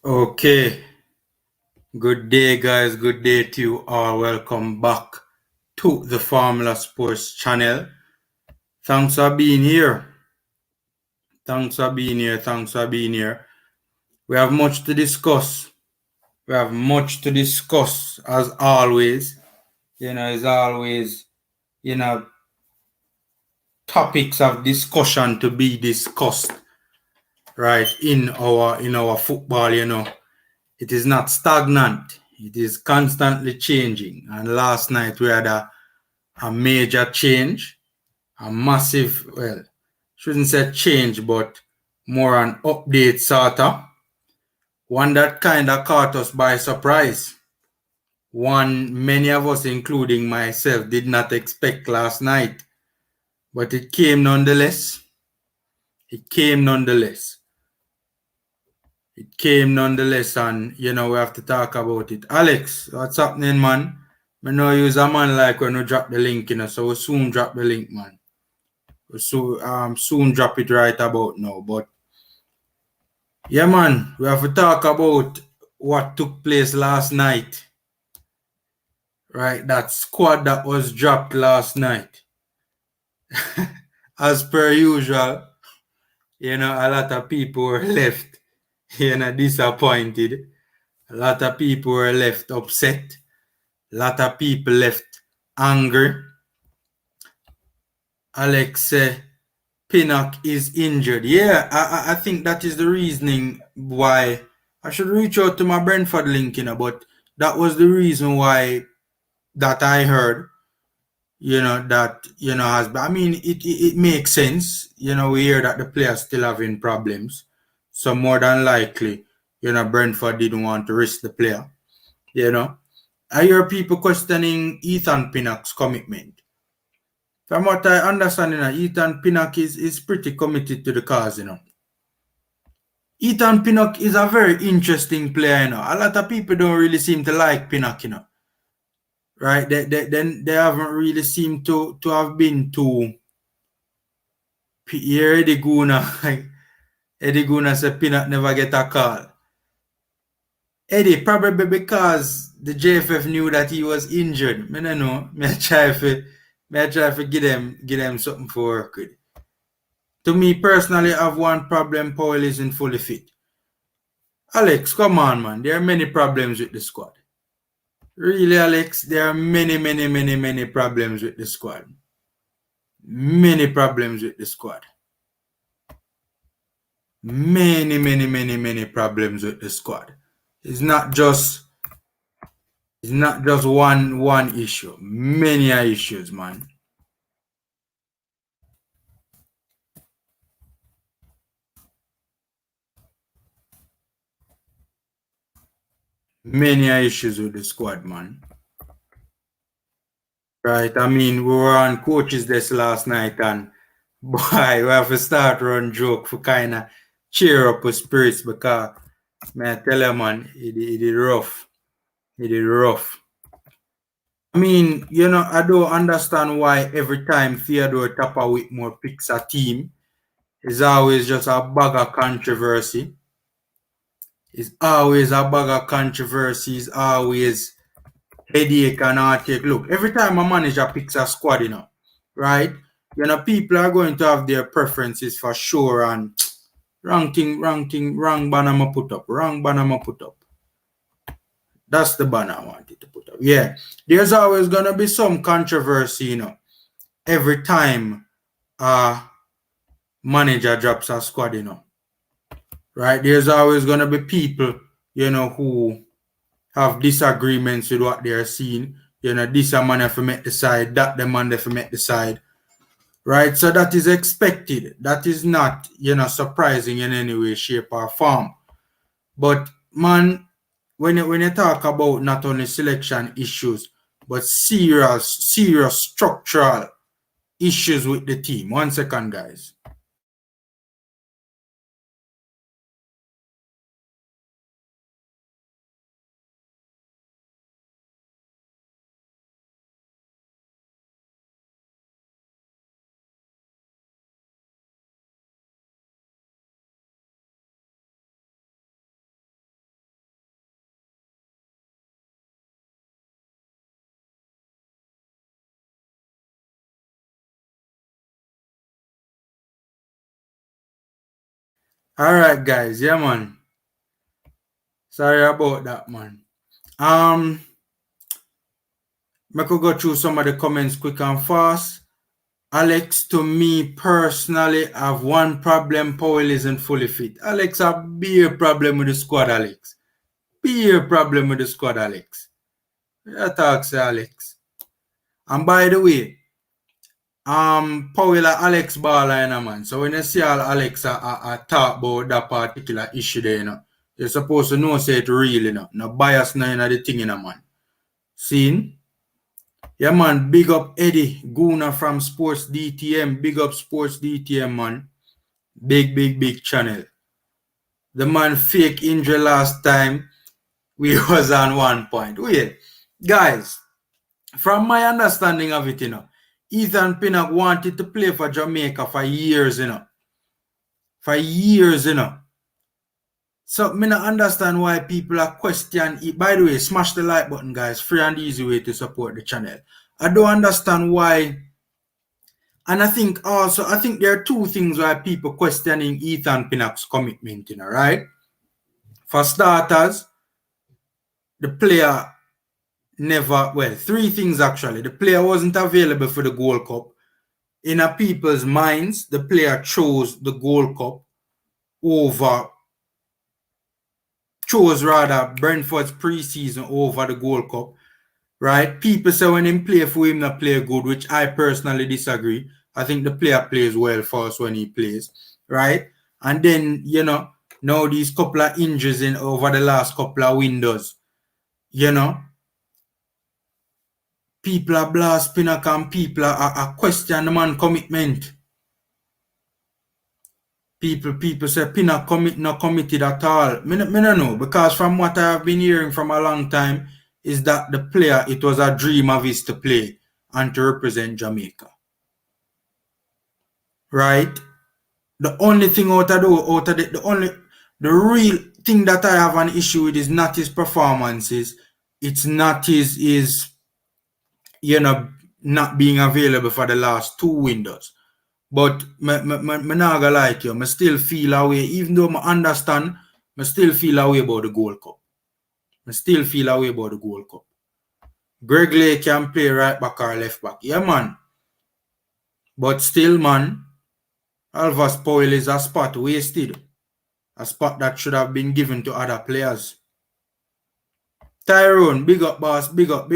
Okay, good day, guys. Good day to you all. Welcome back to the Formula Sports channel. Thanks for being here. Thanks for being here. Thanks for being here. We have much to discuss. We have much to discuss, as always. As always, topics of discussion to be discussed, right? In our football, it is not stagnant. It is constantly changing. And last night we had a major change, a massive, well, shouldn't say change, but more an update sort of. One that kind of caught us by surprise. One many of us, including myself, did not expect last night. But it came nonetheless. It came nonetheless. It came nonetheless, and we have to talk about it. Alex, what's happening, man? I know you a man like when we drop the link, so we'll soon drop the link, man. We'll soon drop it right about now. But yeah, man, we have to talk about what took place last night. Right, that squad that was dropped last night. As per usual, a lot of people were left, disappointed. A lot of people were left upset. A lot of people left angry. Alex Pinnock is injured. Yeah, I think that is the reasoning why I should reach out to my Brentford link, but that was the reason why that I heard, that, I mean, it makes sense. We hear that the players still having problems. So more than likely, Brentford didn't want to risk the player, I hear people questioning Ethan Pinnock's commitment. From what I understand, Ethan Pinnock is pretty committed to the cause, Ethan Pinnock is a very interesting player, A lot of people don't really seem to like Pinnock, Right? They haven't really seemed to have been too. Here Eddie Guna said Pinnock never get a call. Eddie, probably because the JFF knew that he was injured. I don't know. May I try to give them something for work with. To me personally, I have one problem. Powell isn't fully fit. Alex, come on, man. There are many problems with the squad. Really, Alex, there are many problems with the squad. Many problems with the squad. Many problems with the squad. It's not just one issue. Many issues, man. Many issues with the squad, man. Right, I mean, we were on coaches this last night, and boy, we have to start run joke for kind of cheer up his spirits, because, man, I tell you, man, it is rough. It is rough. I mean, I don't understand why every time Theodore Tapper Whitmore picks a team, it's always just a bag of controversy. It's always a bag of controversy. It's always headache and heartache. Look, every time a manager picks a squad, right? People are going to have their preferences for sure, and wrong banner I put up. Wrong banner I put up. That's the banner I wanted to put up. Yeah. There's always gonna be some controversy, every time a manager drops a squad, Right? There's always gonna be people, who have disagreements with what they're seeing. This a man have make the side, that the man have make the side. Right? So that is expected. That is not, surprising in any way, shape, or form. But man, when you talk about not only selection issues, but serious structural issues with the team. 1 second, guys. All right, guys. Yeah, man. Sorry about that, man. I could go through some of the comments quick and fast. Alex, to me personally, have one problem. Powell isn't fully fit. Alex, a big problem with the squad, Alex. Big problem with the squad, Alex. Yeah, talk, say Alex. And by the way, Powell Alex Baller, man. So when you see all Alex talk about that particular issue there, you're supposed to know say it real, No bias no in the thing, man. Seen? Yeah, man. Big up Eddie Guna from Sports DTM. Big up Sports DTM, man. Big channel. The man fake injury last time. We was on 1 point. Wait, guys. From my understanding of it, Ethan Pinnock wanted to play for Jamaica for years, For years, So me not understand why people are questioning it. By the way, smash the like button, guys. Free and easy way to support the channel. I don't understand why. And I think there are two things why people questioning Ethan Pinnock's commitment, right? For starters, the player three things actually. The player wasn't available for the Gold Cup. In a people's minds, the player chose the Gold Cup chose Brentford's preseason over the Gold Cup, right? People say when him play for him not play good, which I personally disagree. I think the player plays well for us when he plays, right? And then, now these couple of injuries over the last couple of windows, people are blast Pinnock and people are question the man commitment. People say Pinnock not committed at all. Me no know, because from what I have been hearing from a long time is that the player, it was a dream of his to play and to represent Jamaica. Right? The only thing the real thing that I have an issue with is not his performances. It's not his not being available for the last two windows. But me not gonna like you. I still feel away, even though I understand, I still feel away about the Gold Cup. I still feel away about the Gold Cup. Greg Lake can play right back or left back. Yeah, man. But still, man, Alvas Powell is a spot wasted. A spot that should have been given to other players. Tyrone, big up, boss. Big up.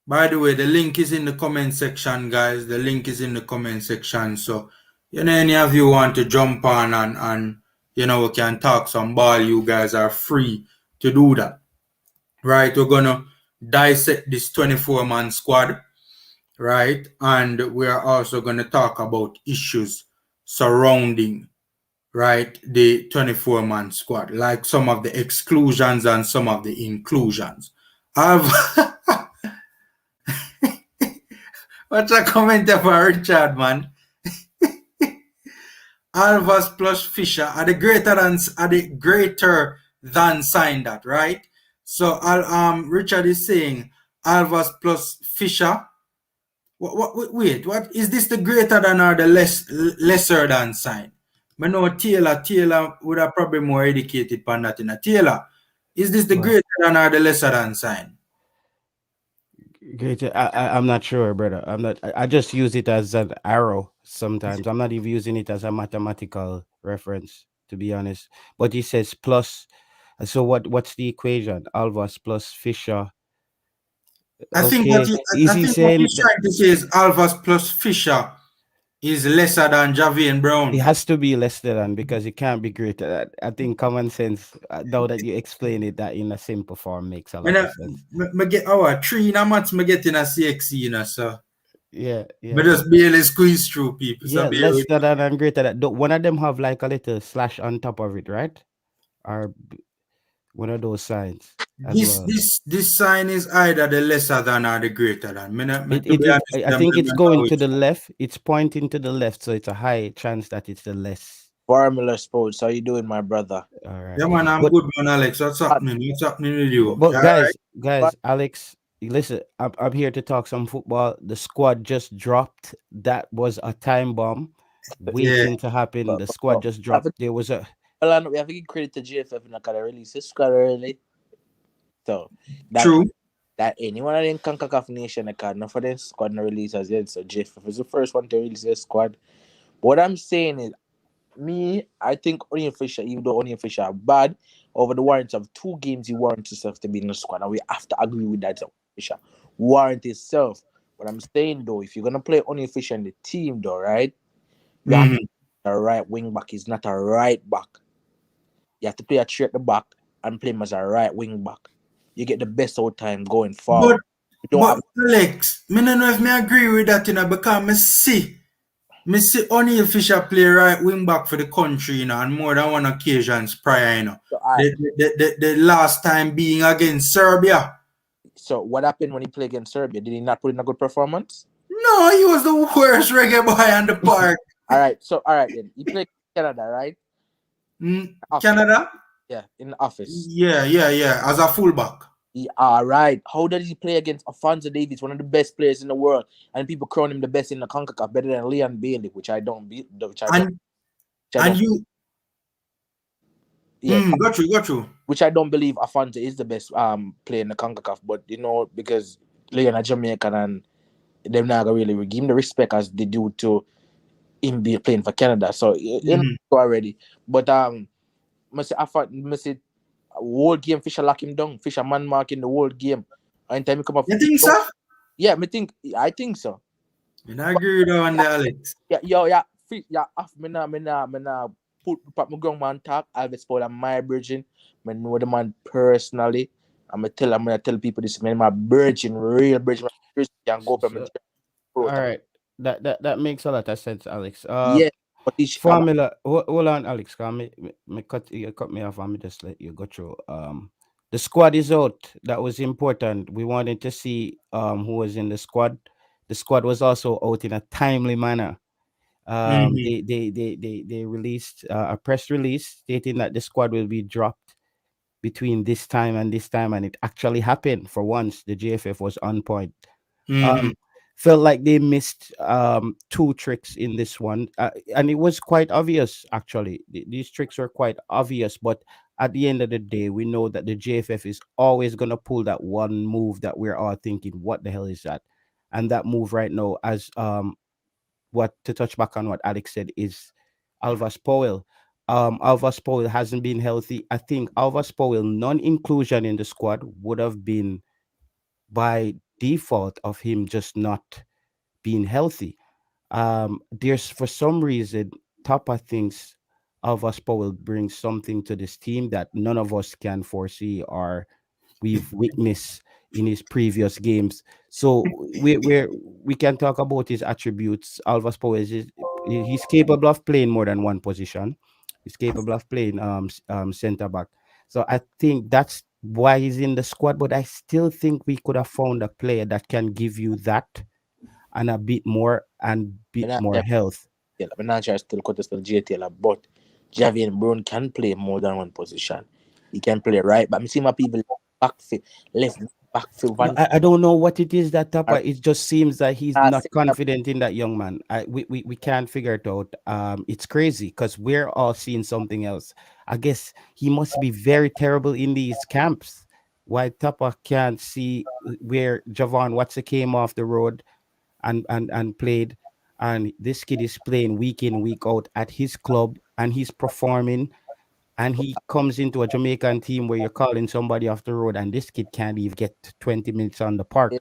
By the way, the link is in the comment section, guys. The link is in the comment section. So, any of you want to jump on and we can talk some ball, you guys are free to do that. Right? We're going to dissect this 24-man squad. Right? And we're also going to talk about issues surrounding, right, the 24-man squad, like some of the exclusions and some of the inclusions. What's a comment for Richard, man? Alvas plus Fisher are the greater than sign that, right? So Richard is saying Alvas plus Fisher. Wait, what is this, the greater than or the lesser than sign? I know Taylor would have probably more educated on that in a Taylor. Is this the greater than or the lesser than sign? Greater, I'm not sure, brother. I'm not. I just use it as an arrow sometimes. I'm not even using it as a mathematical reference, to be honest. But he says plus. So what's the equation? Alvas plus Fisher. I think Okay, is he what saying he's that trying to say is Alvas plus Fisher is lesser than Javian it Brown. has to be less than because it can't be greater? I think common sense. Now that you explain it, that in a simple form makes a lot of sense. I get our 3 in a maths, I get in a CXC, so. Yeah, But yeah. just barely squeeze through people. So Yeah, bear less with me. than and greater than. One of them have like a little slash on top of it, right? Or one of those signs as well. This sign is either the lesser than or the greater than. To be honest, I think it's going to the left. It's pointing to the left, so it's a high chance that it's the less. TheFormulaSports, how you doing, my brother? All right. Yeah, man, I'm But good, man, Alex. What's happening? What's happening with you? but You all right? guys, Alex, listen, I'm here to talk some football. The squad just dropped. That was a time bomb Yeah, waiting to happen. The squad But just we have dropped. to, There was a we have to give credit to GFF in the kind of release this squad early. So that true. that anyone in CONCACAF nation that can for this squad no release as yet. So GFF is the first one to release this squad. What I'm saying is me, I think Onion Fisher, even though Onion Fisher are bad, over the warrants of 2 games, he warrants himself to be in the squad. And we have to agree with that. Fisher warrant himself. But I'm saying though, if you're gonna play Onion Fisher in the team, though, right? You have Mhm. a right wing back. He's not a right back. You have to play a three at the back and play him as a right wing back. You get the best out time going But forward. You don't have Alex, me no know if me agree with that, because me see O'Neal Fisher play right wing back for the country, on more than one occasions prior, so, all right. The last time being against Serbia. So what happened when he played against Serbia? Did he not put in a good performance? No, he was the worst reggae boy on the park. All right. So all right then. He played Canada, right? Office. Canada? Yeah, in the office. Yeah, as a fullback. All right. How did he play against Alfonso Davies, one of the best players in the world, and people crown him the best in the Concacaf, better than Leon Bailey, which I don't be, And which I and don't, you, yeah, got you. which I don't believe Alfonso is the best player in the Concacaf, but because Leon a Jamaican and they're not gonna really give him the respect as they do to him be playing for Canada. So in Mhm. already, but must say whole game Fisher lock him down. Fisher man marking the whole game. Anytime he come up, You think so? yeah, I think so. And I agree with you on the Alex. Yeah, yeah, me nah put my ground man talk. I'll be spoiled my virgin. I know the man personally. I'm gonna tell people this man, my virgin, real virgin. Can go up and so throat. all right. That makes a lot of sense, Alex. Yeah, but this Formula. Hold on, Alex. Me cut me off. Let me just let you go through. The squad is out. That was important. We wanted to see who was in the squad. The squad was also out in a timely manner. Mhm. They released a press release stating that the squad will be dropped between this time and this time, and it actually happened. For once, the JFF was on point. Mhm. um Felt like they missed two tricks in this one, and it was quite obvious. Actually, these tricks were quite obvious, but at the end of the day, we know that the JFF is always going to pull that one move that we're all thinking, what the hell is that? And that move right now, as what to touch back on what Alex said, is Alvas Powell. Alvas Powell hasn't been healthy. I think Alvas Powell non-inclusion in the squad would have been by default of him just not being healthy. There's, for some reason, Tapa thinks Alvas Powell brings something to this team that none of us can foresee or we've witnessed in his previous games. So we can talk about his attributes. Alvas Powell he's capable of playing more than one position. He's capable of playing center back. So I think that's why he's in the squad. But I still think we could have found a player that can give you that and a bit more and bit more health. I'm not sure still contest the JTL, but Javian Brown can play more than one position. He can play right, but I see my people backfield, left backfield, No, one I don't know what it is that or Tapa. It just seems that he's not center. confident in that young man. We can't figure it out. It's crazy because we're all seeing something else. I guess he must be very terrible in these camps. Why Tapa can't see where Javon Watson came off the road and played, and this kid is playing week in week out at his club and he's performing, and he comes into a Jamaican team where you're calling somebody off the road, and this kid can't even get 20 minutes on the park.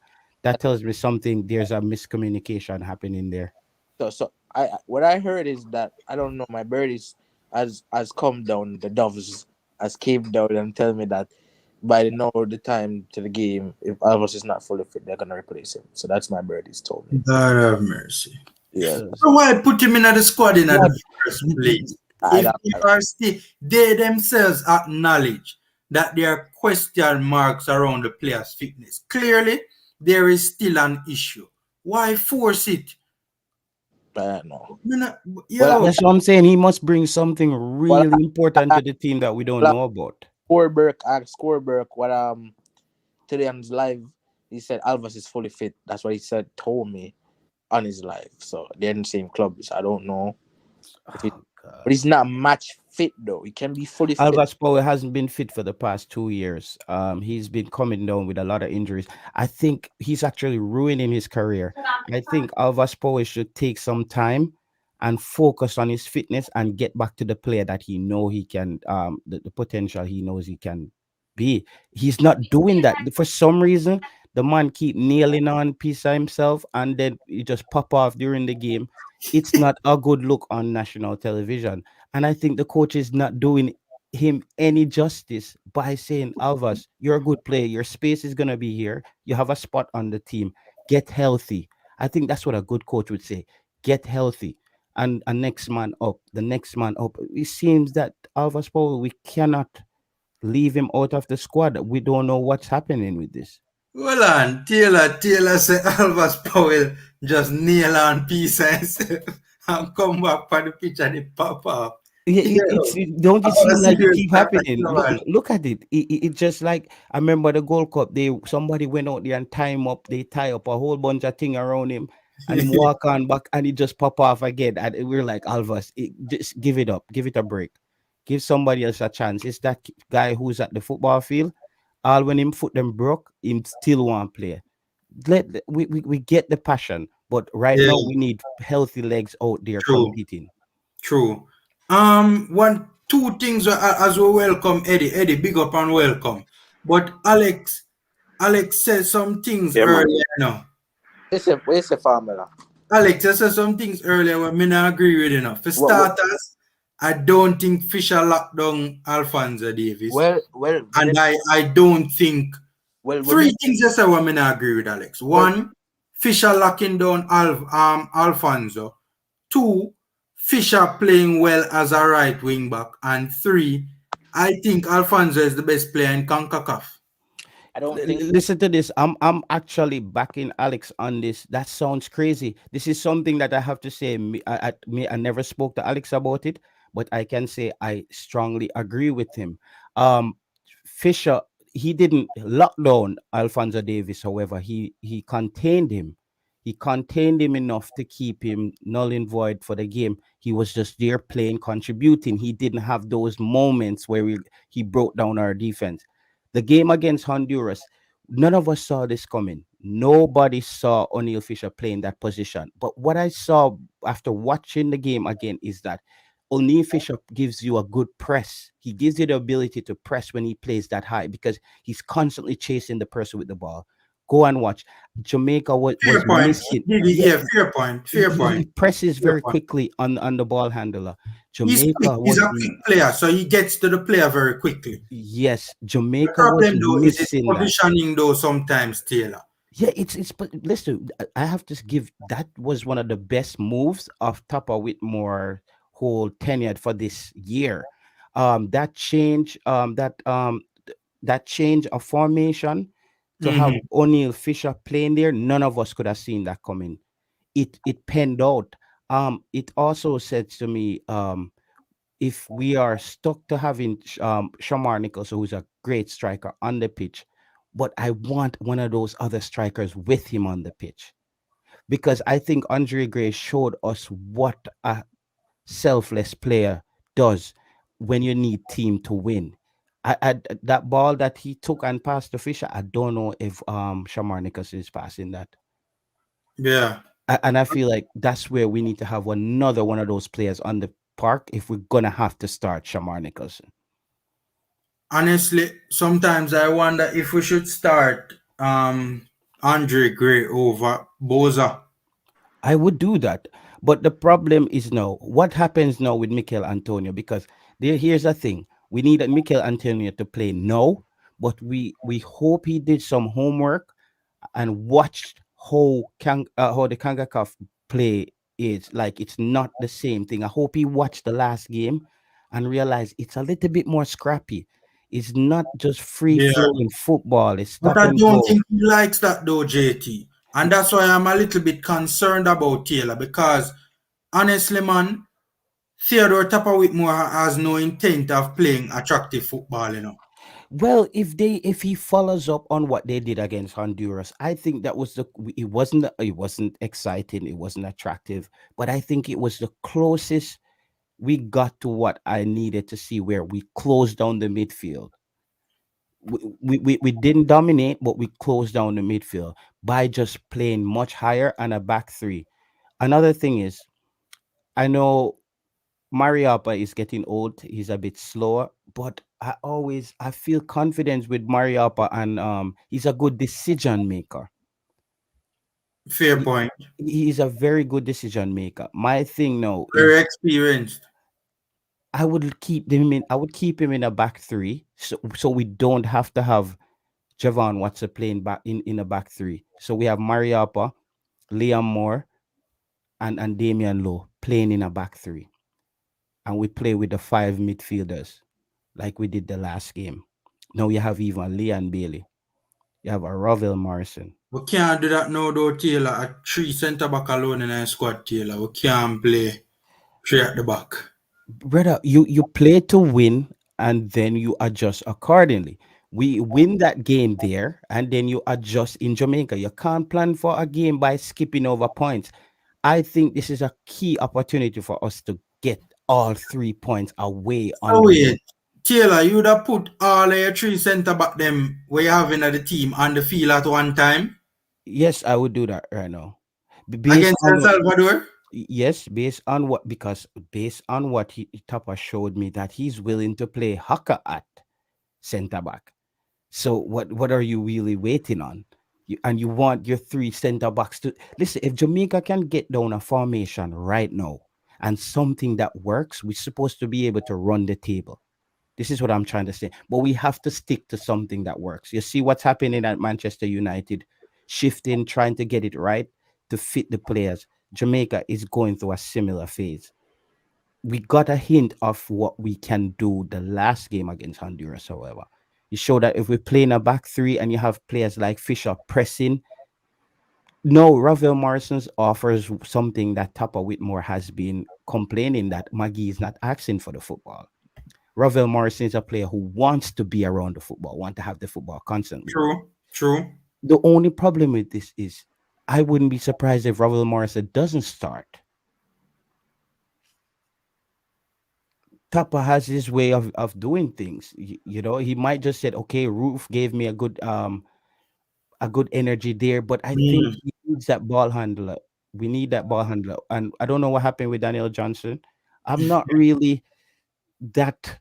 That tells me something. There's a miscommunication happening there. So what I heard is that I don't know. My birdies has come down. The doves has came down and tell me that by the time to the game, if Alvarez is not fully fit, they're gonna replace him. So that's my birdies told me. God have mercy. Yeah, So, So why put him in the squad in yeah. the first place? I If don't. they are still, they themselves acknowledge that there are question marks around the player's fitness. Clearly, there is still an issue. Why force it? I don't know. Me not- Well, Yo, that's what I'm saying. He must bring something well, really important I, to the team that we don't well, know about. Scoreberg, what today on his live, he said Alvarez is fully fit. That's what he said, told me on his live. So they're in the same club. So I don't know if it, Oh but God. he's not match fit though. He can be fully fit. Alvarez Power hasn't been fit for the past 2 years. He's been coming down with a lot of injuries. I think he's actually ruining his career. I think Alvarez Power should take some time and focus on his fitness and get back to the player that he know he can, the potential he knows he can be. He's not doing that for some reason. The man keep nailing on piece of himself, and then he just pop off during the game. It's not a good look on national television. And I think the coach is not doing him any justice by saying, Alvas, you're a good player. Your space is going to be here. You have a spot on the team. Get healthy. I think that's what a good coach would say. Get healthy. And a next man up, the next man up. It seems that Alvas Powell, we cannot leave him out of the squad. We don't know what's happening with this. Hold on, Taylor say Alvis Powell just nail on piece and come back for the pitch and it pop up. Yeah, Yo, don't I it seem want to like see it this keep back, happening? come on. Look at it. It just like I remember the Gold Cup. Somebody went out there and tie him up. They tie up a whole bunch of thing around him, and him walk on back, and he just pop off again. And we're like, Alvas, just give it up, give it a break, give somebody else a chance. It's that guy who's at the football field. All when him foot them broke, him still want play. We get the passion, but right Yeah, now we need healthy legs out there true, competing. true. One, two things as we welcome Eddie. Eddie, big up and welcome. But Alex said some things Yeah, man. earlier, you know. Where's the formula? Alex, you said some things earlier where me not agree with, you know. For What, starters, I don't think Fisher locked down Alfonso Davis. well, And I don't think when three me things you say what me not agree with Alex. well, One, Fisher locking down Alfonso. Two, Fisher playing well as a right wing back. And three, I think Alfonso is the best player in CONCACAF. I don't think Listen to this. I'm actually backing Alex on this. That sounds crazy. This is something that I have to say. I never spoke to Alex about it, but I can say I strongly agree with him. Um, Fisher, he didn't lock down Alfonso Davis. However, he contained him. He contained him enough to keep him null and void for the game. He was just there playing, contributing. He didn't have those moments where he broke down our defense. The game against Honduras, none of us saw this coming. Nobody saw O'Neal Fisher playing that position. But what I saw after watching the game again is that O'Neal Fisher gives you a good press. He gives you the ability to press when he plays that high because he's constantly chasing the person with the ball. Go and watch. Jamaica was Fair point. missing. Didi, Yeah, yeah, fair point. Fair he point. presses Fair very point. quickly on the ball handler. He's quick. Jamaica He's was a quick player, so he gets to the player very quickly. yes, The Jamaica was problem though is his missing that. positioning though sometimes, Taylor. Yeah, it's but listen, I have to give that was one of the best moves of Tupper Whitmore whole tenure for this year. That change, that change of formation to have Hmm. O'Neal Fisher playing there, none of us could have seen that coming. It panned out. It also said to me, if we are stuck to having Shamar Nicholson, who's a great striker on the pitch, but I want one of those other strikers with him on the pitch because I think Andre Gray showed us what a selfless player does when you need team to win. That ball that he took and passed to Fisher, I don't know if Shamar Nicholson is passing that. Yeah. And I feel like that's where we need to have another one of those players on the park if we're gonna have to start Shamar Nicholson. Honestly, sometimes I wonder if we should start Andre Gray over Boza. I would do that. But the problem is now, what happens now with Mikel Antonio? Because here's the thing. We need a Mikel Antonio to play now, but we hope he did some homework and watched how the CONCACAF play is. Like it's not the same thing. I hope he watched the last game and realized it's a little bit more scrappy. It's not just free Yeah. flowing football. It's But stop I and don't go. think he likes that though, JT. And that's why I'm a little bit concerned about Taylor because honestly, man, Theodore Tapper Whitmore has no intent of playing attractive football, you know. Well, if he follows up on what they did against Honduras, I think that was it wasn't exciting, it wasn't attractive, but I think it was the closest we got to what I needed to see, where we closed down the midfield. We didn't dominate, but we closed down the midfield by just playing much higher and a back three. Another thing is, I know Mariapa is getting old. He's a bit slower, but I feel confidence with Mariapa, and he's a good decision maker. Fair He, point. he's a very good decision maker. My thing now Very is experienced. I would keep him in a back three, so we don't have to have Javon Watson playing back in a back three. So we have Mariapa, Liam Moore, and Damian Lowe playing in a back three, and we play with the five midfielders like we did the last game. Now you have even Leon Bailey. You have a Rovell Morrison. We can't do that now though, Taylor. A three centre back alone in a squad, Taylor. We can't play three at the back. Brother, you play to win, and then you adjust accordingly. We win that game there, and then you adjust in Jamaica. You can't plan for a game by skipping over points. I think this is a key opportunity for us to get all 3 points away on So the wait, road. Taylor, you would have put all of your three centre back them where you having at the team on the field at one time Yes, I would do that right now. Based against on El Salvador? yes, based on what Tapa showed me, that he's willing to play Haka at center back. So what are you really waiting on? And you want your three center backs to listen. If Jamaica can get down a formation right now and something that works, we're supposed to be able to run the table. This is what I'm trying to say. But we have to stick to something that works. You see what's happening at Manchester United, shifting, trying to get it right to fit the players. Jamaica is going through a similar phase. We got a hint of what we can do the last game against Honduras, however. You show that if we play in a back three and you have players like Fisher pressing, no, Ravel Morrison's offers something that Tapa Whitmore has been complaining that Maggie is not asking for the football. Ravel Morrison is a player who wants to be around the football, want to have the football constantly. True, true. The only problem with this is I wouldn't be surprised if Ravel Morrison doesn't start. Tapa has his way of doing things. He might just said, okay, Roof gave me a good energy there, but I think Mm. he needs that ball handler. We need that ball handler. And I don't know what happened with Daniel Johnson. I'm not really that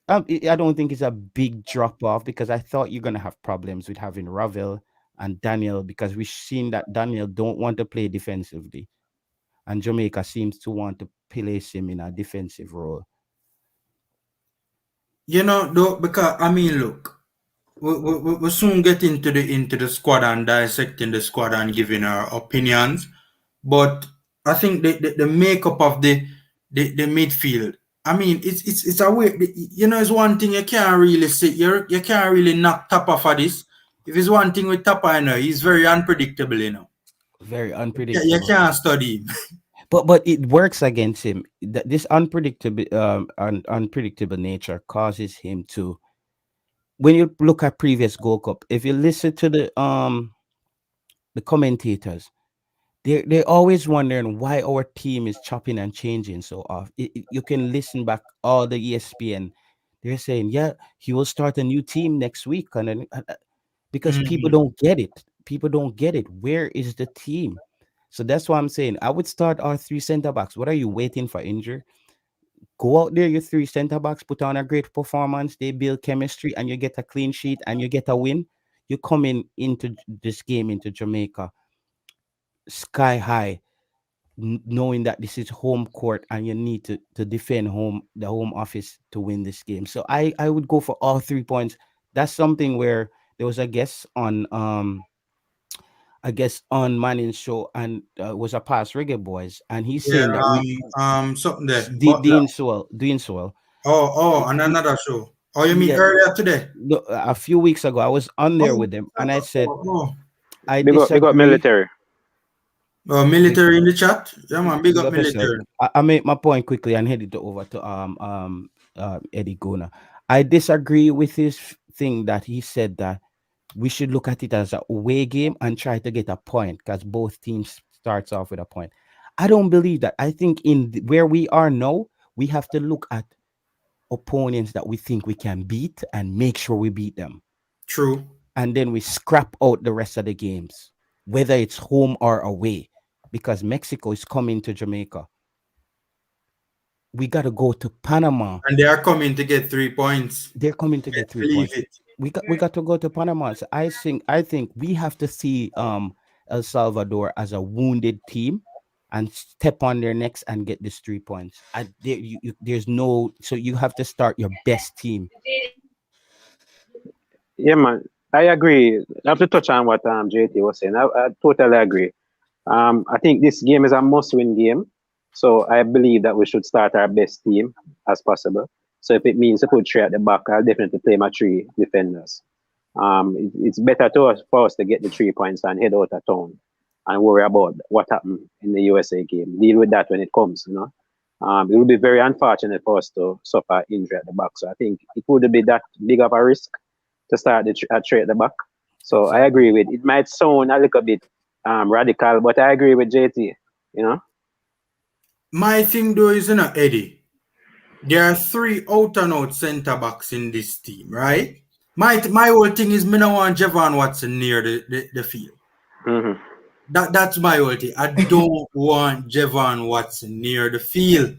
I don't think it's a big drop off, because I thought you're gonna have problems with having Ravel and Daniel, because we've seen that Daniel don't want to play defensively, and Jamaica seems to want to place him in a defensive role. Though, because I mean, look, we'll soon get into the squad and dissecting the squad and giving our opinions. But I think the makeup of the midfield. I mean, it's a way. It's one thing you can't really say. You can't really knock Tapa for this. If it's one thing with Tapa, he's very unpredictable. Very You unpredictable, can't study him. but it works against him. This unpredictable nature causes him to. When you look at previous Gold Cup, if you listen to the commentators, they're always wondering why our team is chopping and changing so often. You can listen back all the ESPN. They're saying, yeah, he will start a new team next week, and then, because people Mhm. don't get it. People don't get it. Where is the team? So that's why I'm saying I would start our three center backs. What are you waiting for injury? Go out there, your three center backs, put on a great performance. They build chemistry, and you get a clean sheet, and you get a win. You come into this game into Jamaica sky high, knowing that this is home court and you need to defend the home office to win this game. So I would go for all 3 points. That's something where there was a guest on Manning's show, and was a past Reggae Boys, and he's Yeah. saying that we Something there. Butler. doing so well. Oh, on another show. Oh, you mean Yeah, earlier today? a few weeks ago I was on there Oh, with them, and I oh, said oh, oh. I Big up disagree. military. Big, Military in the chat. Yeah, man. Big big up up yourself. military. I made my point quickly and headed over to Eddie Gona. I disagree with his thing that he said that we should look at it as a away game and try to get a point because both teams starts off with a point. I don't believe that. I think where we are now, we have to look at opponents that we think we can beat and make sure we beat them. True. And then we scrap out the rest of the games, whether it's home or away, because Mexico is coming to Jamaica. We got to go to Panama. And they are coming to get 3 points. They're coming to get Let's three believe points. it. We got to go to Panama. So I think we have to see El Salvador as a wounded team and step on their necks and get these 3 points. There's no, so you have to start your best team. Yeah, man. I agree. I have to touch on what JT was saying. I totally agree. I think this game is a must-win game. So I believe that we should start our best team as possible. So if it means to put three at the back, I'll definitely play my three defenders. It's better for us to get the 3 points and head out of town and worry about what happened in the USA game. Deal with that when it comes, you know. It would be very unfortunate for us to suffer injury at the back. So I think it would be that big of a risk to start a three at the back. So I agree with it. Might sound a little bit radical, but I agree with JT. You know, My thing though is, Eddie, there are three out and out centre backs in this team, right? My whole thing is me no want Javon Watson near the field. mm-hmm. That's my whole thing. I don't want Javon Watson near the field.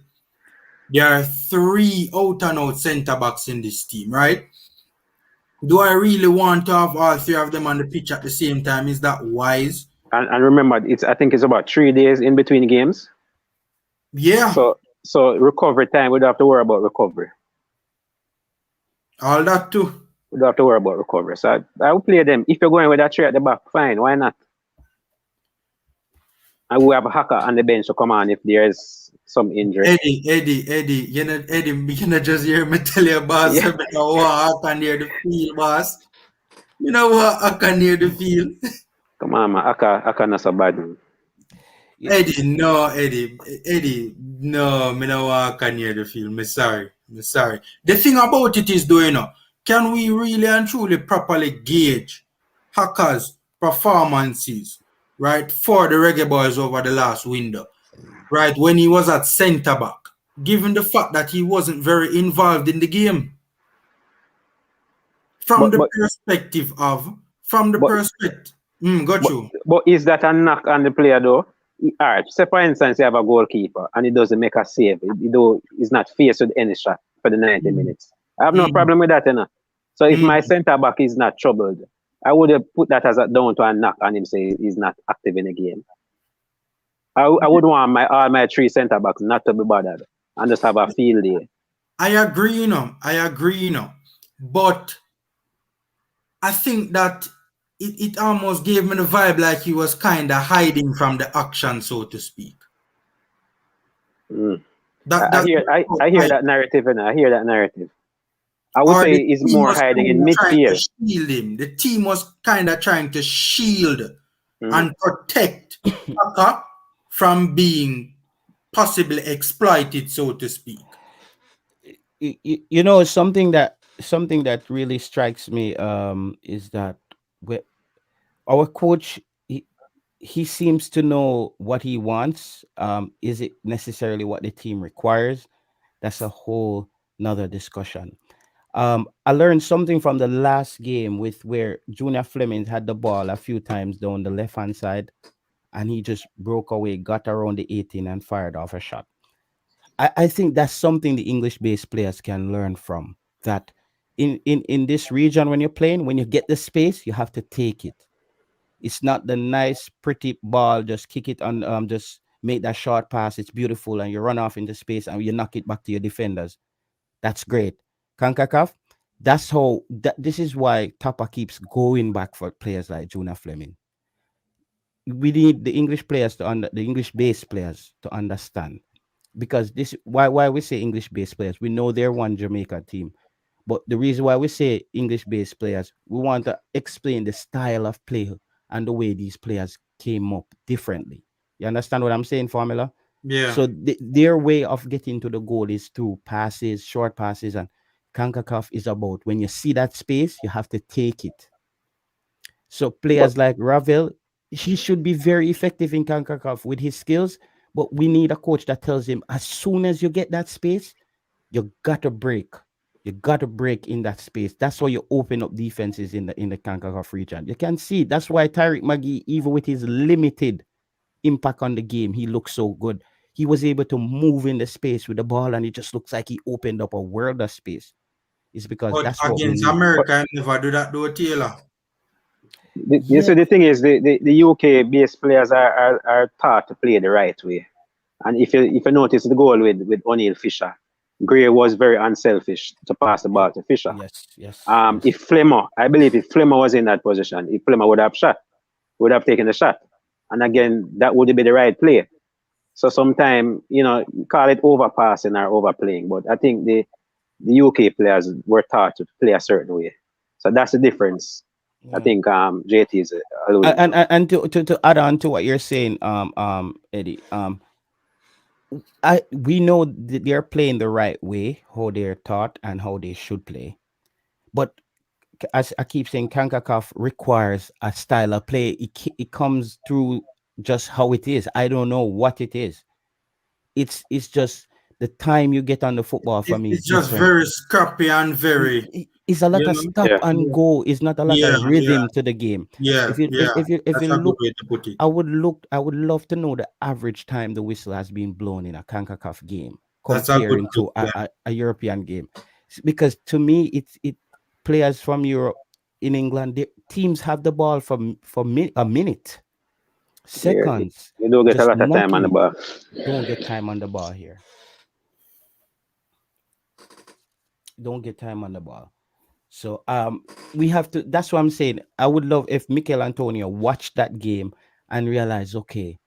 There are three out and out centre backs in this team, right? Do I really want to have all three of them on the pitch at the same time? Is that wise? And remember, I think it's about 3 days in between games. Yeah. So recovery time, we don't have to worry about recovery. All that too. We don't have to worry about recovery. So I will play them. If you're going with that three at the back, fine. Why not? And we have a hacker on the bench to come on if there's some injury. Eddie, you know just hear me tell you, boss, Yeah. you know what I can near the field, boss. You know what I can near the field. Come on, man. Aka not so bad. Man. Eddie, no, me no want I can near the field. Me sorry. The thing about it is, though, can we really and truly properly gauge Haka's performances, right, for the Reggae Boys over the last window, right, when he was at centre back, given the fact that he wasn't very involved in the game? From the But perspective of, got But, you. but is that a knock on the player though? All right. Say for instance, you have a goalkeeper and he doesn't make a save. He's not faced with any shot for the 90 minutes. I have no problem with that, So if my centre back is not troubled, I would have put that as down to a knock on him say he's not active in the game. I would want all my three centre backs not to be bothered and just have a field day. I agree, But I think that it almost gave me the vibe like he was kind of hiding from the action, so to speak. I hear that narrative, and I hear that narrative. I would say he's more hiding in midfield. Shield him. The team was kind of trying to shield and protect Haka from being possibly exploited, so to speak. Something that really strikes me is that our coach, he seems to know what he wants. Is it necessarily what the team requires? That's a whole nother discussion. I learned something from the last game with where Junior Fleming had the ball a few times down the left hand side, and he just broke away, got around the 18 and fired off a shot. I think that's something the English-based players can learn from. That in this region, when you're playing, when you get the space, you have to take it. It's not the nice, pretty ball. Just kick it on. Just make that short pass. It's beautiful, and you run off into space and you knock it back to your defenders. That's great. CONCACAF. That's how. This is why Tapa keeps going back for players like Junior Fleming. We need the English players the English-based players to understand, because this why we say English-based players. We know they're one Jamaica team, but the reason why we say English-based players, we want to explain the style of play and the way these players came up differently. You understand what I'm saying, Formula? Yeah. So their way of getting to the goal is through passes, short passes, and CONCACAF is about when you see that space, you have to take it. So But players like Ravel, he should be very effective in CONCACAF with his skills, but we need a coach that tells him as soon as you get that space, you gotta break. You gotta break in that space. That's why you open up defenses in the CONCACAF region. You can see that's why Tyreek Magee, even with his limited impact on the game, he looks so good. He was able to move in the space with the ball, and it just looks like he opened up a world of space. It's because But that's what we against need. but America, I never do that though, Taylor. Yeah, so the thing is, the UK based players are taught to play the right way. And if you notice the goal with O'Neill Fisher, Gray was very unselfish to pass the yeah, ball to Fisher. yes, yes, yes. If Flemmer, I believe if Flemmer was in that position, if Flemmer would have shot, would have taken the shot. And again, that would be the right play. So sometimes, you call it overpassing or overplaying, but I think the UK players were taught to play a certain way. So that's the difference. I Yeah. think JT is alluding to. And to add on to what you're saying, Eddie, we know that they're playing the right way, how they're taught and how they should play. But as I keep saying, CONCACAF requires a style of play. It comes through just how it is. I don't know what it is. It's just the time you get on the football for me is It's just different. very scrappy and very, It's a lot you of know, stop Yeah. and go. It's not a lot yeah, of yeah, rhythm to the game. yeah, yeah. If you That's a good look, way to put it. I would love to know the average time the whistle has been blown in a CONCACAF game That's a good comparing to question. a European game. Because to me, it players from Europe in England, teams have the ball for a minute, Yeah. seconds, You don't get a just lot of time on the nothing. ball. Don't get time on the ball here. Don't get time on the ball. So we have to. That's what I'm saying. I would love if Mikel Antonio watched that game and realized, okay,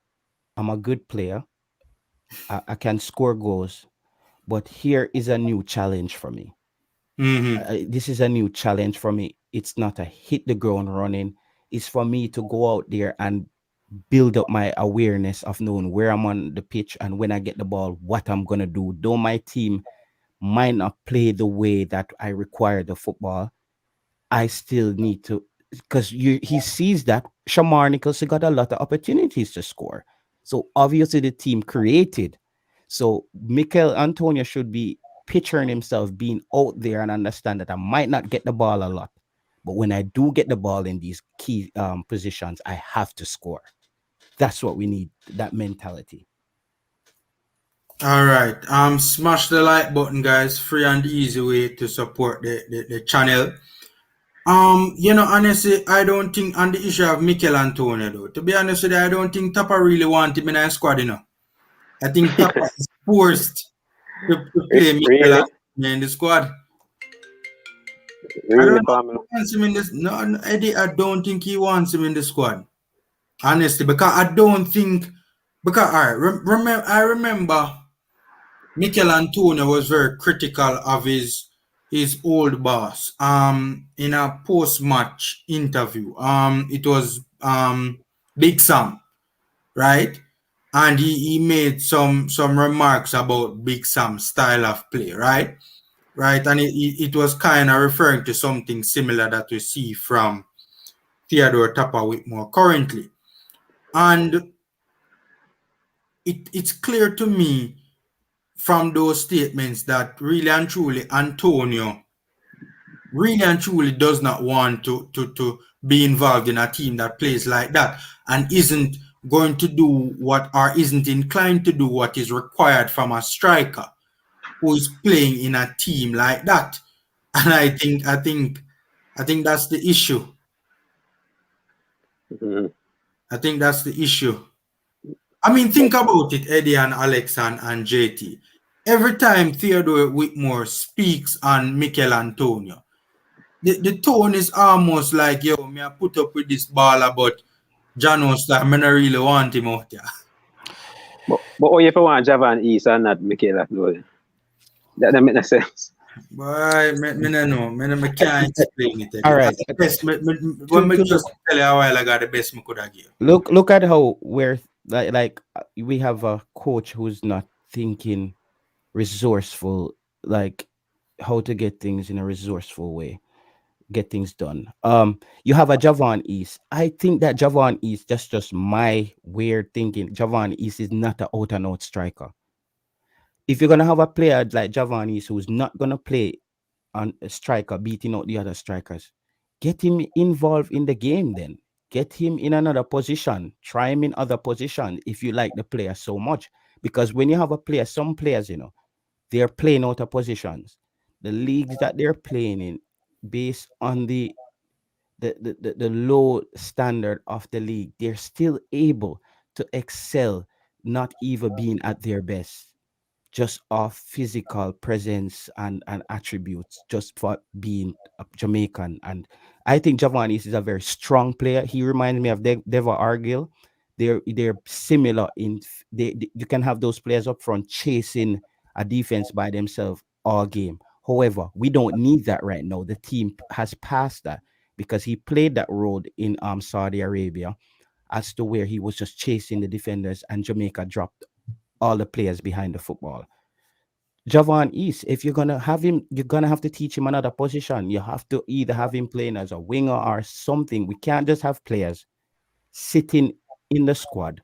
I'm a good player. I can score goals, but here is a new challenge for me. Mm-hmm. This is a new challenge for me. It's not a hit the ground running. It's for me to go out there and build up my awareness of knowing where I'm on the pitch and when I get the ball, what I'm gonna do. Though my team might not play the way that I require the football, I still need to, because he sees that Shamar Nicholson got a lot of opportunities to score. So obviously the team created. So Mikel Antonio should be picturing himself being out there and understand that I might not get the ball a lot. But when I do get the ball in these key positions, I have to score. That's what we need, that mentality. All right. Smash the like button, guys. Free and easy way to support the channel. Honestly, I don't think on the issue of Mikel Antonio though. To be honest with you, I don't think Tapa really want him in a squad, I think Tapa is forced to play Mikel Really? Antonio in the squad. I don't Really, know if Pamela? he wants him in this. No, no, Eddie, I don't think he wants him in the squad. Honestly, because I don't think because all right, remember I remember Mikel Antonio was very critical of his old boss. In a post-match interview. It was Big Sam, right? And he made some remarks about Big Sam's style of play, right? Right, and it was kind of referring to something similar that we see from Theodore Tapper Whitmore currently. And it's clear to me from those statements that really and truly Antonio really and truly does not want to be involved in a team that plays like that and isn't going to do what or isn't inclined to do what is required from a striker who is playing in a team like that. And I think that's the issue. Mhm. I think that's the issue. I mean, think about it, Eddie and Alex and JT. Every time Theodore Whitmore speaks on Mikel Antonio, the tone is almost like, yo, me I put up with this baller, but Janos, like, I don't really want him out there. But oh, if you want Javan East and not Michaela Floyd, that make no sense. Boy, me no know. Me can't explain it, All Eddie. That's right. the best. When To me to just tell you a while, I got the best me could have give. look at how we're we have a coach who's not thinking resourceful, like how to get things in a resourceful way, get things done. You have a Javon East. I think that Javon East, that's just my weird thinking. Javon East is not an out and out striker. If you're gonna have a player like Javon East who's not gonna play on a striker beating out the other strikers, get him involved in the game then. Get him in another position. Try him in other positions if you like the player so much. Because when you have a player, some players, they're playing out of positions. The leagues that they're playing in, based on the low standard of the league, they're still able to excel, not even being at their best, just off physical presence and attributes, just for being a Jamaican. And I think Javanis is a very strong player. He reminds me of Deva Argyle. They're similar in you can have those players up front chasing a defense by themselves all game. However, we don't need that right now. The team has passed that because he played that role in Saudi Arabia, as to where he was just chasing the defenders and Jamaica dropped all the players behind the football. Javon East, if you're gonna have him, you're gonna have to teach him another position. You have to either have him playing as a winger or something. We can't just have players sitting in the squad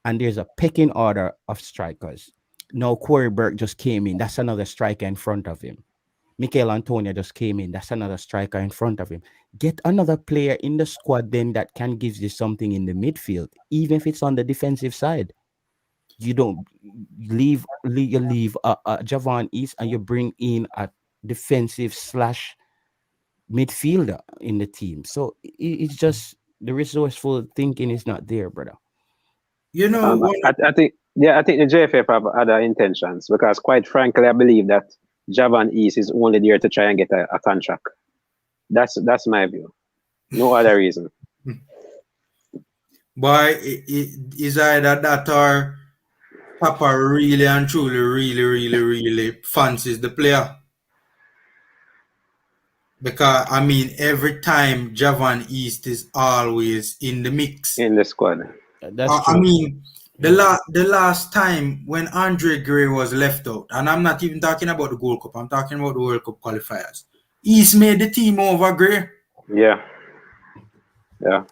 and there's a pecking order of strikers. Now Corey Burke just came in. That's another striker in front of him. Mikel Antonio just came in. That's another striker in front of him. Get another player in the squad then that can give you something in the midfield, even if it's on the defensive side. You don't you leave Javon East and you bring in a defensive slash midfielder in the team. So it's just the resourceful thinking is not there, brother. You know, I think, yeah, I think the JFF have other intentions because, quite frankly, I believe that Javan East is only there to try and get a contract. That's my view. No other reason. boy, it is either that or Papa really and truly, really fancies the player. Because I mean, every time Javan East is always in the mix. In the squad. That's I true. mean, the last time when Andre Gray was left out, and I'm not even talking about the Gold Cup, I'm talking about the World Cup qualifiers. East made the team over Gray. Yeah. Yeah.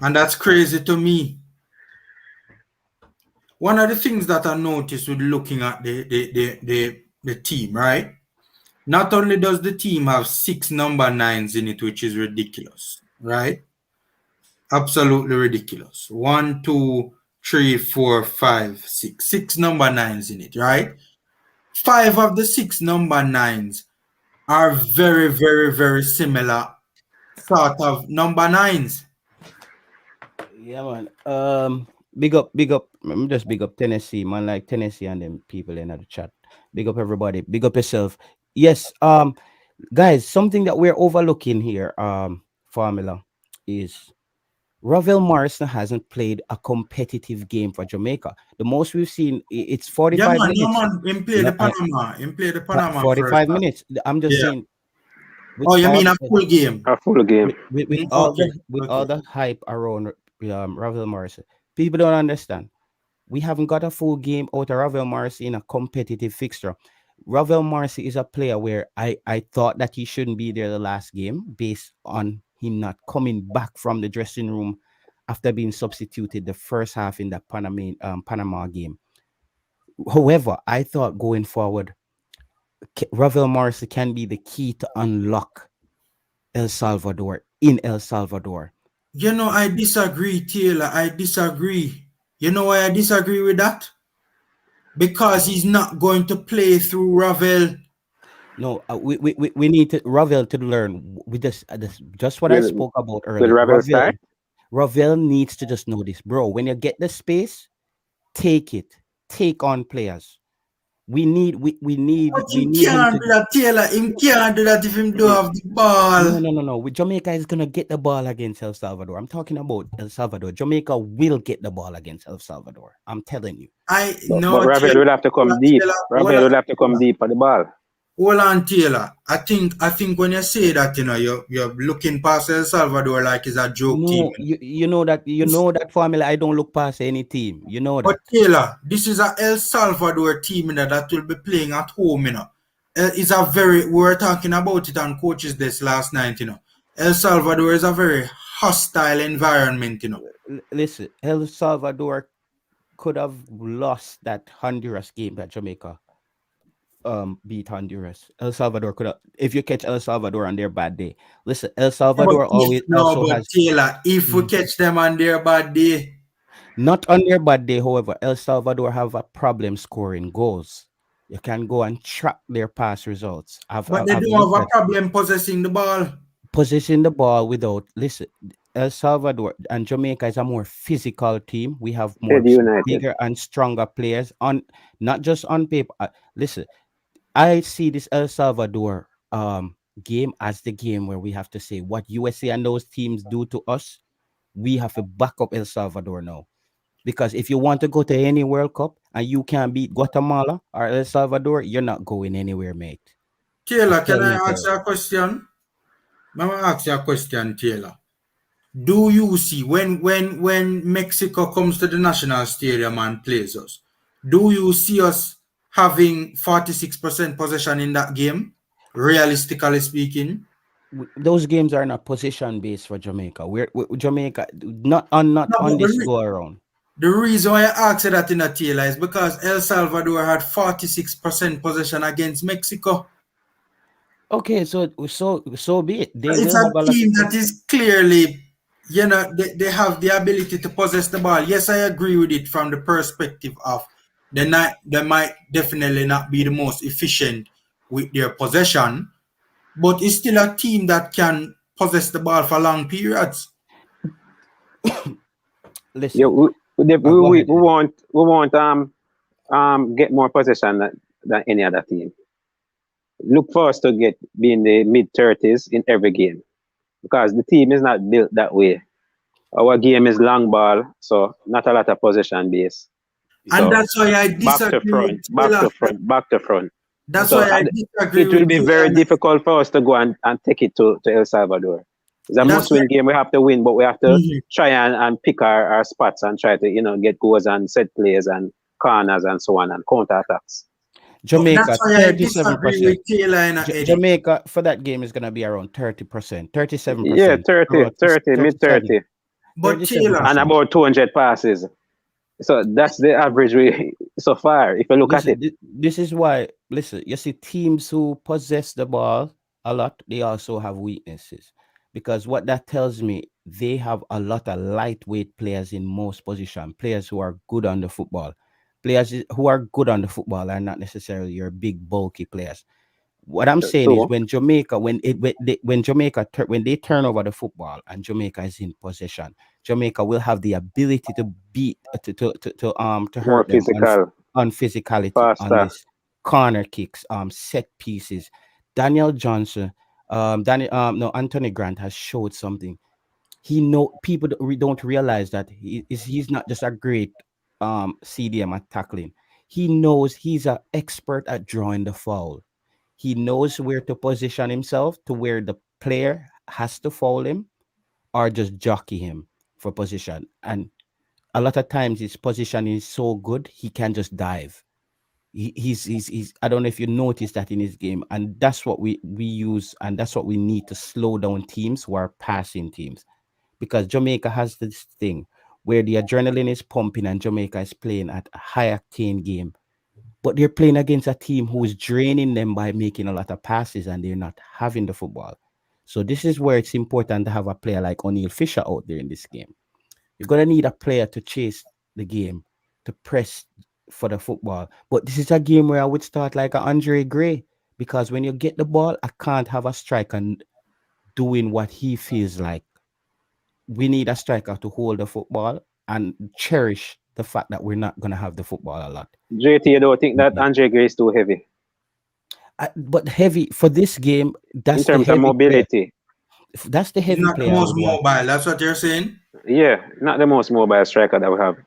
And that's crazy to me. One of the things that I noticed with looking at the team, right? Not only does the team have 6 number 9s in it, which is ridiculous, right? Absolutely ridiculous. 1, 2, 3, 4, 5, 6. 6 number 9s in it, right? 5 of the 6 number 9s are very similar sort of number 9s. Yeah, man. Big up. Let me just big up Tennessee, man. Like Tennessee and them people in the chat. Big up everybody. Big up yourself. Yes. Guys, something that we're overlooking here, Formula, is Ravel Morrison hasn't played a competitive game for Jamaica. The most we've seen, it's Yeah, 45 man, no, minutes. man. Him play the Panama. Him play the Panama first 45 half. minutes. I'm just Yeah. saying, with Oh, you all mean a the, full game? A full game. with Okay. all the hype around Ravel Morrison, people don't understand. We haven't got a full game out of Ravel Morrissey in a competitive fixture. Ravel Morrissey is a player where I thought that he shouldn't be there the last game based on him not coming back from the dressing room after being substituted the first half in the Panama game. However, I thought going forward, Ravel Morrissey can be the key to unlock El Salvador in El Salvador. You know, I disagree, Taylor. I disagree. You know why I disagree with that? Because he's not going to play through Ravel. No, we need to Ravel to learn. We just what I Will spoke about will earlier. Ravel start? Ravel needs to just know this, bro. When you get the space, take it. Take on players. We need But we him need him can't to. do that, Taylor. Him can't do that if him don't have the ball. No. With Jamaica is gonna get the ball against El Salvador. I'm talking about El Salvador. Jamaica will get the ball against El Salvador. I'm telling you. I But no, Ravel will have to come deep. Ravel will have to come deep for the ball. Hold on, Taylor. I think when you say that, you know, you're looking past El Salvador like it's a joke team. No, you know that formula. I don't look past any team. You know that. But Taylor, this is a El Salvador team, you know, that will be playing at home, you know. is a very, we were talking about it on coaches this last night, El Salvador is a very hostile environment. Listen, El Salvador could have lost that Honduras game that Jamaica beat Honduras. El Salvador could have, if you catch El Salvador on their bad day. Listen, El Salvador always also But has Taylor, if we Mhm. catch them on their bad day, Not on their bad day, however, El Salvador have a problem scoring goals. You can go and track their past results. but they I've don't looked have a at problem possessing the ball. possessing the ball without listen. El Salvador and Jamaica is a more physical team. We have more Dead United. bigger and stronger players on not just on paper. Listen, I see this El Salvador game as the game where we have to say what USA and those teams do to us. We have to back up El Salvador now. Because if you want to go to any World Cup and you can't beat Guatemala or El Salvador, you're not going anywhere, mate. I Taylor, can tell I you, ask you a question? Let me ask you a question, Taylor. Do you see when Mexico comes to the national stadium and plays us, do you see us having 46% possession in that game? Realistically speaking. those games are not position based for Jamaica. We're Jamaica not No, on but this go around. the reason why I asked you that in a Taylor is because El Salvador had 46% possession against Mexico. Okay, so be it. They It's will a have a lot team of that is clearly, they have the ability to possess the ball. Yes, I agree with it from the perspective of they might definitely not be the most efficient with their possession, but it's still a team that can possess the ball for long periods. Yeah, listen. Go we ahead. won't get more possession than any other team. Look for us to be in the mid 30s in every game because the team is not built that way. Our game is long ball, so not a lot of possession base. And So that's why I back to disagree with front, back Taylor. to front, back to front. That's So why I and disagree it will with be Taylor. very difficult for us to go and take it to El Salvador. It's a That's Listen, why. must-win game. We have to win, but we have to Mhm. try and pick our spots and try to get goals and set plays and corners and so on and counter attacks. But that's Jamaica, why I disagree 37%. with Taylor and Eddie. Jamaica for that game is gonna be around 30%, Yeah, 37%, 30, around 30, mid 37, 30, But Taylor, 37%. and about 200 passes. So that's the average we so far. If you look at Listen, it, this is why. Listen, you see, teams who possess the ball a lot, they also have weaknesses, because what that tells me, they have a lot of lightweight players in most position, players who are good on the football. Who are good on the football are not necessarily your big bulky players. What I'm saying is so when Jamaica, when Jamaica, when they turn over the football and Jamaica is in possession, Jamaica will have the ability to beat to more hurt them physical, on physicality, on faster. this corner kicks, set pieces. Daniel Johnson, Daniel, no, Anthony Grant has showed something. He know people don't realize that he's not just a great CDM at tackling. He knows he's an expert at drawing the foul. He knows where to position himself to where the player has to foul him or just jockey him for position. And a lot of times his position is so good he can just dive. He's I don't know if you noticed that in his game, and that's what we use, and that's what we need to slow down teams who are passing teams, because Jamaica has this thing where the adrenaline is pumping and Jamaica is playing at a high octane game, but they're playing against a team who is draining them by making a lot of passes and they're not having the football. So this is where it's important to have a player like O'Neal Fisher out there in this game. You're gonna need a player to chase the game, to press for the football. But this is a game where I would start like a Andre Gray, because when you get the ball, I can't have a striker doing what he feels like. We need a striker to hold the football and cherish the fact that we're not gonna have the football a lot. JT, you don't think that Andre Gray is too heavy But heavy for this game, in that's the terms of heavy player. mobility? That's the he's heavy not the player I most would want. mobile. That's what you're saying? Yeah, not the most mobile striker that we have.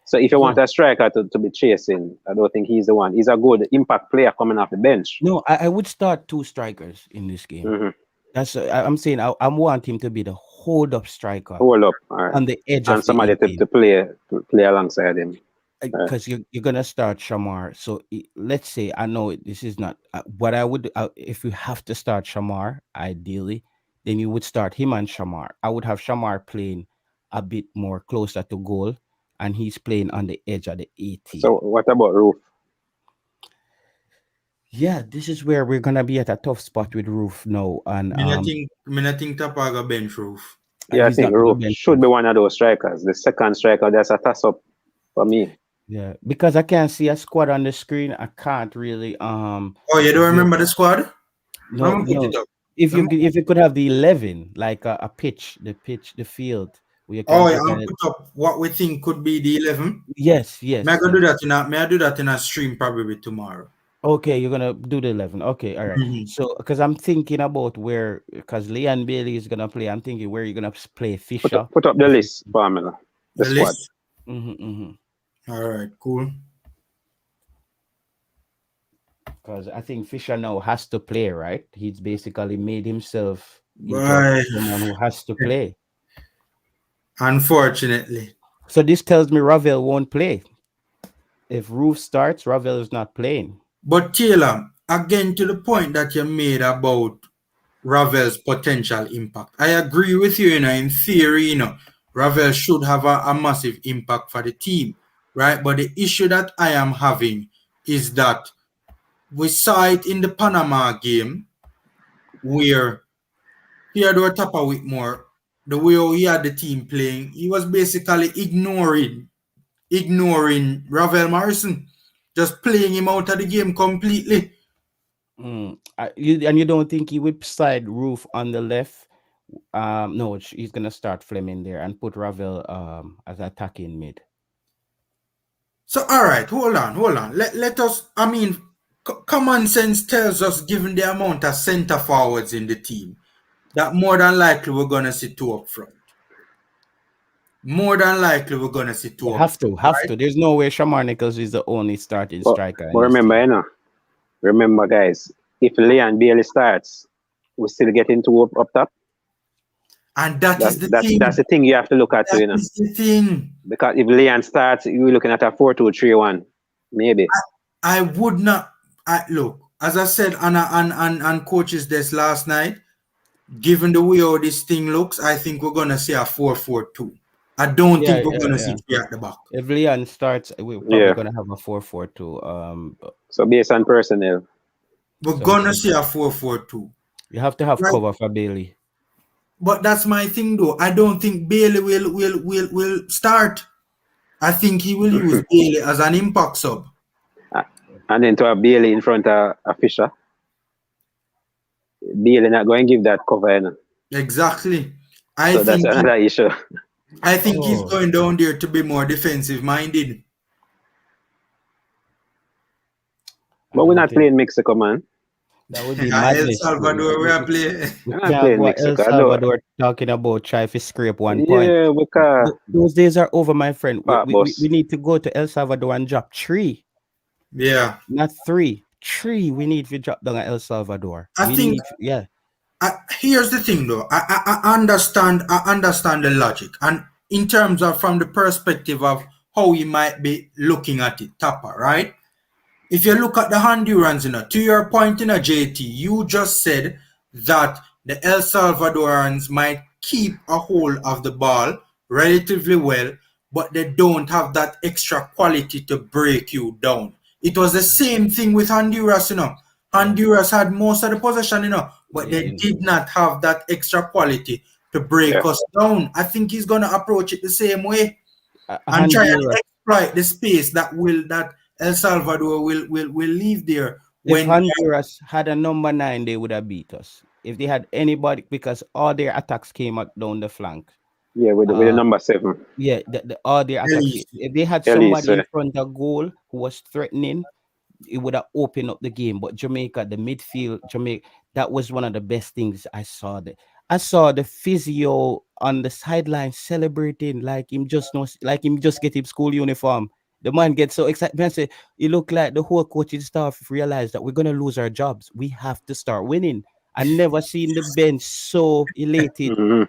So if you want No, a striker to be chasing, I don't think he's the one. He's a good impact player coming off the bench. no, I would start two strikers in this game. Hmm. That's I'm saying I want him to be the hold up striker Hold up, all right, on the edge and of the somebody 18. to play alongside him. Uh, because you're gonna start Shamar. So let's say I know this is not what I would if you have to start Shamar ideally, then you would start him and Shamar. I would have Shamar playing a bit more closer to goal, and he's playing on the edge of the 18. so what about Roof? Yeah, this is where we're gonna be at a tough spot with Roof now, and Me not think Tapaga bench Roof. Yeah, I he's think not gonna Roof bench should Roof. be one of those strikers. The second striker, that's a toss up for me. Yeah, because I can't see a squad on the screen. I can't really Oh, you don't give remember the squad? Let no me put it no. up. Let me, If you could have the 11 like a pitch, the field where you can oh, yeah, put I'll a put up what we think could be the 11. yes May I yes go do yes. that in a, may I do that in a stream probably tomorrow? Okay, you're gonna do the 11. Okay, all right. Mhm. So because I'm thinking about where because Leon Bailey is gonna play, I'm thinking where you're gonna play Put up, Fisher. put up the list, Formula, the The squad. list. Mm-hmm. All right, cool. Because I think Fisher now has to play, right? He's basically made himself into Bye. someone who has to play. Unfortunately. So this tells me Ravel won't play. If Roof starts, Ravel is not playing. But Taylor, again to the point that you made about Ravel's potential impact. I agree with you, in theory, Ravel should have a massive impact for the team, right? But the issue that I am having is that we saw it in the Panama game where Theodore Tapper Whitmore, the way he had the team playing, he was basically ignoring Ravel Morrison, just playing him out of the game completely. And you don't think he would slide Roof on the left? No, he's gonna start Fleming there and put Ravel as attacking mid. So, all right, hold on. Let us, common sense tells us, given the amount of center forwards in the team, that more than likely we're going to see two up front. More than likely we're going to see two You up have front, to, have right? to. There's no way Shamar Nichols is the only starting But, striker but in this remember, team. remember, guys, if Leon Bailey starts, we still get into up top. And that is the That's thing. the thing you have to look at, That is the thing. Because if Leon starts, you're looking at a 4-2-3-1, maybe. I would not, look, as I said on coaches this last night, given the way how this thing looks, I think we're going to see a 4-4-2. I don't Yeah, think we're yeah, going to see yeah. three at the back. If Leon starts, we're probably Yeah. gonna have a 4-4-2. So based on personnel, We're Some going to see a 4-4-2. you have to have Right? cover for Bailey. But that's my thing, though. I don't think Bailey will start. I think he will use Bailey as an impact sub. and then to have Bailey in front of a Fisher, Bailey not going to give that cover, Exactly. I So that's think another issue. he's Oh, going down there to be more defensive minded. I But we're don't not think playing Mexico, man. that would be El madness. Salvador, we are playing. We We're not can't playing go at El Mexico. I don't, Salvador talking about try to scrape 1 point. yeah, because Those days are over, my friend. part We boss. need to go to El Salvador and drop 3, Yeah. not 3. 3 we need to drop down at El Salvador. I We think need, yeah. here's the thing, though. I understand. I understand the logic, and in terms of from the perspective of how you might be looking at it, Tapa, right? If you look at the Hondurans, to your point, JT, you just said that the El Salvadorans might keep a hold of the ball relatively well, but they don't have that extra quality to break you down. It was the same thing with Honduras. Yeah, Honduras had most of the possession, but yeah, they did not have that extra quality to break Yeah. us down. I think he's gonna approach it the same way and try and Honduras. exploit the space that El Salvador will leave there If when Honduras had a number 9, they would have beat us. If they had anybody, because all their attacks came out down the flank. Yeah, with the Uh, number 7. yeah, all their attacks. Elise. If they had Elise, somebody in front of goal who was threatening, it would have opened up the game. But Jamaica, the midfield, Jamaica, that was one of the best things I saw. I saw the physio on the sideline celebrating like him just knows, like him just get his school uniform. The man gets so excited. Man say, it looked like the whole coaching staff realized that we're gonna lose our jobs. We have to start winning. I never seen the bench so elated. Mm-hmm.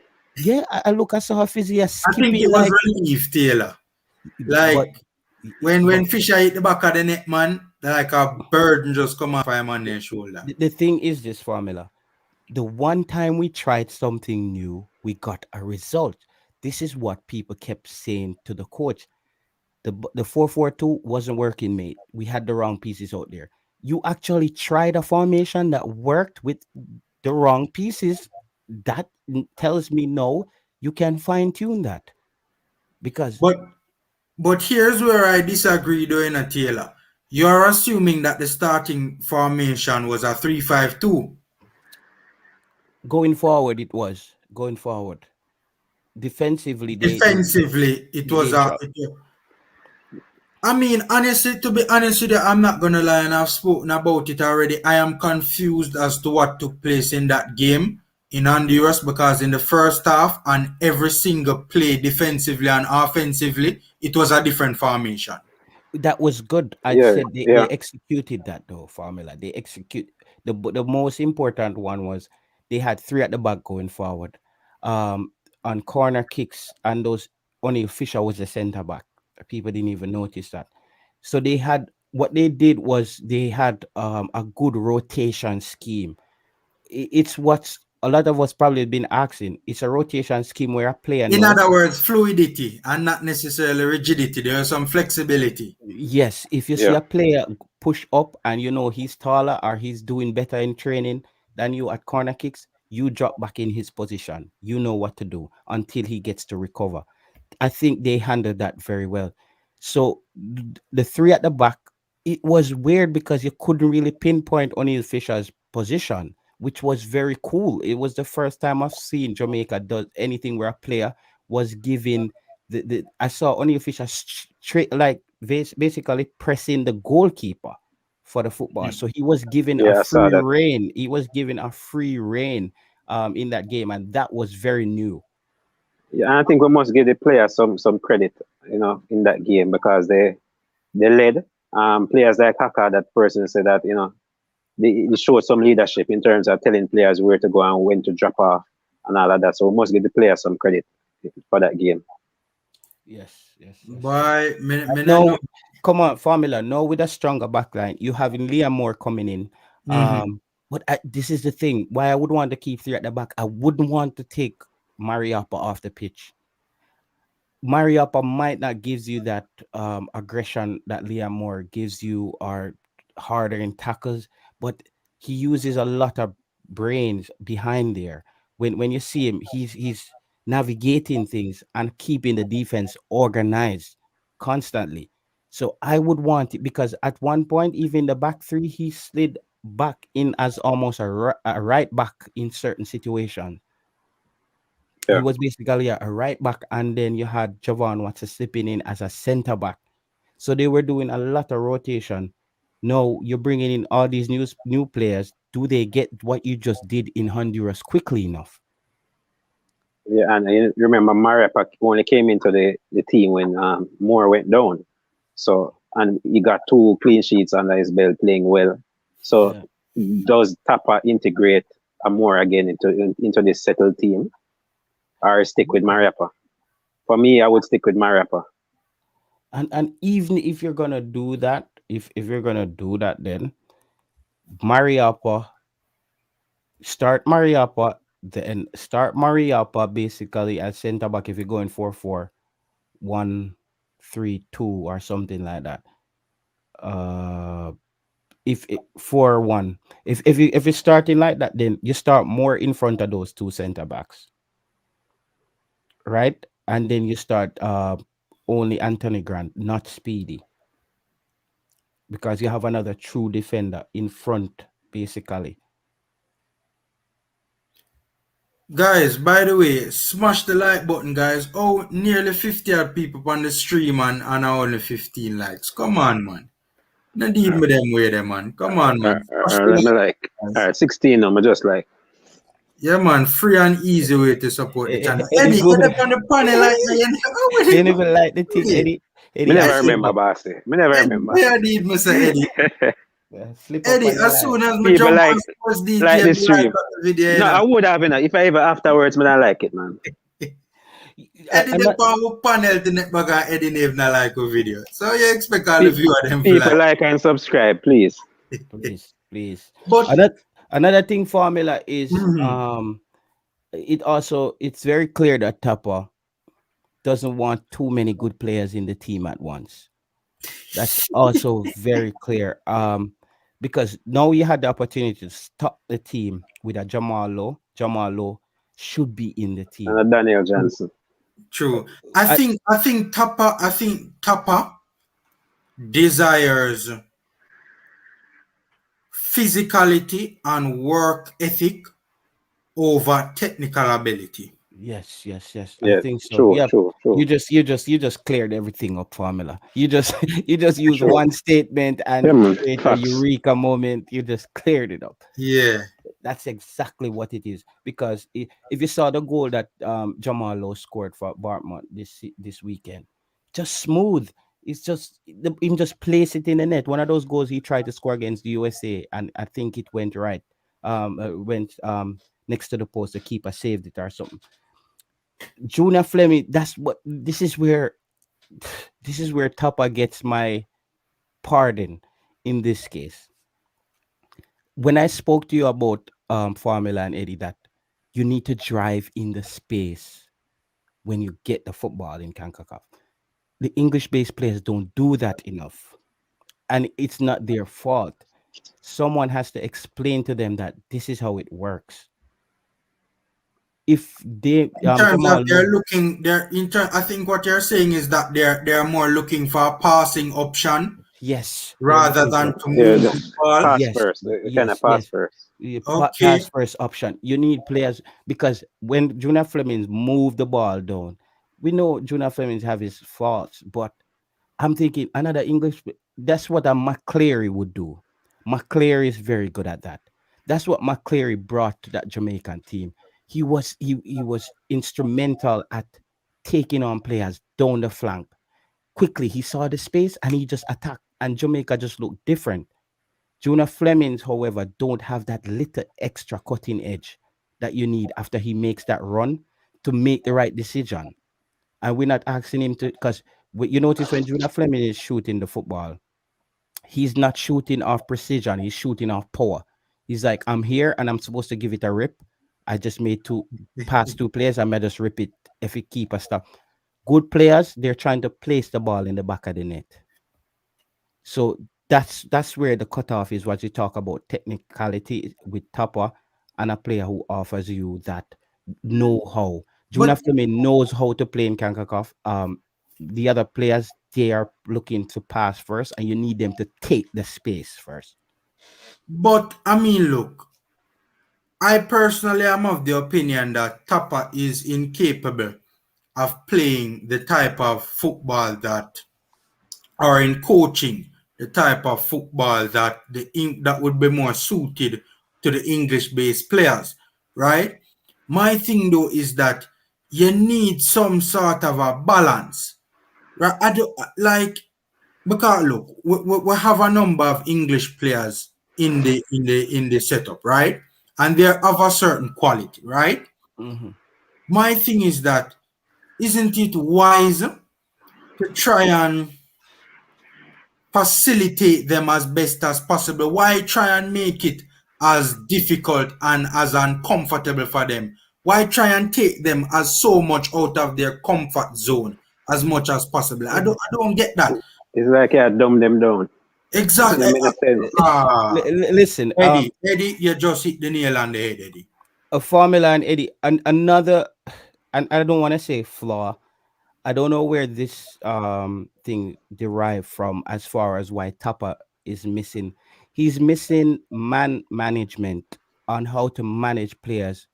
Yeah, I look, I saw a physio I think skipping it was like, relief, Taylor. but Like When Fisher hit the back of the net, man, like a bird just come off him on their shoulder. The thing is this formula. The one time we tried something new, we got a result. This is what people kept saying to the coach. The 4-4-2 wasn't working, mate. We had the wrong pieces out there. You actually tried a formation that worked with the wrong pieces. That tells me no, you can fine tune that because But here's where I disagree, doing a Taylor. You're assuming that the starting formation was a 3-5-2. going forward, it was going forward. Defensively, Defensively, it was they a. I mean, honestly, to be honest with you, I'm not gonna lie, and I've spoken about it already. I am confused as to what took place in that game in Honduras because in the first half, on every single play, defensively and offensively, it was a different formation. that was good. I Yeah, said they yeah, executed that though formula. They execute the most important one was they had three at the back going forward, um, on corner kicks and those only Fisher was the center back. People didn't even notice that. So they had what they did was they had a good rotation scheme. It's what a lot of us probably been asking. It's a rotation scheme where a player In know. other words, fluidity and not necessarily rigidity. There's some flexibility. Yes, if you see yeah, a player push up and you know he's taller or he's doing better in training than you at corner kicks, you drop back in his position. You know what to do until he gets to recover. I think they handled that very well. So the three at the back, it was weird because you couldn't really pinpoint O'Neil Fisher's position, which was very cool. It was the first time I've seen Jamaica does anything where a player was giving the I saw O'Neil Fisher straight like basically pressing the goalkeeper for the football. So he was given a yeah. I saw free that. reign. He was given a free reign in that game, and that was very new. Yeah, and I think we must give the players some credit, in that game because they led. Players like Haka, that person said that they showed some leadership in terms of telling players where to go and when to drop off and all of that. So we must give the players some credit for that game. Yes, yes, yes. Boy, me no know. No, come on, Formula. No, with a stronger backline, you having Liam Moore coming in. Mhm. But this is the thing. Why I would want to keep three at the back. I wouldn't want to take Mariappa off the pitch. Mariappa might not gives you that aggression that Liam Moore gives you or harder in tackles, but he uses a lot of brains behind there. When you see him, he's navigating things and keeping the defense organized constantly. So I would want it because at one point, even the back three, he slid back in as almost a right back in certain situations. He Yeah, was basically a right back, and then you had Javon Watson slipping in as a center back. So they were doing a lot of rotation. No, you're bringing in all these new players. Do they get what you just did in Honduras quickly enough? yeah. And you remember Mariapa only came into the team when Moore went down. So and he got two clean sheets under his belt playing well. So Yeah. does Tapa integrate Moore again into this settled team or stick with Mariapa? For me, I would stick with Mariapa. And even if you're gonna do that, if you're gonna do that, then Mariapa then start Mariapa basically as center back if you're going 4-4-1-3-2 or something like that. Uh if it 4-1, if you're starting like that, then you start more in front of those two center backs, right? And then you start only Anthony Grant, not Speedy, because you have another true defender in front, basically. Guys, by the way, smash the like button, guys. Oh, nearly 50 odd people on the stream and only 15 likes. Come on, man. No deal with them way there, man. Come on, man. Smash the Let me like like, button, all guys. right, 16 I'm just like, Yeah, man. Free and easy way to support the channel. Eddie Eddie, good. you're up on the panel like you know what You it never like the thing, go. Eddie. me Eddie, I never slip remember, up. bossy. Me never Eddie, remember. where did Mr. Eddie? Slip up Eddie, on the as line. soon as me People jump on like Sports like DJ, the me like stream. that video, you No, know. I would have, if I ever afterwards, man, I like it, man. Eddie And the that, power panel the net baga Eddie Nave na like a video. So you expect all the Pe- view of them for People like. like and subscribe, please. please, please. But Another thing, formula is mhm, it's very clear that Tapa doesn't want too many good players in the team at once. That's also very clear. Because now you had the opportunity to stop the team with a Jamal Lowe. Jamal Lowe should be in the And team. Daniel true, Johnson. true. I, I think Tapa desires physicality and work ethic over technical ability. yes, yes, yes. I Yes, think so. true, Yeah. true, true, You just cleared everything up, formula. You just you just use true. one statement Yeah, and man. create a Facts. eureka moment. You just cleared it up. Yeah. That's exactly what it is. Because if you saw the goal that Jamal Lowe scored for Bartmouth this weekend, just smooth. It's just him just place it in the net. One of those goals he tried to score against the USA, and I think it went right. Went next to the post. The keeper saved it or something. Junior Fleming. That's what. This is where Tapa gets my pardon in this case. When I spoke to you about Formula and Eddie, that you need to drive in the space when you get the football in CONCACAF. The English-based players don't do that enough, and it's not their fault. Someone has to explain to them that this is how it works. If they In terms of Jamal they're Lowe, looking, I think what you're saying is that they're more looking for a passing option yes, they're rather looking than for to Yeah, move the the ball. pass yes, first. Kind of yes, pass yes. first. Okay. Pass first option. You need players because when Junior Flemings move the ball down, we know Junior Flemings have his faults, but I'm thinking another That's what a McCleary would do. McCleary is very good at that. That's what McCleary brought to that Jamaican team. He was instrumental at taking on players down the flank. Quickly, he saw the space and he just attacked, and Jamaica just looked different. Jonah Flemings, however, don't have that little extra cutting edge that you need after he makes that run to make the right decision. And we're not asking him to, because you notice when Jonah Fleming is shooting the football, he's not shooting off precision, he's shooting off power. He's like, I'm here and I'm supposed to give it a rip. I just made two pass two players, I might just rip it if it keep a stop. Good players, they're trying to place the ball in the back of the net. So that's where the cutoff is. What you talk about technicality with Tapa and a player who offers you that know-how. Juna But Fleming knows how to play in Kankakov. The other players they are looking to pass first, and you need them to take the space first. but I mean, look, I personally am of the opinion that Tapa is incapable of playing the type of football that, or in coaching the type of football that would be more suited to the English-based players, right? My thing though is that you need some sort of a balance, right? I do like because look, we have a number of English players in the setup, right? And they're of a certain quality, right? Hmm. My thing is that isn't it wise to try and facilitate them as best as possible? Why try and make it as difficult and as uncomfortable for them? Why try and take them as so much out of their comfort zone as much as possible? I don't get that. It's like yeah, dumb them down. Exactly. Doesn't make sense. Listen, Eddie, you just hit the nail on the head, Eddie. a Formula and Eddie, and another, and I don't want to say flaw. I don't know where this thing derived from as far as why Tapa is missing. He's missing management on how to manage players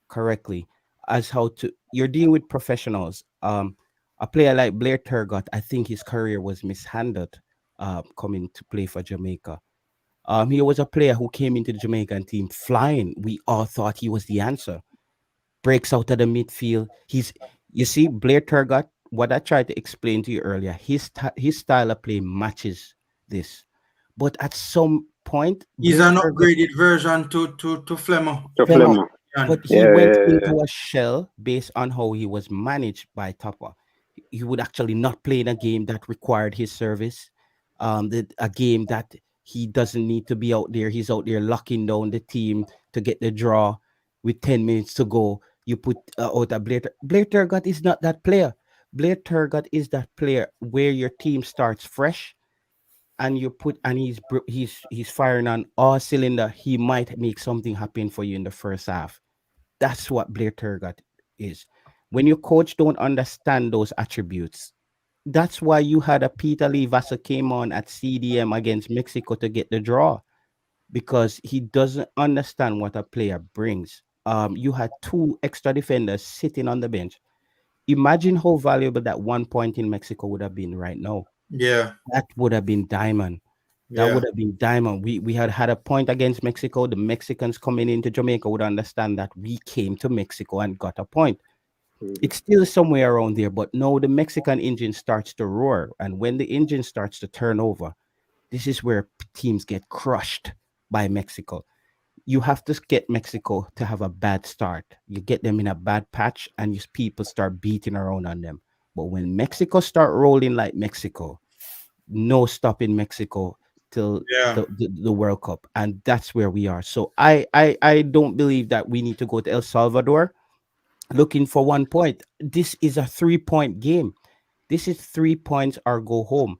correctly, as how to you're dealing with professionals. A player like Blair Turgott, I think his career was mishandled coming to play for Jamaica. He was a player who came into the Jamaican team flying. We all thought he was the answer. Breaks out of the midfield. You see, Blair Turgott, what I tried to explain to you earlier, his style of play matches this. But at some point, He's Blair an Turgott, upgraded version to Flemo. To Flemmer, Flemo. but And he Yeah, went yeah, yeah. into a shell based on how he was managed by Topper. He would actually not play in a game that required his service, a game that he doesn't need to be out there. He's out there locking down the team to get the draw with 10 minutes to go. You put out a Blair Turgott is not that player. Blair Turgott is that player where your team starts fresh and you put and he's firing on all cylinder. He might make something happen for you in the first half. That's what Blair Turgott is. When your coach don't understand those attributes, that's why you had a Peter Lee Vassar came on at CDM against Mexico to get the draw because he doesn't understand what a player brings. You had two extra defenders sitting on the bench. Imagine how valuable that 1 point in Mexico would have been right now. yeah, That would have been diamond. That would yeah, have been diamond. We had had a point against Mexico. The Mexicans coming into Jamaica would understand that we came to Mexico and got a point. Mhm. It's still somewhere around there, but now the Mexican engine starts to roar. And when the engine starts to turn over, this is where teams get crushed by Mexico. You have to get Mexico to have a bad start. You get them in a bad patch, and people start beating around on them. But when Mexico start rolling like Mexico, no stopping Mexico till yeah, the World Cup, and that's where we are. So I don't believe that we need to go to El Salvador looking for 1 point. This is a 3 point game. This is 3 points or go home.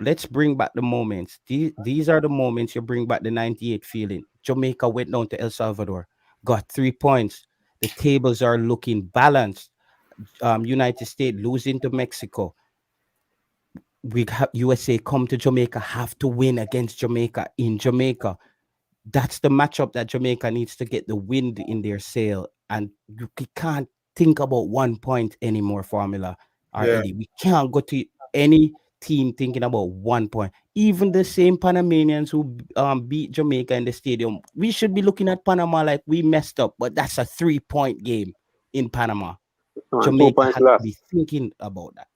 Let's bring back the moments. These are the moments you bring back the 98 feeling. Jamaica went down to El Salvador, got 3 points. The tables are looking balanced. United States losing to Mexico. We have USA come to Jamaica, have to win against Jamaica in Jamaica. That's the matchup that Jamaica needs to get the wind in their sail. And can't think about 1 point anymore, Formula or yeah, Eddie. We can't go to any team thinking about 1 point. Even the same Panamanians who beat Jamaica in the stadium, we should be looking at Panama like we messed up, but that's a 3 point game in Panama. Come on, two Jamaica points has to lost. be thinking about that.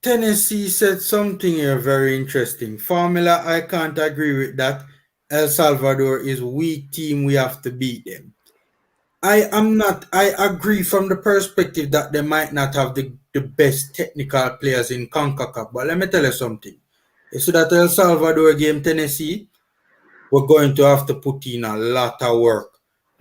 Tennessee said something here very interesting. Formula, I can't agree with that. El Salvador is weak team. We have to beat them. I am not. I agree from the perspective that they might not have the best technical players in CONCACAF. But let me tell you something. You see that El Salvador game, Tennessee, we're going to have to put in a lot of work.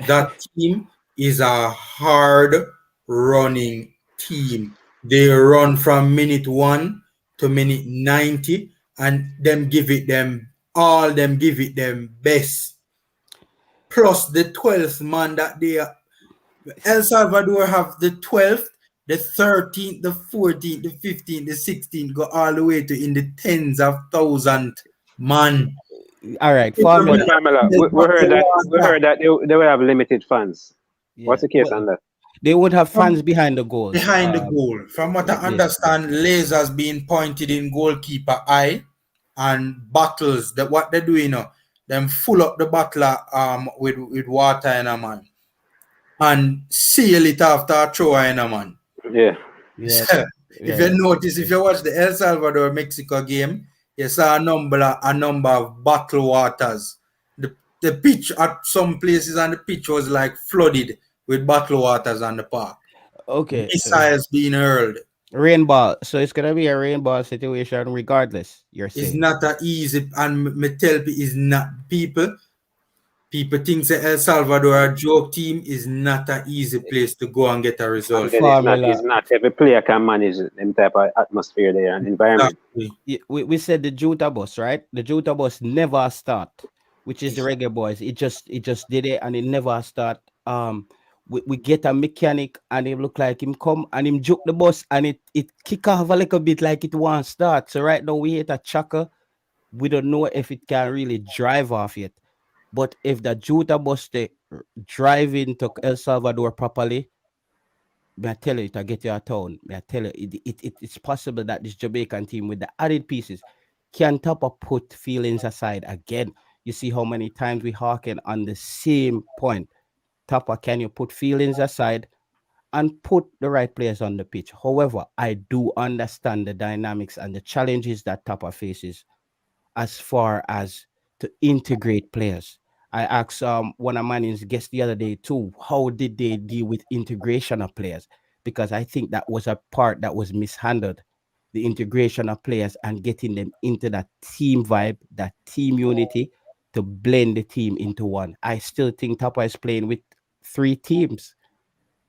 That team is a hard running team. They run from minute 1 to minute 90 and them give it them all them give it them best. Plus the 12th man that they El Salvador have the 12th, the 13th, the 14th, the 15th, the 16th, go all the way to in the tens of thousands man. All right, You know, But Formula. Pamela, we heard that they will have limited funds. What's Yeah, the case but on that? they would have from fans behind the goals. behind the goal. From what I Basically. understand, lasers being pointed in goalkeeper eye and bottles that what they do, them full up the bottle with water in a man and seal it after a throw in a man. Yeah. Yes. If you Yeah. notice, if you watch the El Salvador Mexico game, you saw a number of bottled waters. The pitch at some places and the pitch was like flooded with bottled waters on the park. Okay. Missiles being hurled. Rainbow. So it's gonna be a rainbow situation regardless. You're It's saying. not a easy and me tell people is not people think the El Salvador a joke team is not an easy place to go and get a And result. then Formula. it's not every player can manage them type of atmosphere there and environment. Exactly. We said the Juta bus, right? The Juta bus never start, which is the Reggae Boys. It just did it and it never start. We get a mechanic and it look like him come and him juke the bus and it kick off a little bit like it won't start. So right now we hit a chucker. We don't know if it can really drive off yet. But if the Juta bus they drive into El Salvador properly, may I tell you, to get you a town, may I tell you, it's possible that this Jamaican team with the added pieces can top up put feelings aside again. You see how many times we harken on the same point. Topper, can you put feelings aside and put the right players on the pitch? However, I do understand the dynamics and the challenges that Topper faces as far as to integrate players. I asked one of my guests the other day too, how did they deal with integration of players? Because I think that was a part that was mishandled, the integration of players and getting them into that team vibe, that team unity to blend the team into one. I still think Tapa is playing with three teams.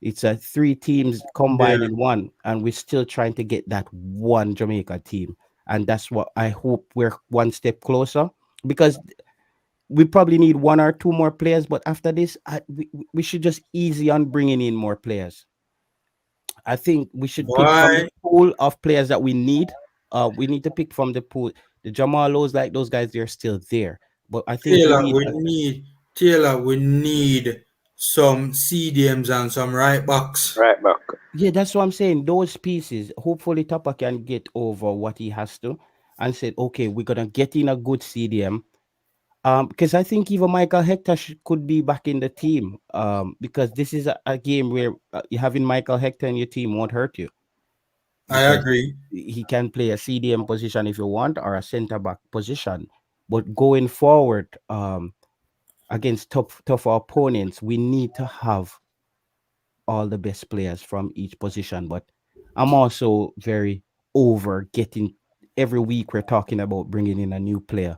It's a three teams Yeah. combined in one, and we're still trying to get that one Jamaica team. And that's what I hope we're one step closer, because we probably need one or two more players. But after this, we should just easy on bringing in more players. I think we should pick from the Boy, pool of players that we need. We need to pick from the pool. The Jamalos, like those guys, they're still there. But I think we Taylor, need, we need some CDMs and some right backs. Right back. yeah, that's what I'm saying. Those pieces, hopefully Tapa can get over what he has to and said, okay, we're gonna get in a good CDM. Because I think even Michael Hector could be back in the team. Because this is a game where having Michael Hector in your team won't hurt you, I because agree. he can play a CDM position if you want, or a center back position. But going forward, against tougher opponents, we need to have all the best players from each position. But I'm also very over getting, every week we're talking about bringing in a new player,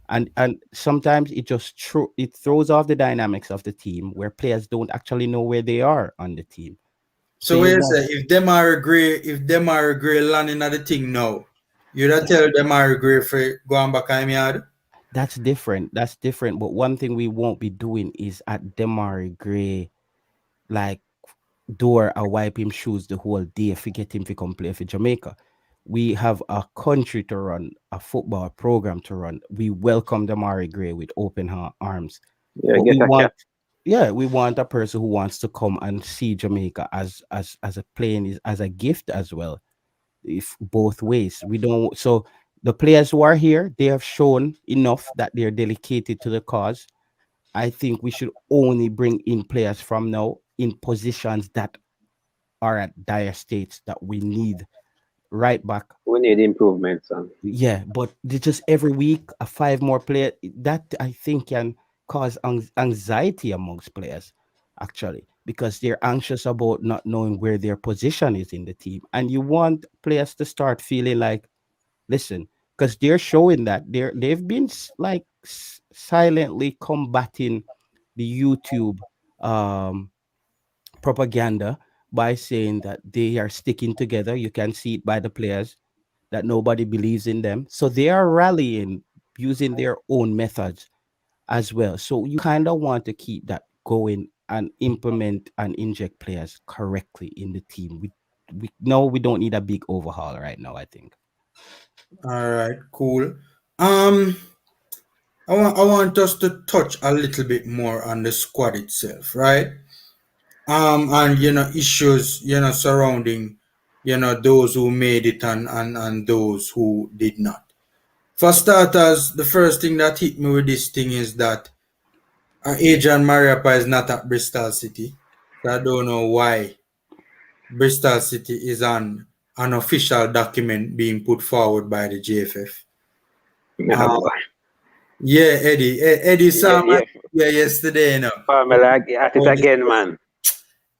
and sometimes it just it throws off the dynamics of the team, where players don't actually know where they are on the team. So So you what you want, say, if them are agree landing at the thing now, you da tell them are agree for going back on yard? that's different. That's different. But one thing we won't be doing is at Demari Gray, like, door or wipe him shoes the whole day, forget him to come play for Jamaica. We have a country to run, a football program to run. We welcome Demari Gray with open arms. Yeah, But we get a want, cat. yeah, we want a person who wants to come and see Jamaica as a playing, is as a gift as well. If both ways, we don't. So the players who are here, they have shown enough that they're dedicated to the cause. I think we should only bring in players from now in positions that are at dire states that we need. Right back, We need improvements. yeah, but just every week a five more player, that I think can cause anxiety amongst players, actually, because they're anxious about not knowing where their position is in the team, and you want players to start feeling like, listen, because they're showing that they've been like silently combating the YouTube um propaganda by saying that they are sticking together. You can see it by the players that nobody believes in them. So they are rallying using their own methods as well. So you kind of want to keep that going and implement and inject players correctly in the team. We no, we don't need a big overhaul right now, I think. All right, cool. Um, I want us to touch a little bit more on the squad itself, right? And issues surrounding those who made it and those who did not. For starters, the first thing that hit me with this thing is that Adrian Mariappa is not at Bristol City. So I don't know why Bristol City is on an official document being put forward by the JFF. Yeah, Um, boy. yeah, Eddie. Eddie Yeah, saw my yeah. yeah yesterday, Pamela at it again, man.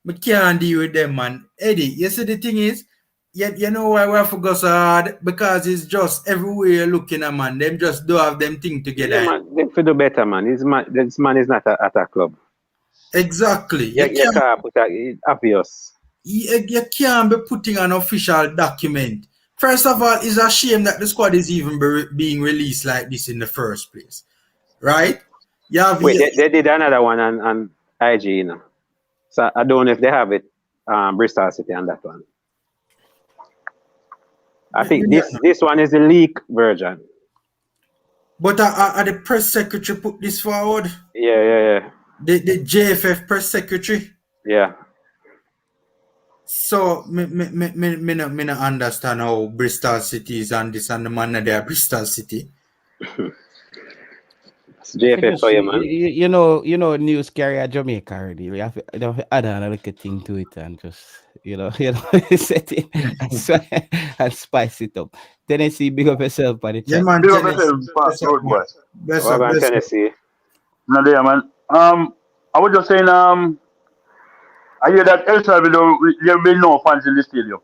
But can't deal with them, man. Eddie, you see the thing is, you know why we have to go so hard? Because it's just everywhere you're looking at, man. Them just don't have them thing Yeah, together. man. They feel do better, man. This man is not at a club. Exactly. You can't put that. It's obvious. You can't be putting an official document. First of all, it's a shame that the squad is even being released like this in the first place, right? You have Wait, they did another one on IG, you know. So I don't know if they have it, Bristol City on that one. I think this one is the leak version. but the press secretary put this forward. Yeah. The JFF press secretary. Yeah. So me not understand how Bristol City is on this and the man there Bristol City. JFF for you, man. You know, news carry a Jamaica already. We you have to add on a little thing to it and just, set it and spice it up. Tennessee, big up yourself on the Yeah, chat. man, Big up Tennessee. yourself, Bless up, road man. boy. Bless up, Wagon bless up. Tennessee. No there, man. I was just saying, I hear that El Salvador there will be no fans in the stadium.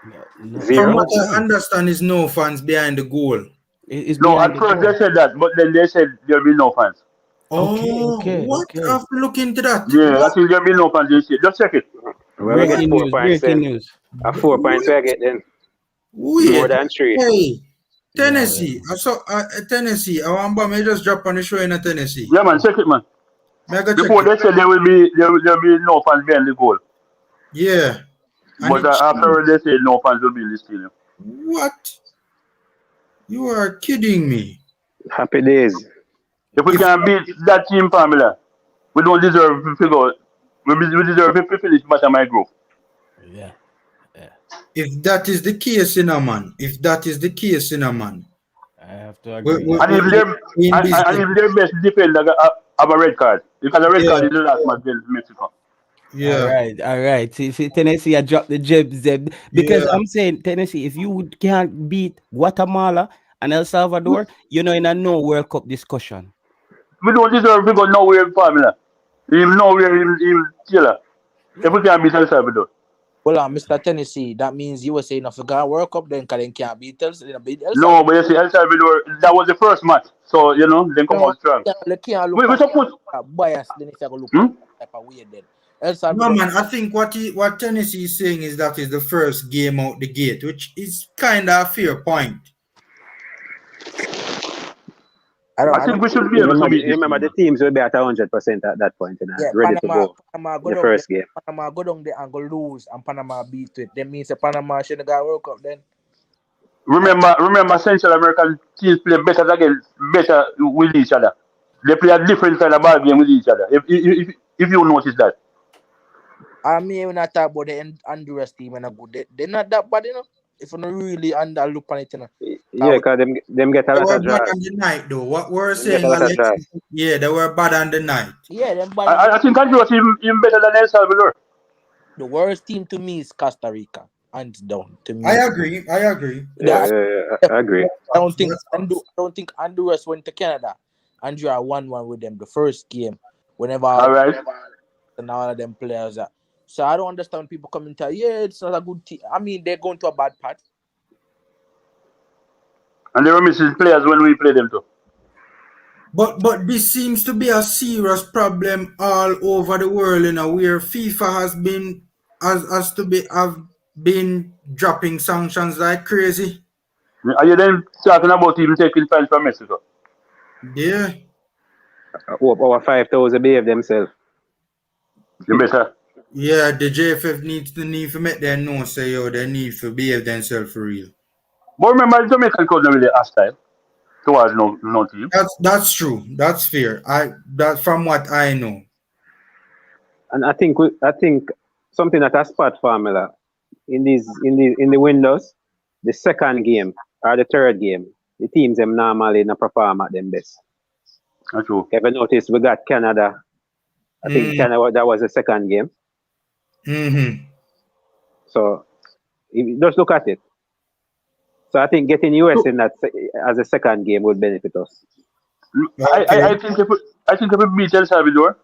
No, no, From Zero. what what I mean? understand, is no fans behind the goal. It's No, behind at the first they goal. said that, but then they said there will be no fans. Oh, what? I Okay. have to look into that. Yeah, I What? think there will be no fans in the stadium. Just check it. Where we get What? 4 points Breaking then? news. 4 points What? we get then. More Wait. than 3. Hey, Yeah, Tennessee. I saw Tennessee. I want to just drop on the show in a Tennessee. Yeah, man, check it, man. May I go check Before it? they said there will be no fans behind the goal, Yeah. And but it after changed. they said no fans will be in the stadium. What? You are kidding me. Happy days. If we If can beat that team, Pamela, we don't deserve to figure. We deserve to finish bottom my group. yeah, yeah. if that is the case, in a man, if that is the case, in a man, I have to we, agree we, that. And we, if we they're we in and business. if their best defender have a red card, because a red Yeah, card is the last match against Mexico. All yeah, right, all right. See, Tennessee, I dropped the jibs there because yeah. I'm saying Tennessee, if you can't beat Guatemala and El Salvador, you're not in a no World Cup discussion. We don't deserve to go nowhere in Pamela. Him nowhere in Taylor. If Yeah. we can beat El Salvador. Well, Mr. Tennessee, that means USA not forgot World Cup then, because they can't beat El No, Salvador. but you see El Salvador, that was the first match. So, then come No, out strong. they can't look We at suppose bias. Then if you go look hmm? at type of way, then El No Salvador. man, I think what Tennessee is saying is that is the first game out the gate, which is kind of a fair point. I I don't. think we should be able Remember, to beat this remember team, the man. teams will be at 100% at that point, Yeah, ready to go Panama in go the down there. first game. Panama go down there and go lose, and Panama beat it. That means that Panama shouldn't got World Cup then. Remember Central American teams play better with each other. They play a different kind of ball game with each other. If you notice that. I mean, when I talk about the Honduras team and good, they're not that bad, If you don't really under look on it, Yeah, because them get a They lot were of bad on draws. the night though. What we're Them get saying, a lot of Alex, draws. yeah, they were bad on the night. yeah, them bad. I think Honduras even better than El Salvador. The worst team to me is Costa Rica, hands down. To I me, agree. I agree. the, I agree. I don't think That's facts. I don't think Honduras went to Canada and drew a 1-1 with them the first game. Whenever all All the right. and all of them players are. So I don't understand people coming to it's not a good team. I mean, they're going to a bad part. And they were missing players when we played them too. But this seems to be a serious problem all over the world, where FIFA has to be have been dropping sanctions like crazy. Are you then talking about even taking fans from Mexico? Yeah, I hope our 5,000 behave themselves. You better. yeah. The JFF need to make them know, say yo, they need to behave themselves for real. But remember, the Jamaican coach not really hostile towards no team. That's true. That's fair. That from what I know. And I think something that a spot formula in the windows, the second game or the third game, the teams them normally not perform at them best. That's true. Ever notice we got Canada? I think Mm, Canada that was the second game. mm-hmm. So just look at it. So I think getting US in that as a second game would benefit us. Okay. I think if we beat El Salvador,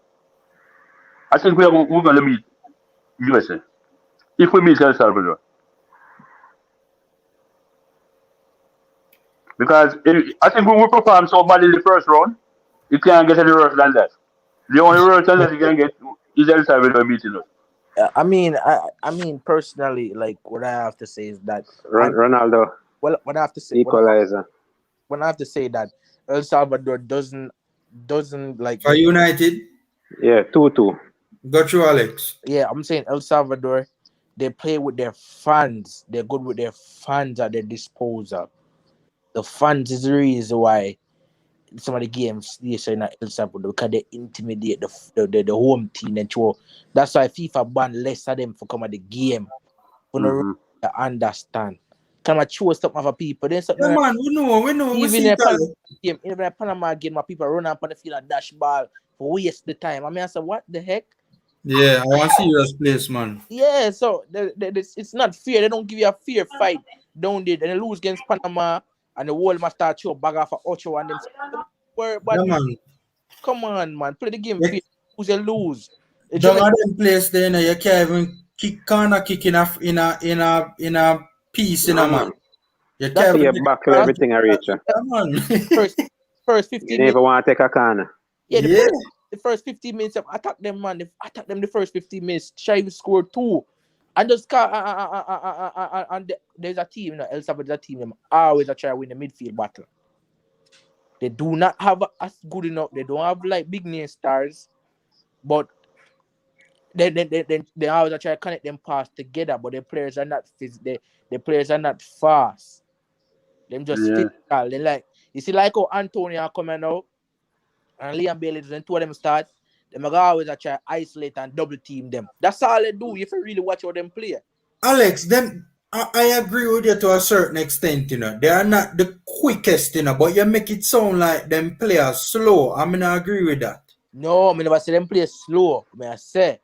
I think we're gonna beat USA. If we beat El Salvador. Because I think we will perform so bad in the first round, you can't get any worse than that. The only worse than that you can get is El Salvador beating us. I mean, personally, like what I have to say is that Ronaldo what I have to say, equalizer. when I have to say that El Salvador doesn't like For United, Yeah, 2-2. got you, Alex. yeah, I'm saying El Salvador, they play with their fans. They're good with their fans at their disposal. The fans is the reason why some of the games they say in El Salvador, because they intimidate the home team and show. That's why FIFA ban less of them for come at the game. For no Mm-hmm. to understand. Can I show stuff other people? Then something Yeah, man, we know, we even see in a talent. game, even a Panama game, my people run up on the field and dash ball for waste the time. I mean, I said, what the heck? Yeah, I want serious place, man. Yeah, so it's not fair. They don't give you a fair fight down there. Then they lose against Panama and the world must start show bag off for Ocho and them. But Yeah, man. come on, man, play the game Yeah. fair. Lose and lose. Don't have them place there, you know, you can't even corner kick in a piece, you know, No, man. man. You That's can't You even buckle everything I reach. yeah, man. first You 15 minutes. never want to take a corner. Yeah, Yeah. the first 15 minutes of attack them, man. They attack them the first 15 minutes. Shai scored 2. And just and there's a team, you know, El Salvador's a team. Them always try to win the midfield battle. They do not have as good enough. They don't have like big name stars, but they always try to connect them pass together. But the players are not the players are not fast. Them just physical. They like you see like how Antonio coming out and Liam Bailey doesn't two of them start. Them always try to isolate and double team them. That's all they do if you really watch how them play. Alex, them I agree with you to a certain extent, you know. They are not the quickest, you know, but you make it sound like them players slow. I mean, I agree with that. No, I never say them play slow. I say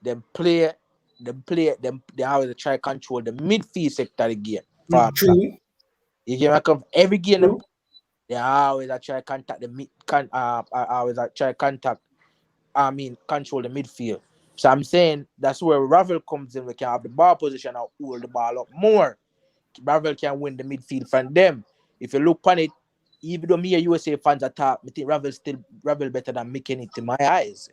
them play, they always try to control the midfield sector of the game. True. You get me? Every game True. they always try to contact the mid always try to control the midfield. So I'm saying that's where Ravel comes in. We can have the ball position and hold the ball up more. Ravel can win the midfield from them. If you look on it, even though me and USA fans attack, I think Ravel better than Mickey in my eyes.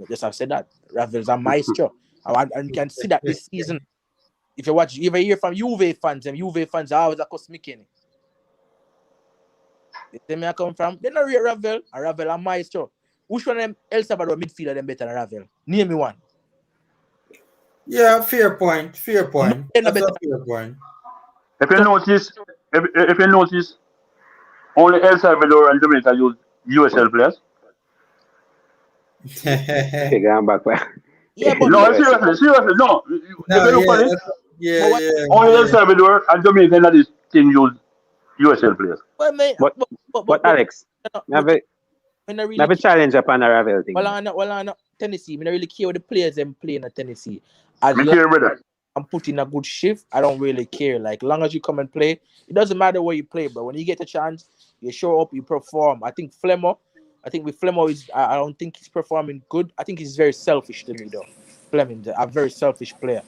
Just have said that. Ravel's a maestro. And you can see that this season. If you hear from U.S.A fans, and U.S.A fans are always across Mickey. You see me I come from? They don't rate Ravel, and Ravel a maestro. Which one of them El Salvador midfielder them better than Ravel? Name me one. Yeah, fair point. Fair point. No, That's better. a fair point. If you notice, if you notice, only El Salvador and Jamaica use U.S.A players. Okay, going back. Yeah, but No, seriously, no. If No, you look at it, yeah, what, only El yeah. Salvador and Jamaica in this thing use U.S.A players. well, man, But Alex, when I really have a challenge upon a Ravel thing. well, I know Tennessee. I don't really care what the players them playing at Tennessee. As Me long care, brother. I'm putting a good shift, I don't really care. Like, long as you come and play, it doesn't matter where you play, but when you get a chance, you show up, you perform. I think with Flemo I don't think he's performing good. I think he's very selfish to me, though. Fleming's a very selfish player.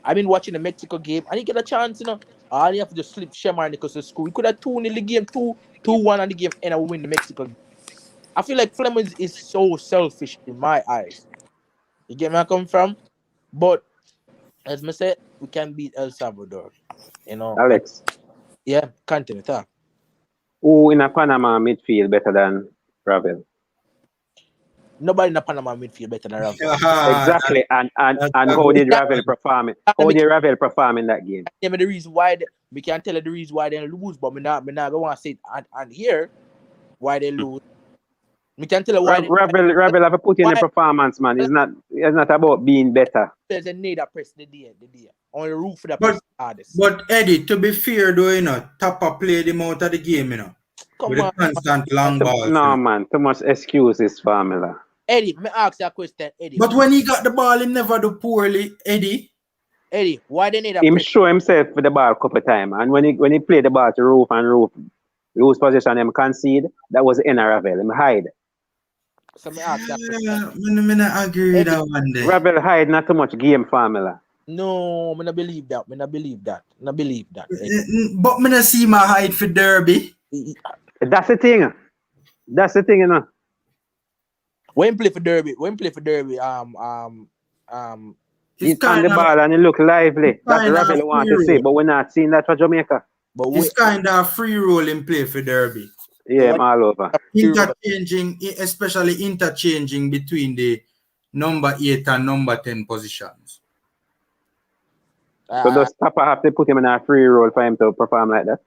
I've been watching the Mexico game, and he get a chance, you know. All you have to just slip Shemar Nichols to school. We could have 2-0 the game, 2-1 on the game, and I win the Mexico game. I feel like Fleming is so selfish in my eyes. You get where I come from? But as I said, we can beat El Salvador. You know. Alex, Yeah, continue. Talk. who in a Panama midfield better than Ravel? Nobody in the Panama midfield better than Ravel. Exactly. And how did Ravel perform? How did Ravel perform in that game? Yeah, the reason why we can't tell you the reason why they lose, but me not going to say it and here why they lose. We can tell you why Ravel have put in the performance, man. It's not about being better. There's a need that press the day. On the roof for the But, hardest. but Eddie, to be fair though, you know, Tapa played him out of the game, you know. Come with on, the constant long balls. No, you know. man. Too much excuses, formula. Eddie, me ask you a question, Eddie. But when he got the ball, he never do poorly, Eddie. Eddie, why they need a Him press? show himself for the ball a couple of times. And when he played the ball to Roof and Roof lose possession, him concede, that was in a Ravel. Him hide. So me ask you a question. I not agree with that one day. Ravel hide not too much game formula. No, I don't believe that. I don't believe that. But I not see my hide for Derby. That's the thing. You know. When play for Derby, He's on the ball and he look lively. That's what Ravel want to say, but we're not seeing that for Jamaica. But it's kind of free role in play for Derby. Yeah, all over. Especially interchanging between the number 8 and number 10 positions. So does Papa have to put him in a free role for him to perform like that?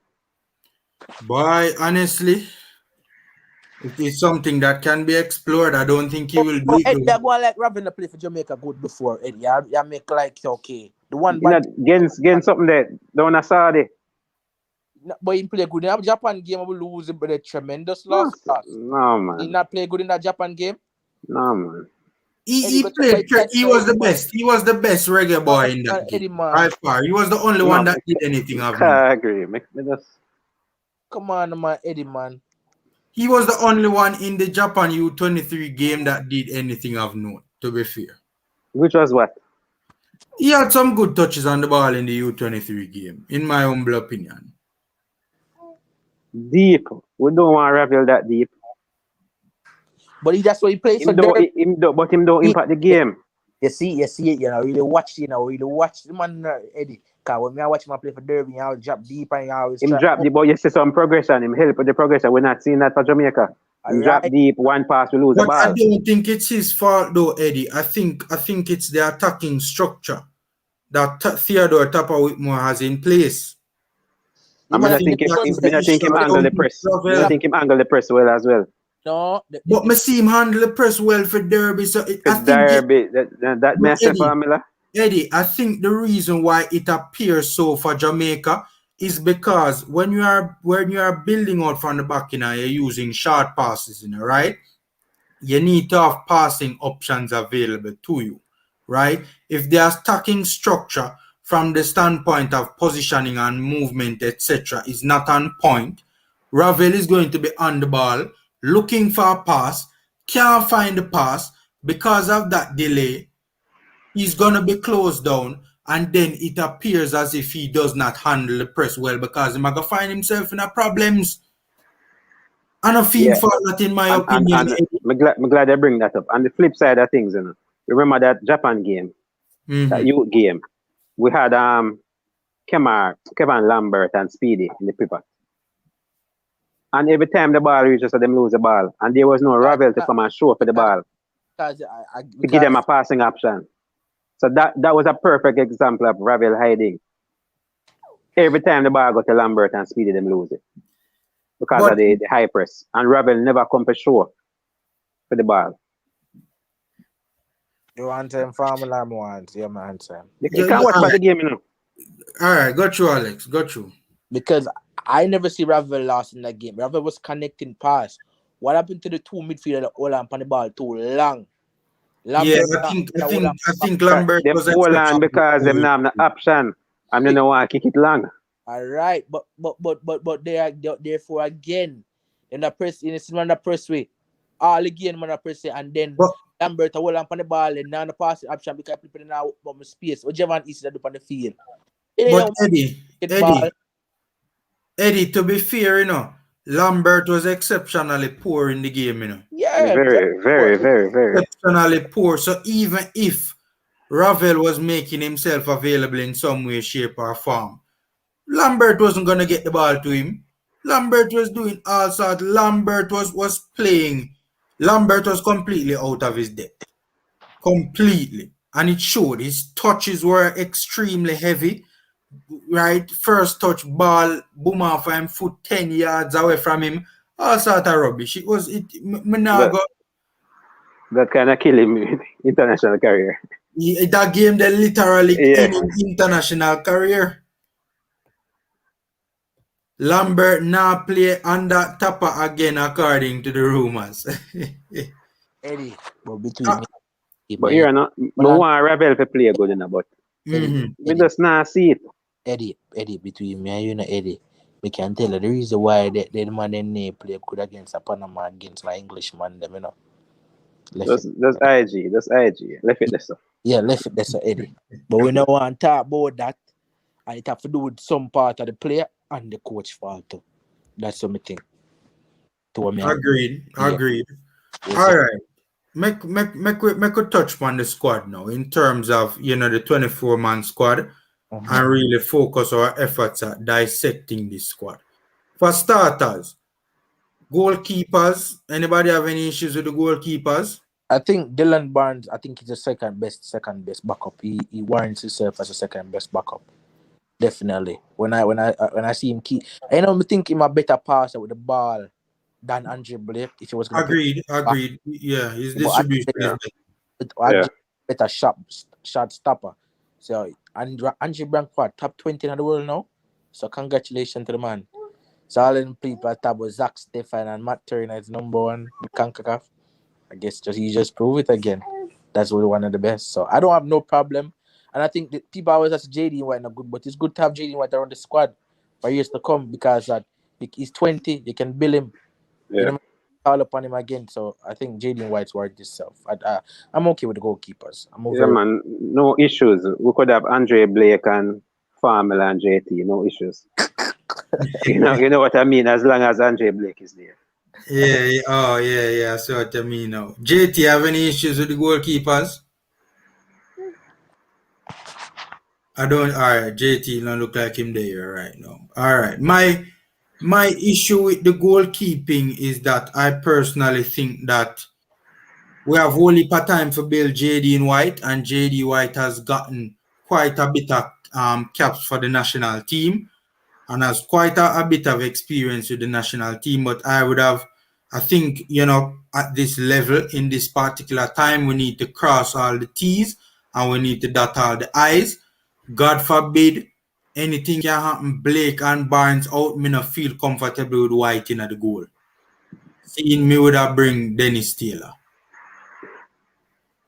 Boy, honestly, it is something that can be explored. I don't think he will do it. Eddie, I go like Raven to play for Jamaica good before, Eddie. I make like, okay. The one against something that down a Saudi. But he play good in that Japan game. We lose but a tremendous loss. No, He man. not play good in that Japan game. No, man. Eddie, go check my played. stats, He no, was Eddie, the man. best. He was the best reggae boy in that Eddie, game. man. By far, he was the only No, one that did anything of note. I agree. Me just... Come on, man, Eddie, man. He was the only one in the Japan U23 game that did anything of note, to be fair. Which was what? He had some good touches on the ball in the U23 game, in my humble opinion. Deep. We don't want to reveal that deep. But that's what he plays for. But him don't impact the game. You see it. You know, really watch the man, Eddie. Because when I watch him play for Derby, I'll drop deep and I always Him drop deep, but you see some progression. Him help with the progression. We're not seeing that for Jamaica. Him drop deep, one pass, we lose the But ball. I don't think it's his fault though, Eddie. I think it's the attacking structure that Theodore Tapper Whitmore has in place. I think him angle the press. I think him angle the press well as well. No, but me see him handle the press well for Derby. So I think Derby, that messy formula. Eddie, I think the reason why it appears so for Jamaica is because when you are building out from the back, you're using short passes, right? You need to have passing options available to you, right? If the attacking structure from the standpoint of positioning and movement, etc., is not on point, Ravel is going to be on the ball, looking for a pass, can't find the pass. Because of that delay, he's going to be closed down, and then it appears as if he does not handle the press well because he's going to find himself in problems. And I feel for that in my opinion. I'm glad they bring that up. On the flip side of things, remember that Japan game, that youth game, we had Kevin Lambert and Speedy in the pivot. And every time the ball reaches, them lose the ball. And there was no Ravel to come and show for the ball. To give them a passing option. So that was a perfect example of Ravel hiding. Every time the ball got to Lambert and Speedy, them lose it. Because of the high press. And Ravel never come for show for the ball. You want him formula once, yeah, man. You can't watch the game, All right, got you, Alex. Got you. Because I never see Ravel lost in that game. Ravel was connecting pass. What happened to the two midfielders that hold on the ball too long? Lambert, I think Lambert was on because them not have the option. And they don't want to kick it long. All right, but they are therefore again in the press in the press way. All again man the press and then Lambert hold on the ball and now the passing option because people now about space. Whichever one is that on the field. But Eddie, to be fair, Lambert was exceptionally poor in the game, Yeah. Very. Exceptionally poor. So even if Ravel was making himself available in some way, shape, or form, Lambert wasn't going to get the ball to him. Lambert was doing all sorts. Lambert was playing. Lambert was completely out of his depth. Completely. And it showed. His touches were extremely heavy. Right? First touch ball, boom off him, foot 10 yards away from him. All sort of rubbish. That kind of kill him international career. That game they literally ended international career. Lambert now play under Tapper again according to the rumors. Eddie, but between me. But here no want Ravel to play good enough, but we just not see it. Eddie, between me and Eddie, we can tell you the reason why the man they play good against a Panama against my Englishman, them, That's IG. Left it there, sir. Yeah, left it there, sir, Eddie. But we don't want to talk about that. And it have to do with some part of the player and the coach fault too. That's something. Agreed. All right. Make a touch on the squad now in terms of the 24-man squad and really focus our efforts at dissecting this squad. For starters, goalkeepers. Anybody have any issues with the goalkeepers? I think Dylan Barnes, I think he's the second best backup. He warrants himself as a second best backup. Definitely. When I see him keep, I think he's a better passer with the ball than Andre Blake. If he was going to agreed. Yeah, his distribution is better shot stopper. So Andre Blake, top 20 in the world now. So congratulations to the man. So all in people at top was Zach Stefan and Matt Turner is number one with CONCACAF. I guess he just proved it again. That's really one of the best. So I don't have no problem. And I think that people always ask JD White not good, but it's good to have JD White around the squad for years to come because he's 20, you can bill him. Yeah. You know, call upon him again. So I think JD White's worth himself. I'm okay with the goalkeepers. Yeah, man. No issues. We could have Andre Blake and Formula and JT. No issues. You know what I mean? As long as Andre Blake is there. Yeah, oh yeah, I see what you mean now. JT, have any issues with the goalkeepers? I don't. All right, JT don't look like him there right now. All right, my issue with the goalkeeping is that I personally think that we have only per time for build JD White, and JD White has gotten quite a bit of caps for the national team and has quite a bit of experience with the national team. But I think, at this level, in this particular time, we need to cross all the T's and we need to dot all the I's. God forbid anything can happen. Blake and Barnes out, me not feel comfortable with White in at the goal. Seeing me would have bring Dennis Taylor.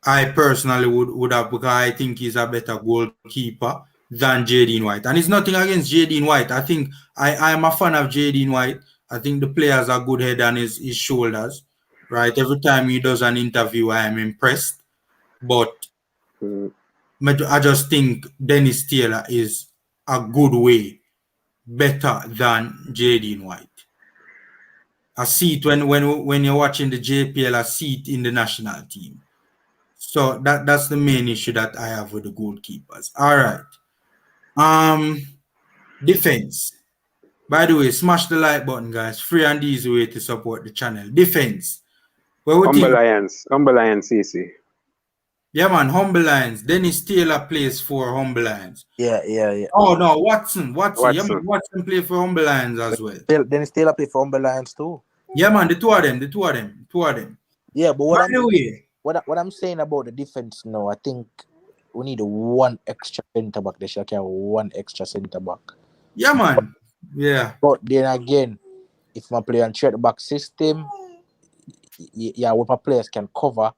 I personally would have, because I think he's a better goalkeeper than Jaden White. And it's nothing against Jaden White. I think I am a fan of Jaden White. I think the players are good head on his shoulders. Right. Every time he does an interview, I am impressed. But I just think Dennis Taylor is a good way better than Jaden White. I see it when you're watching the JPL, I see it in the national team. So that's the main issue that I have with the goalkeepers. All right. Defense. By the way, smash the like button, guys. Free and easy way to support the channel. Defense. What we think? Humble Lions, CC. Yeah, man. Humble Lions. Dennis Taylor plays for Humble Lions. Yeah. Oh no, Watson. Yeah, man. Watson play for Humble Lions as well. Dennis Taylor play for Humble Lions too. Yeah, man. The two of them. Yeah, but what I'm saying about the defense now, I think we need one extra centre back. They should carry one extra centre back. Yeah, man. Yeah. But then again, if my play on threat back system, what my players can cover.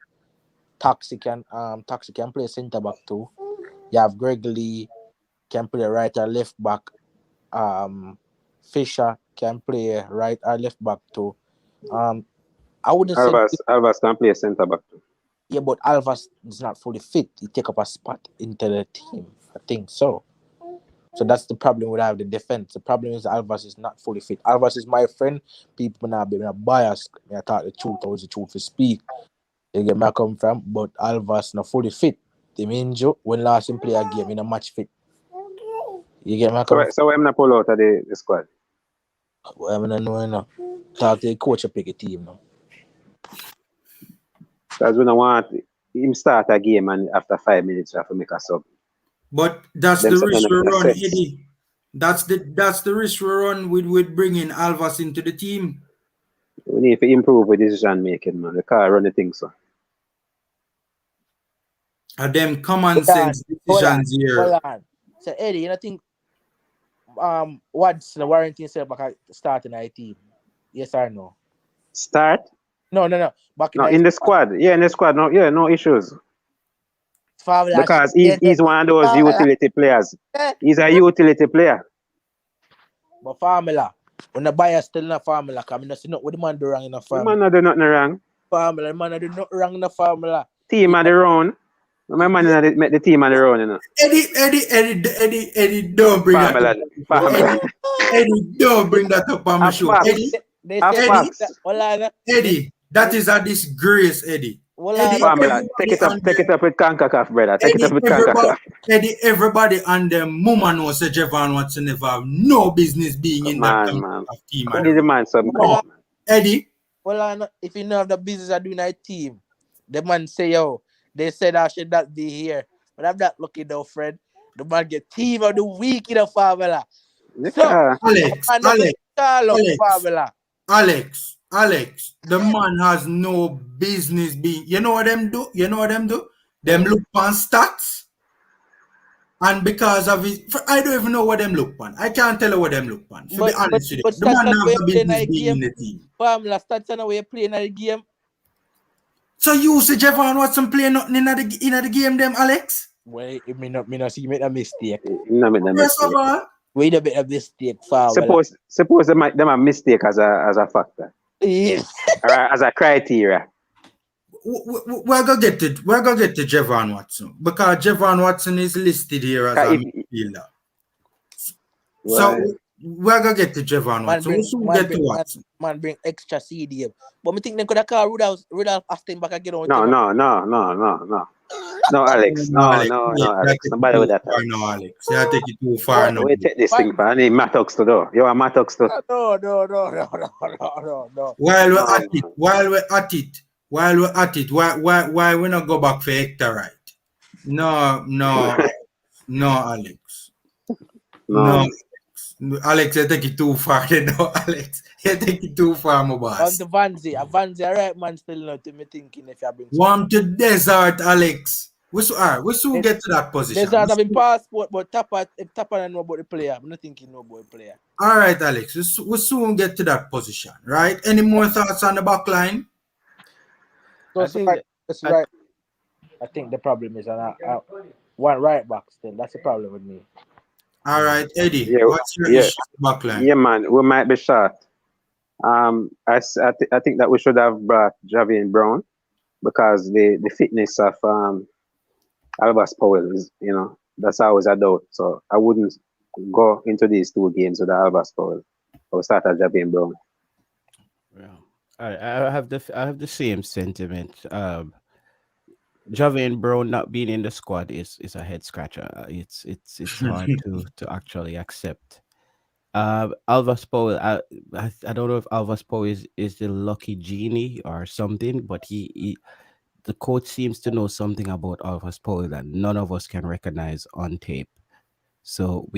Taxi can play centre back too. You have Gregory can play right or left back. Fisher can play right or left back too. I wouldn't say Alvas can play centre back too. Yeah, but Alvas is not fully fit. He take up a spot into the team. I think so. So that's the problem with the defense. The problem is Alvas is not fully fit. Alvas is my friend. People now be biased. I thought the truth was the truth to speak. You get where I come from, but Alvas not fully fit. The main joke when last him play a game in a match fit. You get where I come from? So I'm not pull out of the squad. Well, I don't know enough. Talk to the coach to pick a team now. Because we don't want him start a game and after 5 minutes you have to make a sub. But that's the risk we run, Eddie. That's the risk we run with bringing Alvas into the team. We need to improve with decision making, man. We can't run the thing, so. And them common sense decisions here. Hold on. So Eddie, you think what's the warranty himself back starting our team? Yes or no? Start? No. Back in the squad. Yeah, in the squad. No issues. Because he's one of those utility players. He's a utility player. But Formula, when the buyer still in a Formula, because I don't see what the man do wrong in a Formula. The man do nothing wrong. Formula, the man do nothing wrong in a Formula. Team on the run. My man make the team on the run, you know. Eddie, don't bring Formula. that up. Eddie, don't bring that up on my show. Eddie, that is a disgrace, Eddie. Formula, take it up with CONCACAF, brother. Take it up with CONCACAF. Eddie, everybody and them mama knows that Javon Watson never have no business being in that team. Eddie. Well, if you know have the business of doing a team, the man say, they said I should not be here. But I'm not lucky though, Fred. The man get team of the week in the Formula. So, Alex, the man has no business being. You know what them do? Them look on stats. And because of it, I don't even know what them look on. I can't tell you what them look on. To be But honest with you, but the man stats are have where no you play in business the being in game. the team. Formula stats are where you play in the game. So you see Javon Watson play nothing in the game, them Alex? Well, me not see you make a mistake. No, make no Yes, mistake. man. Wait a bit of mistake, Formula. Suppose them a mistake as a factor Yes. or as a criteria. We're gonna get to Javon Watson because Javon Watson is listed here as a midfielder. So Right. we're gonna get to Javon Watson. We'll soon get to Watson. Man bring extra CDM. But me think they could have called Rudolph Aston back again on No, him. no, no, no, no, no. No, Alex. No, Alex, no, you no, Alex. take it Nobody too with that. far Alex. now, Alex. You take it too far now. We take this thing Man. for. I need Mattox to do. You want Mattox to? No. While we're No, at it, why we not go back for Hector right? No, Alex. No, no. Alex, you take it too far. No, Alex, you take it too far, my boss. The Vanzi, right man still not to me thinking if you bring Warm to desert, Alex. We soon get to that position. Desert having passport, but if Tapa know about the player, I'm not thinking no about the player. All right, Alex. We soon get to that position, right? Any more thoughts on the back line? That's right. I think the problem is one right back still. That's the problem with me. All right, Eddie. Yeah, what's your issue with the back line? Yeah, man. We might be short. I think that we should have brought Javian Brown because the fitness of Albus Powell is, that's always a doubt. So I wouldn't go into these two games with Albus Powell. I would start at Javian Brown. Yeah, I have the same sentiment. Javian Brown not being in the squad is a head scratcher. It's hard to actually accept. Alvas Powell, I don't know if Alvas Powell is the lucky genie or something, but he the coach seems to know something about Alvas Powell that none of us can recognize on tape. So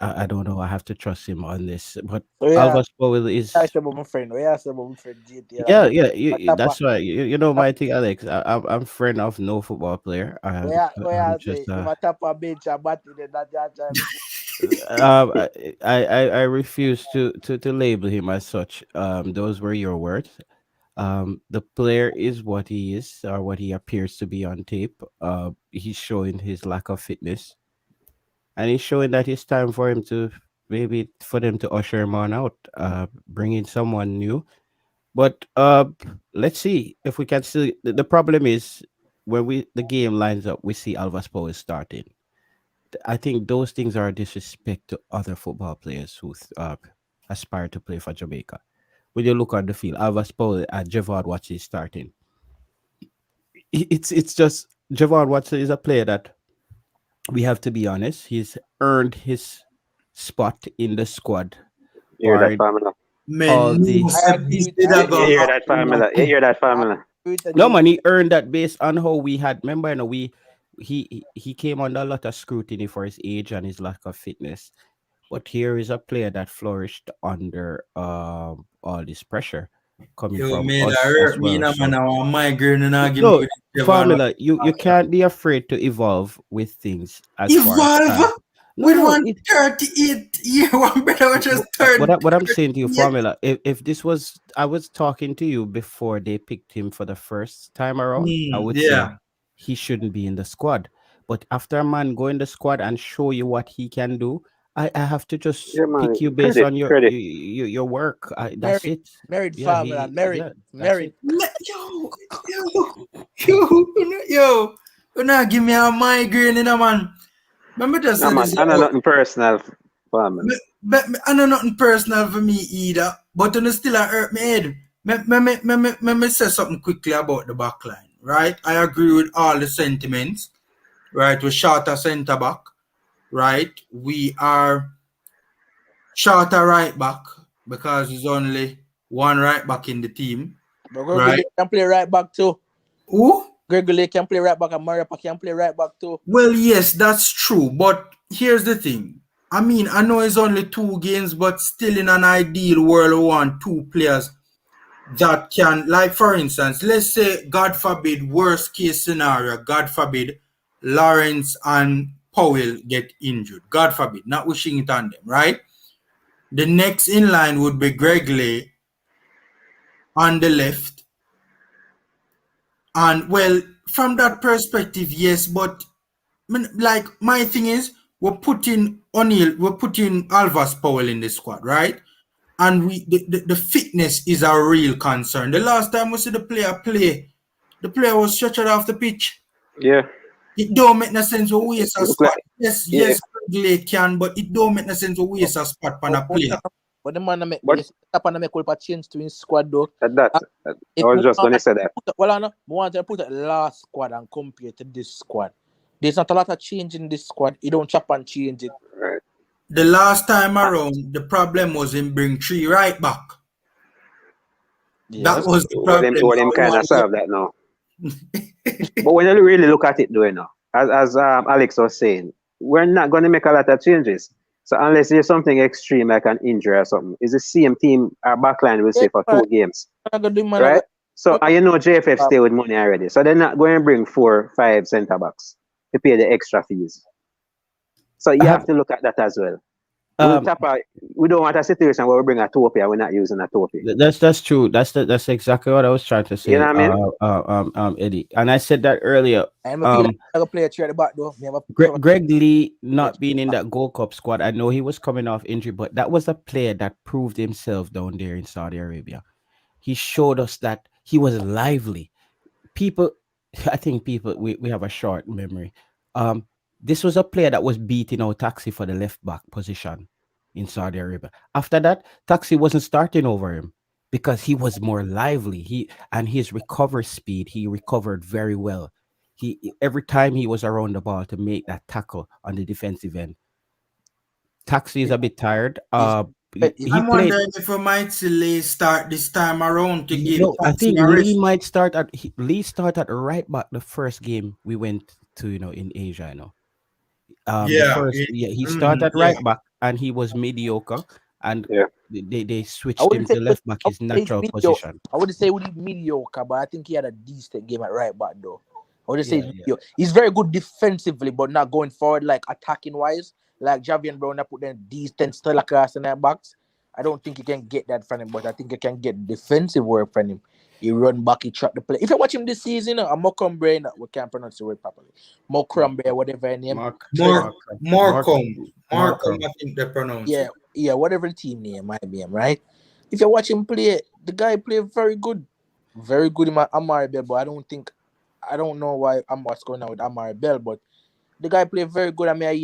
I don't know. I have to trust him on this. But Alvas Powell is. I said about my friend. I said about my friend GT. Yeah. That's why you know my thing, Alex. I'm friend of no football player. If I tap a bench, I bat it. I refuse to label him as such. Those were your words. The player is what he is or what he appears to be on tape. He's showing his lack of fitness, and he's showing that it's time for him to maybe for them to usher him on out, bring in someone new. But let's see if we can still. The problem is when the game lines up, we see Alvas Powell starting. I think those things are a disrespect to other football players who aspire to play for Jamaica. When you look on the field, Alvas Powell and Javon Watson is starting. It's just Javon Watson is a player that we have to be honest. He's earned his spot in the squad. You hear that formula? All the You hear that formula? You hear that formula? No, man, he earned that based on how we had. Remember, he came under a lot of scrutiny for his age and his lack of fitness. But here is a player that flourished under all this pressure coming from us as well. No, formula. You can't be afraid to evolve with things as far as time. With 138 year one brother just turned. What I'm saying to you, formula. If this was, I was talking to you before they picked him for the first time around. I would say he shouldn't be in the squad. But after a man go in the squad and show you what he can do, I have to just pick you based on your work. That's it. Married formula, married. Yo, you not give me a migraine, man. Remember just no, man, I know nothing personal, family. I know nothing personal for me either. But you still hurt me head. Me say something quickly about the back line, right? I agree with all the sentiments, right? We're short a centre back, right? We are short a right back because there's only one right back in the team. But Gregory can play right back too. Who? Gregory can play right back and Mariapa can play right back too. Well, yes, that's true. But here's the thing. I mean, I know it's only 2 games, but still in an ideal world, we want 2 players that can, like, for instance, let's say, God forbid, worst case scenario, God forbid, Lawrence and Powell get injured. God forbid, not wishing it on them, right? The next in line would be Greg Lay on the left. And well, from that perspective, yes, but like my thing is, we're putting O'Neal, we're putting Alvas Powell in the squad, right? And the fitness is a real concern. The last time we see the player play, the player was stretched off the pitch. Yeah. It don't make no sense to waste a Look like spot. Yes, yeah. Gray can, but it don't make no sense to waste a spot on a player. But the man make But yes, up and make a change to his squad though. I If was just gonna say that. well, I know, we want to put the last squad and compare to this squad. There's not a lot of change in this squad. You don't chop and change it. Right. The last time around, the problem was him bring 3 right back. Yes. That was the What problem. them kind of solve that now. But when you really look at it, though, you know, as Alex was saying, we're not going to make a lot of changes. So unless there's something extreme like an injury or something, it's the same team our backline will say for 2 games, right? So and you know JFF stay with money already, so they're not going to bring 4, 5 centre backs to pay the extra fees. So you have to look at that as well. We don't want a situation where we bring a Topia, we're not using a Topia. That's true. That's exactly what I was trying to say. You know what I mean? Eddie, and I said that earlier. I'm a player at the back though. Greg Lee not being in that Gold Cup squad, I know he was coming off injury, but that was a player that proved himself down there in Saudi Arabia. He showed us that he was lively. People, I think we have a short memory. This was a player that was beating out Taxi for the left back position in Saudi Arabia. After that, Taxi wasn't starting over him because he was more lively. And his recovery speed, he recovered very well. Every time he was around the ball to make that tackle on the defensive end. Taxi is a bit tired. I'm wondering if we might see Lee start this time around to give. I think Lee might start at Lee started right back the first game we went to, in Asia, he started right back and he was mediocre, and they switched him to left back, his natural position. I wouldn't say he was mediocre, but I think he had a decent game at right back though. I would say he's very good defensively, but not going forward like attacking wise. Like Javian Brown, I put them decent still across in that box. I don't think you can get that from him, but I think you can get defensive work from him. He run back, he track the play. If you watch him this season, I'm Morecambe, we can't pronounce the word properly. Morecambe, whatever his name. Morecambe, I think they pronounce it. Yeah, whatever the team name might be, right? If you watch him play, the guy play very good. Very good in my Amari Bell, but I don't know what's going on with Amari Bell, but the guy play very good. I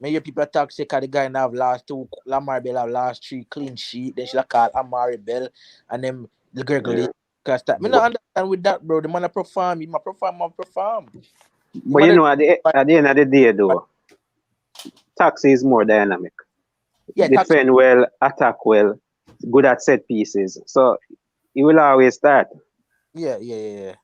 hear people talk say the guy now have last 2, Amari Bell have last 3 clean sheet. Then she call Amari Bell and then the girl go because that. Me not understand with that, bro. The man perform, he perform. But at the end of the day, though, Taxi is more dynamic. Yeah, defend well, attack well, good at set pieces. So he will always start. Yeah.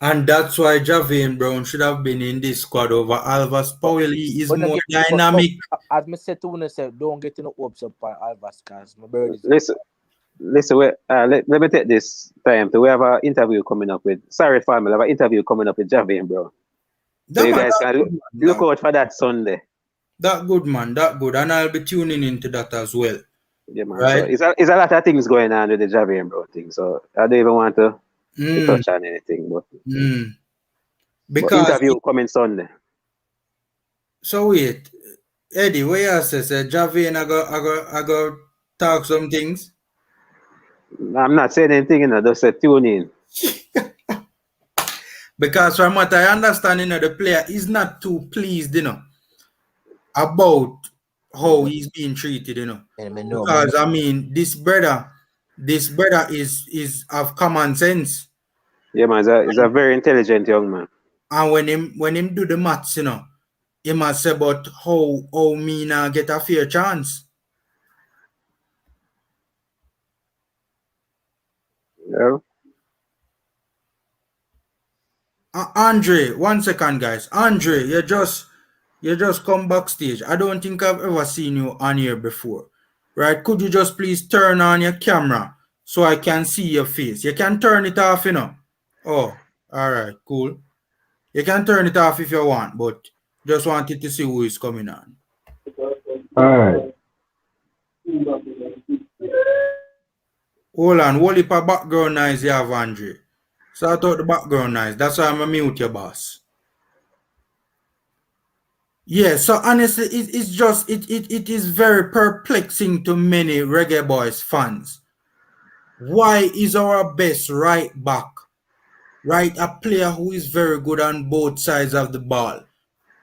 And that's why Javian Brown should have been in this squad over Alvas Powell. He is more dynamic. As I said to you, don't get no hopes up on Alvas because my bird is... Listen, let me take this time to we have an interview coming up with. Sorry, family, have an interview coming up with Javian Brown. So you guys can look out for that Sunday. That good, man. That good. And I'll be tuning into that as well. Yeah, man. Right? So it's a lot of things going on with the Javian Brown thing. So I don't even want to touch on anything. But because interview coming Sunday. So wait, Eddie, what you say? Javian, I go talk some things. I'm not saying anything, just say tune in. Because from what I understand, the player is not too pleased, about how he's being treated, Because this brother is of common sense. Yeah, man, he's a very intelligent young man. And when him do the maths, he must say about how me now get a fair chance. Yeah. Andre, 1 second, guys. Andre, you just come backstage. I don't think I've ever seen you on here before. Right? Could you just please turn on your camera so I can see your face? You can turn it off, Oh, all right, cool. You can turn it off if you want, but Just wanted to see who is coming on. All right. Hold on, hold up a background noise you have, Andre. Sort out the background noise. That's why I'm a mute your boss. Yeah, so honestly, it's just it is very perplexing to many Reggae Boys fans. Why is our best right back, right, a player who is very good on both sides of the ball,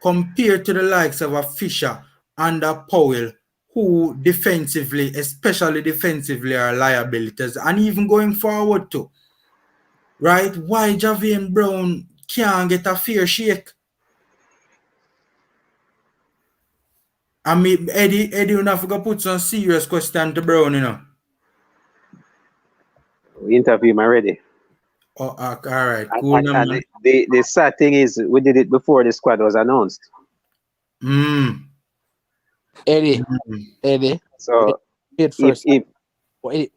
compared to the likes of a Fisher and a Powell, who defensively, especially defensively, are liabilities, and even going forward too, right? Why Javian Brown can't get a fair shake? I mean, Eddie, you have to put some serious question to Brown, you know. We interview him already. Oh, all right, cool, no, And man. the sad thing is, we did it before the squad was announced. Eddie, Eddie, So wait if first.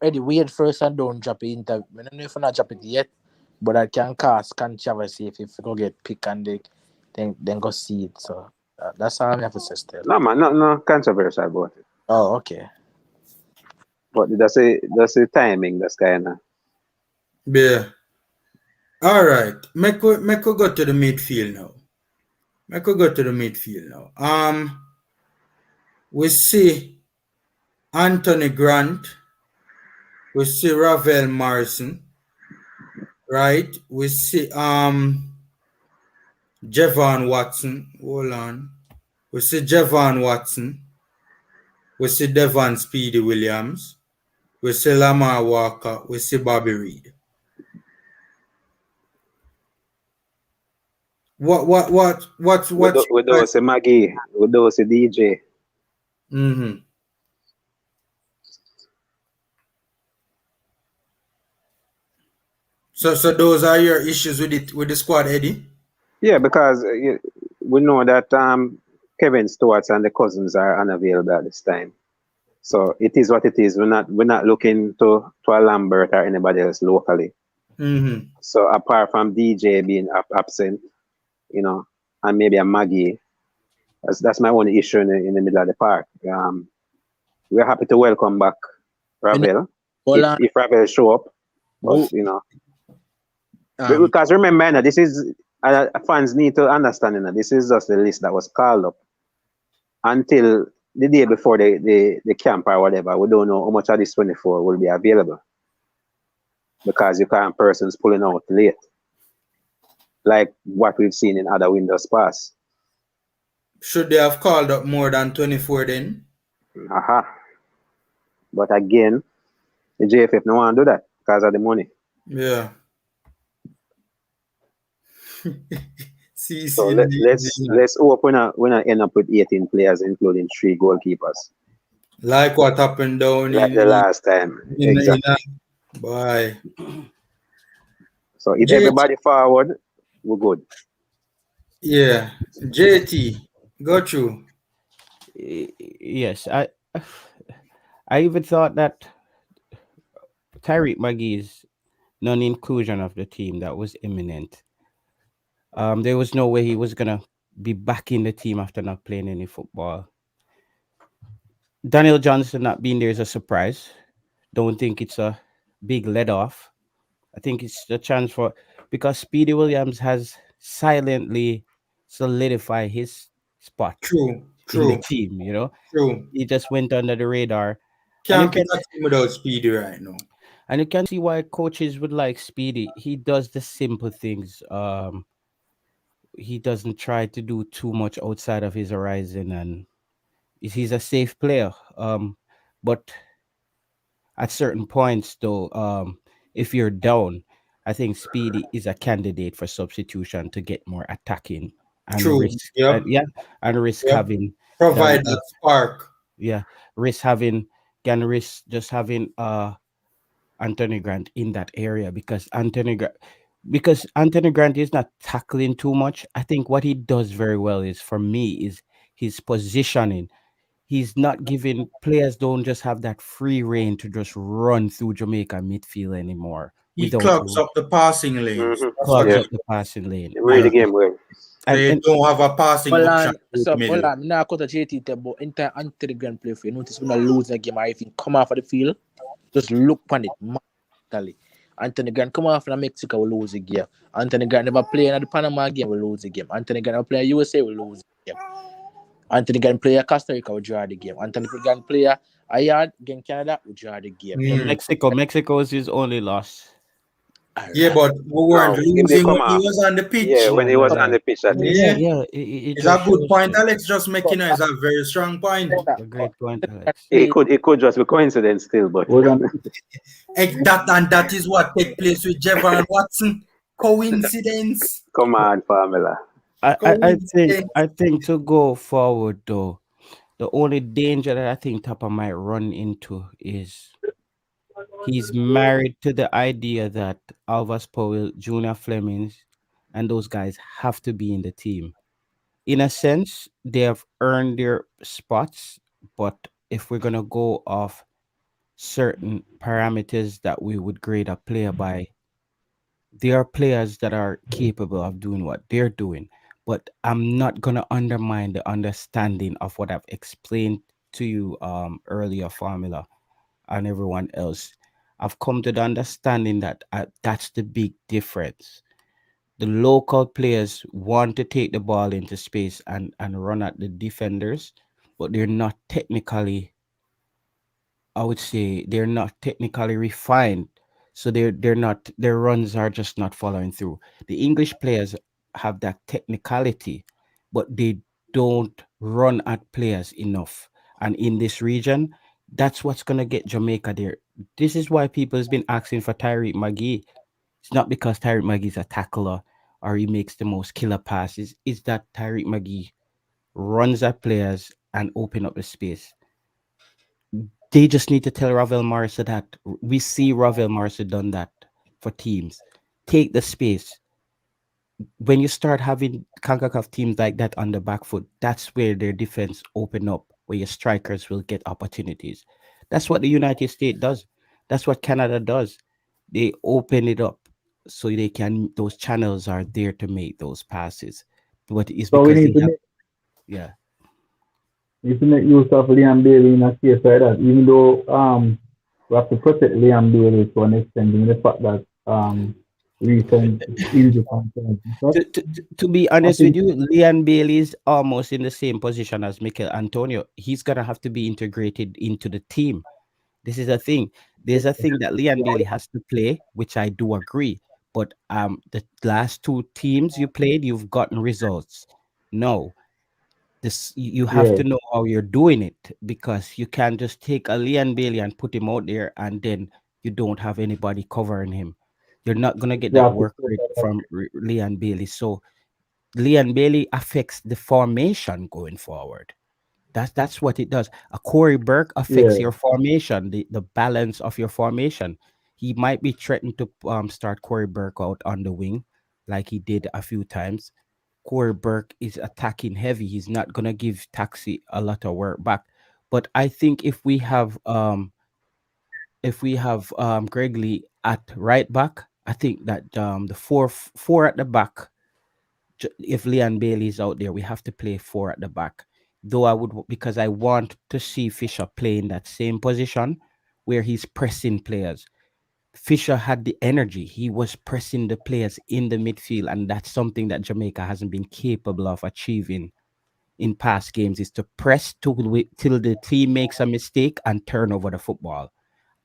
Eddie, wait first and don't drop it interview. I don't know if I not drop it yet, but I can cause controversy if you go get pick and then go see it. So that's how I have to say still. no man, no controversial about it. Oh, okay. But that's a timing. That's kind of. Yeah. All right. Make we go to the midfield now. Make we go to the midfield now. We see Anthony Grant. We see Ravel Morrison. Right. We see Javon Watson. Hold on. We see Javon Watson. We see Devon Speedy Williams. We see Lamar Walker. We see Bobby Reed. What's With those Maggie, with those DJ. Mm-hmm. So those are your issues with it with the squad, Eddie? Yeah, because we know that Kevin Stewart and the cousins are unavailable at this time. So it is what it is. We're not looking to a Lambert or anybody else locally. Mm-hmm. So apart from DJ being absent, and maybe a Maggie, that's my only issue in the middle of the park. We're happy to welcome back Ravel Hold on. if Ravel show up, but because remember, this is fans need to understand. This is just the list that was called up until the day before the camp or whatever. We don't know how much of this 24 will be available because you can't persons pulling out late, like what we've seen in other windows past. Should they have called up more than 24 then? Aha. But again, the JFF no want to do that because of the money. Yeah. So let's hope we not end up with 18 players, including 3 goalkeepers. Like what happened down like the last time. Exactly. Boy. So if everybody forward, we're good. Yeah. JT, got you. Yes, I even thought that Tyreek Magee's non-inclusion of the team that was imminent. There was no way he was gonna be back in the team after not playing any football. Daniel Johnson not being there is a surprise. Don't think it's a big let off. I think it's a chance for because Speedy Williams has silently solidified his spot True. in the team. True. He just went under the radar. Can't pick a team without Speedy right now. And you can see why coaches would like Speedy. He does the simple things. He doesn't try to do too much outside of his horizon, and he's a safe player. But at certain points, though, if you're down, I think Speedy is a candidate for substitution to get more attacking and True. risk. Yep. And risk Yep. having provide that spark. Yeah, risk just having Anthony Grant in that area because Anthony Grant is not tackling too much. I think what he does very well is for me is his positioning. He's not giving players don't just have that free reign to just run through Jamaica midfield anymore. He without clogs you. up the passing lanes. Mm-hmm. That's what Clogs Yeah, up the passing lane. read the And game well. they and don't have a passing Hold option on, through the so hold middle. on. Now, cut a JT there, but entire Anthony Grant play for you. Notice when I lose a game, I even come off of the field, just look on it mentally. Anthony Grant come off in Mexico, will lose a game. Anthony Grant never play in the Panama game, will lose a game. Anthony Grant never play in USA, will lose a game. Anthony Grant play a Costa Rica, will draw the game. Anthony Grant play a yard against Canada, will draw the game. You know, Mexico is his only loss. Yeah, alright. but we weren't No, him they losing when come he off. was on the Yeah, pitch. when Yeah, he yeah, was So, on yeah. the pitch at least. Yeah, Yeah, yeah. It it's a just good shows point. you Alex just so, making is a very strong point. a great point, Grant Alex. play It could just be coincidence still, but Hold on. That is what take place with Javon Watson. Coincidence. come on, Formula. Coincidence. I think to go forward though, the only danger that I think Tapa might run into is he's married to the idea that Alvas Powell, Junior Flemings, and those guys have to be in the team. In a sense, they have earned their spots, but if we're gonna go off certain parameters that we would grade a player by, there are players that are capable of doing what they're doing. But I'm not gonna undermine the understanding of what I've explained to you earlier, Formula, and everyone else. I've come to the understanding that that's the big difference. The local players want to take the ball into space and run at the defenders, but they're not technically, I would say they're not technically refined. So they're not, their runs are just not following through. The English players have that technicality, but they don't run at players enough. And in this region, that's what's gonna get Jamaica there. This is why people has been asking for Tyreek McGee. It's not because Tyreek McGee's a tackler or he makes the most killer passes. It's that Tyreek McGee runs at players and open up the space. They just need to tell Ravel Morrison that we see Ravel Morrison done that for teams. Take the space. When you start having CONCACAF teams like that on the back foot, that's where their defense open up, where your strikers will get opportunities. That's what the United States does. That's what Canada does. They open it up so they can, those channels are there to make those passes. But it's So we because need they to have, make yeah. need to make use of Liam Bailey in a case like that, even though we have to protect Liam Bailey to an extent, given the fact that recent injury concerns. But To be I honest with think you, Leon Bailey is almost in the same position as Mikel Antonio. He's gonna have to be integrated into the team. This is a thing. There's a thing that Leon Bailey has to play, which I do agree. But the last two teams you played, you've gotten results. No, this you have yeah, to know how you're doing it, because you can't just take a Leon Bailey and put him out there and then you don't have anybody covering him. You're not gonna get you that have to work rate from Leon Bailey. So Leon Bailey affects the formation going forward. That's what it does. A Corey Burke affects yeah, your formation, the balance of your formation. He might be threatened to start Corey Burke out on the wing, like he did a few times. Corey Burke is attacking heavy. He's not gonna give Taxi a lot of work back. But I think if we have Greg Lee at right back, I think that the four at the back, if Leon Bailey is out there, we have to play four at the back. Though I would, because I want to see Fisher play in that same position where he's pressing players. Fisher had the energy. He was pressing the players in the midfield, and that's something that Jamaica hasn't been capable of achieving in past games, is to press till the team makes a mistake and turn over the football.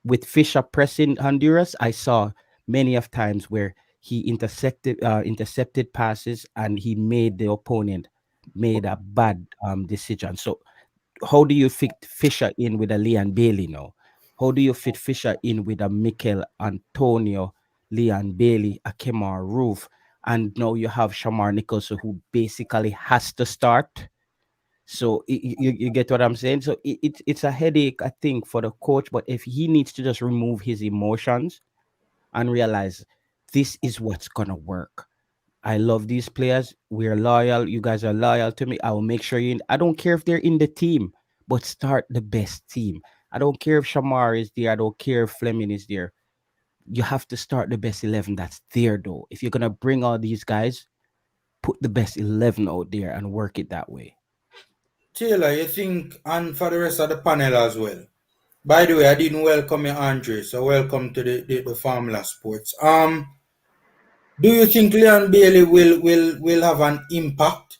With Fisher pressing Honduras, I saw many of times where he intercepted passes and he made the opponent made a bad decision. So how do you fit Fisher in with a Leon Bailey now? How do you fit Fisher in with a Mikel Antonio, Leon Bailey, a Kemar Roof, and now you have Shamar Nicholson, who basically has to start? So you get what I'm saying? So it's a headache, I think, for the coach. But if he needs to just remove his emotions and realize this is what's gonna work. I love these players. We're loyal. You guys are loyal to me. I will make sure you. I don't care if they're in the team, but start the best team. I don't care if Shamar is there. I don't care if Fleming is there. you have to start the best 11 that's there, though. If you're gonna bring all these guys, put the best 11 out there and work it that way. Taylor, you think, and for the rest of the panel as well. By the way, I didn't welcome you, Andre, so welcome to the Formula Sports. Do you think Leon Bailey will have an impact,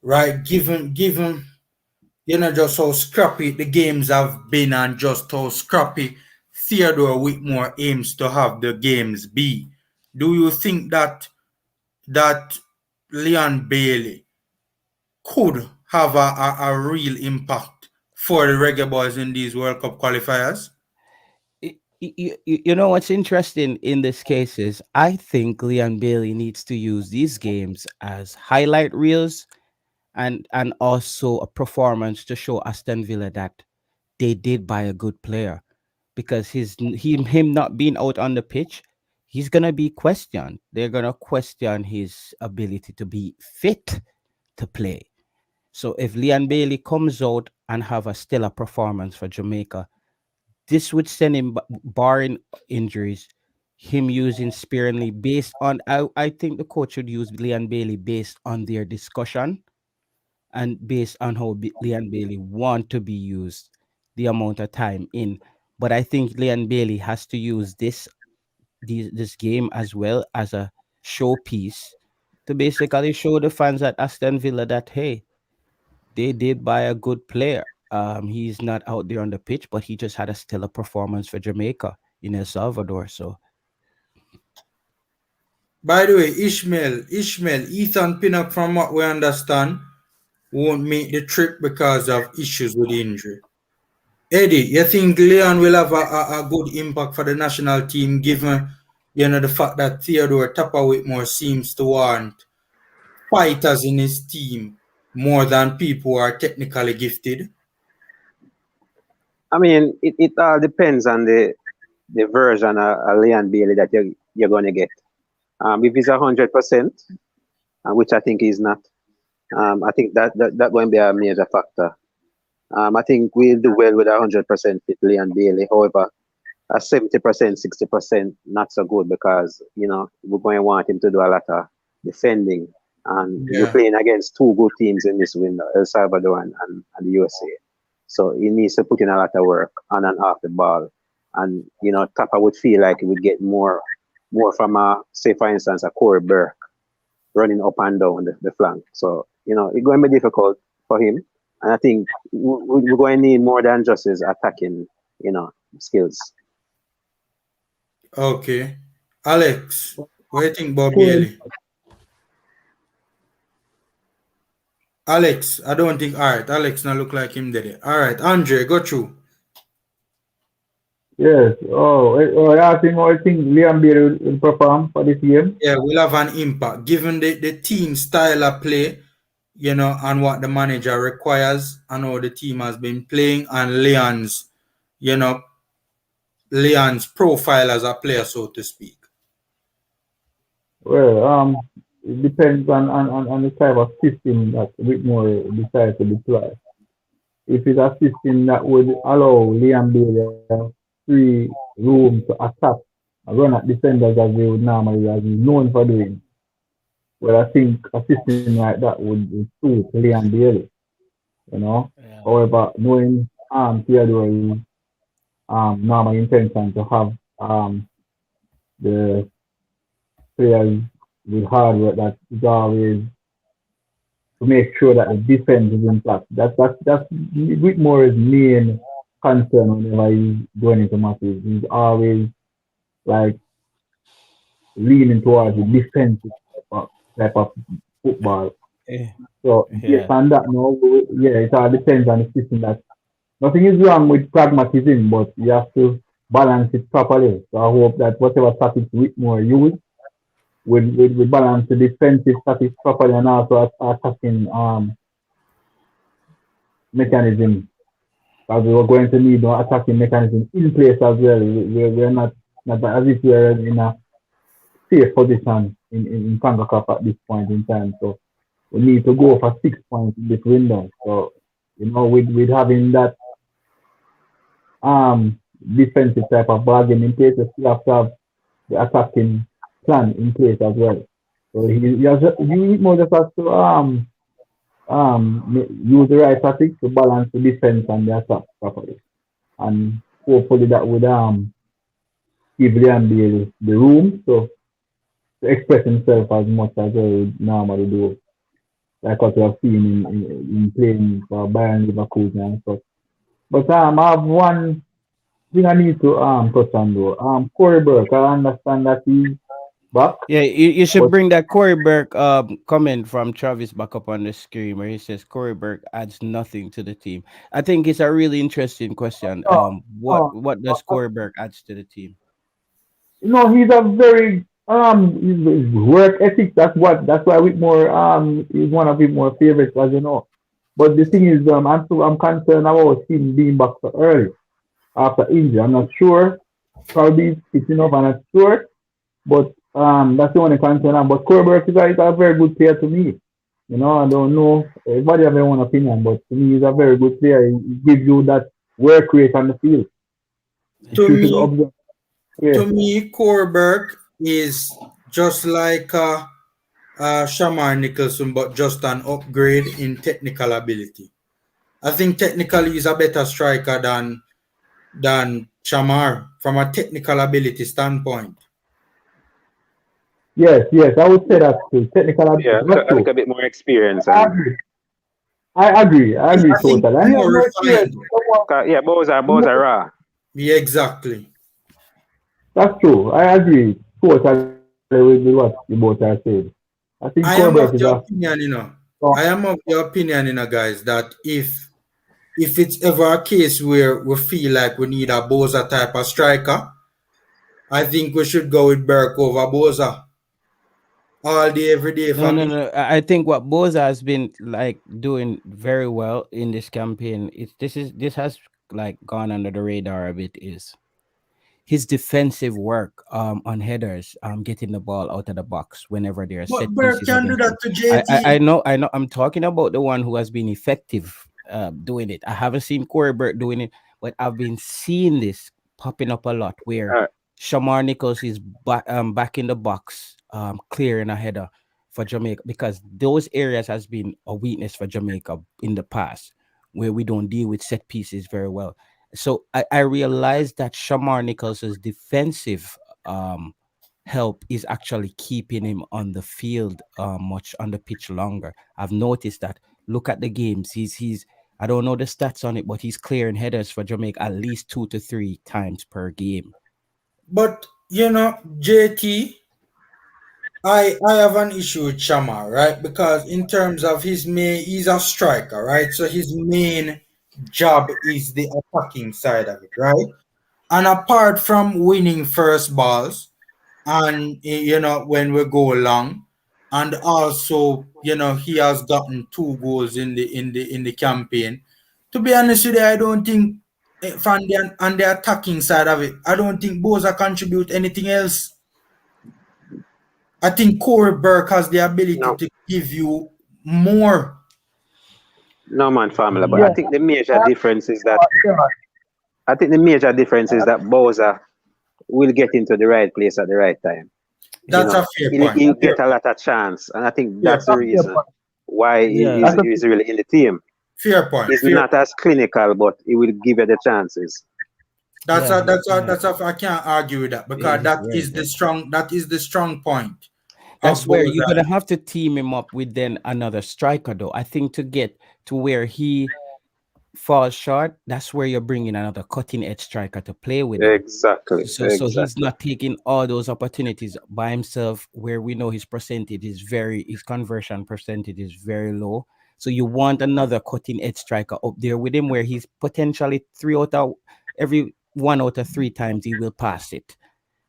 right? Given just how scrappy the games have been and just how scrappy Theodore Whitmore aims to have the games be. Do you think that Leon Bailey could have a real impact for the Reggae Boys in these World Cup qualifiers? You know what's interesting in this case is I think Leon Bailey needs to use these games as highlight reels and also a performance to show Aston Villa that they did buy a good player, because him not being out on the pitch, he's gonna be questioned. They're gonna question his ability to be fit to play. So if Leon Bailey comes out and have a stellar performance for Jamaica, this would send him, barring injuries, him using sparingly based on. I think the coach should use Leon Bailey based on their discussion and based on how Leon Bailey want to be used, the amount of time in. But I think Leon Bailey has to use this game as well as a showpiece to basically show the fans at Aston Villa that, hey, they did buy a good player. He's not out there on the pitch, but he just had a stellar performance for Jamaica in El Salvador. So By the way, Ishmael, Ethan Pinnock, from what we understand, won't make the trip because of issues with injury. Eddie, you think Leon will have a good impact for the national team given the fact that Theodore Tapper Whitmore seems to want fighters in his team more than people who are technically gifted? I mean, it all depends on the version of Leon Bailey that you're going to get. If he's 100%, which I think he's not, I think that going to be a major factor. I think we'll do well with 100% fit Leon Bailey. However, a 70%, 60% not so good because we're going to want him to do a lot of defending, and we're Yeah. playing against two good teams in this window, El Salvador and the USA. So he needs to put in a lot of work on and off the ball, and Tapa would feel like he would get more from say for instance a Corey Burke running up and down the flank. So it's going to be difficult for him, and I think we're going to need more than just his attacking skills. Okay. Alex, what do you think about Cool. Bailey? Alex, I don't think. All right, Alex now look like him did it. All right, Andre, go through. Yes. I think Liam Bailey will perform for this game. Yeah, will have an impact given the team style of play, and what the manager requires and how the team has been playing and you know, Leon's profile as a player, so to speak. Well, it depends on the type of system that Whitmore decides to deploy. If it's a system that would allow Liam Bailey free room to attack and run at defenders as they would normally, as he's known for doing, well, I think a system like that would suit Liam Bailey. yeah. However, knowing Theodore's normal intention to have the players with hard work that is always to make sure that the defense is intact. That's Whitmore's main concern whenever he's going into matches. He's always like leaning towards the defensive type of football. Eh, So yeah. based on that, no, yeah, it all depends on the system. That nothing is wrong with pragmatism, but you have to balance it properly. So I hope that whatever tactics Whitmore use we balance the defensive tactics properly and also attacking mechanism. Because we are going to need no attacking mechanism in place as well. We're not as if we're in a safe position in CONCACAF at this point in time. So we need to go for 6 points in this window. So with having that defensive type of bargain in place. You still have to have the attacking plan in place as well. So he more just has to use the right tactics to balance the defense and the attack properly. And hopefully that would give Liam the room to express himself as much as he would normally do, like what we have seen in playing for Bayern Leverkusen and stuff. But I have one thing I need to touch on though. Corey Burke, I understand that he's back, Yeah, you should but bring that Corey Burke comment from Travis back up on the screen where he says Corey Burke adds nothing to the team. I think it's a really interesting question. no, no, What does Corey Burke adds to the team? he's a very his work ethic. That's why Whitmore is one of his more favorites, as you know. But the thing is, I'm concerned about him being back so early after injury. I'm not sure. Probably he's fit enough. I'm not sure. But that's the only concern. But Corberg is a very good player to me. I don't know. Everybody have their own opinion, but to me, he's a very good player. He gives you that work rate on the field. He To shooting me, up there. Yeah. to me, Corberg is just like Shamar Nicholson, but just an upgrade in technical ability. I think technically he's a better striker than Shamar from a technical ability standpoint. Yes, I would say that too. Technical ability, Yeah, that's a true. little bit more experience I and agree. I agree I think totally. And he has more no experience. refined. yeah, both are raw. Yeah, exactly. That's true. I agree totally with what you both are saying. I think I am of Corberg is the a opinion, strong. I am of the opinion, guys, that if it's ever a case where we feel like we need a Boza type of striker, I think we should go with Burke over Boza all day, every day No, for no, me. no. I think what Boza has been like doing very well in this campaign. This has like gone under the radar a bit. Is his defensive work on headers, getting the ball out of the box whenever there are But set Burke pieces can do against that him. to I JT. know, I'm talking about the one who has been effective doing it. I haven't seen Corey Burke doing it, but I've been seeing this popping up a lot where Uh, Shamar Nichols is back in the box, clearing a header for Jamaica, because those areas has been a weakness for Jamaica in the past, where we don't deal with set pieces very well. So I realized that Shamar Nicholson's defensive help is actually keeping him on the field much on the pitch longer. I've noticed that. Look at the games. He's I don't know the stats on it, but he's clearing headers for Jamaica at least 2 to 3 times per game. But JT, I have an issue with Shamar, right? Because in terms of he's a striker, right? So his main job is the attacking side of it, right? And apart from winning first balls, and when we go along, and also he has gotten 2 goals in the campaign. To be honest with you, I don't think from the attacking side of it, I don't think Boza contribute anything else. I think Corey Burke has the ability no, to give you more. no man, formula. But I Yeah, think the major I difference is that Bowser will get into the right place at the right time. That's a fair point. He'll get a lot of chance, and I think Fair that's the point. reason why Yeah. he's really in the team. Fair point. He's Fair. not as clinical, but he will give you the chances. That's Yeah, a that's a yeah. that's a I can't argue with that because He's very good. that is the strong point That's of where you're Boza. gonna have to team him up with then another striker, though. I think to get to where he falls short, that's where you're bringing another cutting edge striker to play with him. Exactly, So he's exactly. not taking all those opportunities by himself, where we know his conversion percentage is very low. So you want another cutting edge striker up there with him, where he's potentially every 1 out of 3 times he will pass it.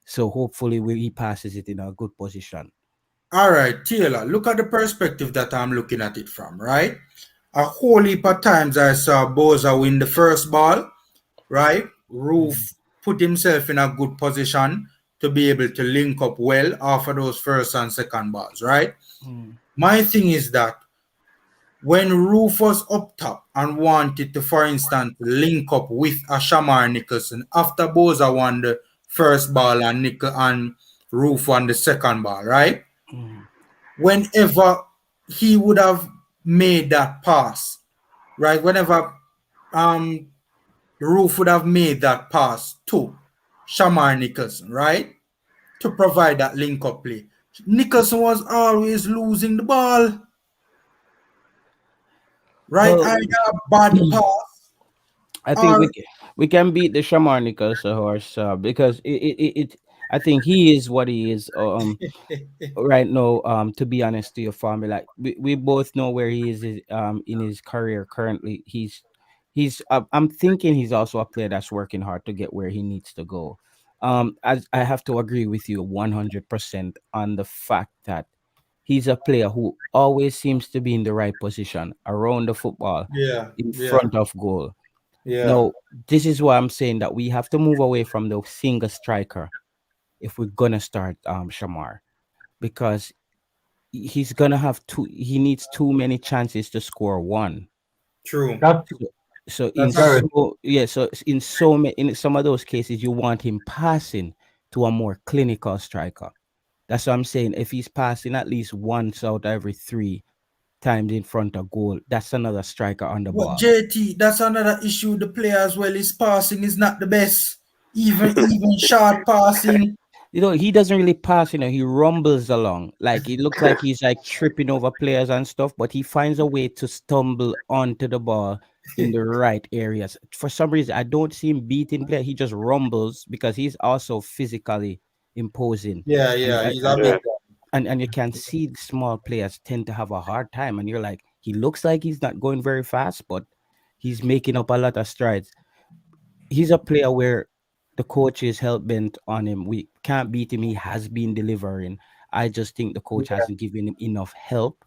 So hopefully he passes it in a good position. All right, Taylor, look at the perspective that I'm looking at it from, right? A whole heap of times I saw Boza win the first ball, right? Roof put himself in a good position to be able to link up well after those first and second balls, right? Mm. My thing is that when Roof was up top and wanted to, for instance, link up with a Shamar Nicholson after Boza won the first ball and and Roof won the second ball, right? Mm. Whenever he would have made that pass, right? Whenever um Roof would have made that pass to Shamar Nicholson, right? To provide that link up play. Nicholson was always losing the ball, right? Well, Either a bad pass I think or we can beat the Shamar Nicholson horse because I think he is what he is. Right now, to be honest to your family, like we both know where he is in his career currently. He's I'm thinking he's also a player that's working hard to get where he needs to go. As I have to agree with you 100% on the fact that he's a player who always seems to be in the right position around the football yeah, in yeah, front of goal. yeah, Now, this is why I'm saying that we have to move away from the single striker if we're gonna start Shamar, because he's gonna have he needs too many chances to score one. true. That's So, so in That's very so yeah, so in in some of those cases you want him passing to a more clinical striker. That's what I'm saying. If he's passing at least once out every three times in front of goal, that's another striker on the But ball. JT, that's another issue. The player as well. His passing is not the best. Even short passing. He doesn't really pass, he rumbles along. Like it looks like he's like tripping over players and stuff, but he finds a way to stumble onto the ball in the right areas. For some reason, I don't see him beating player. He just rumbles because he's also physically imposing. Yeah, And yeah, I, he's I, a I big and you can see the small players tend to have a hard time. And you're like, he looks like he's not going very fast, but he's making up a lot of strides. He's a player where the coach is hell bent on him. We can't beat him. He has been delivering. I just think the coach yeah. hasn't given him enough help.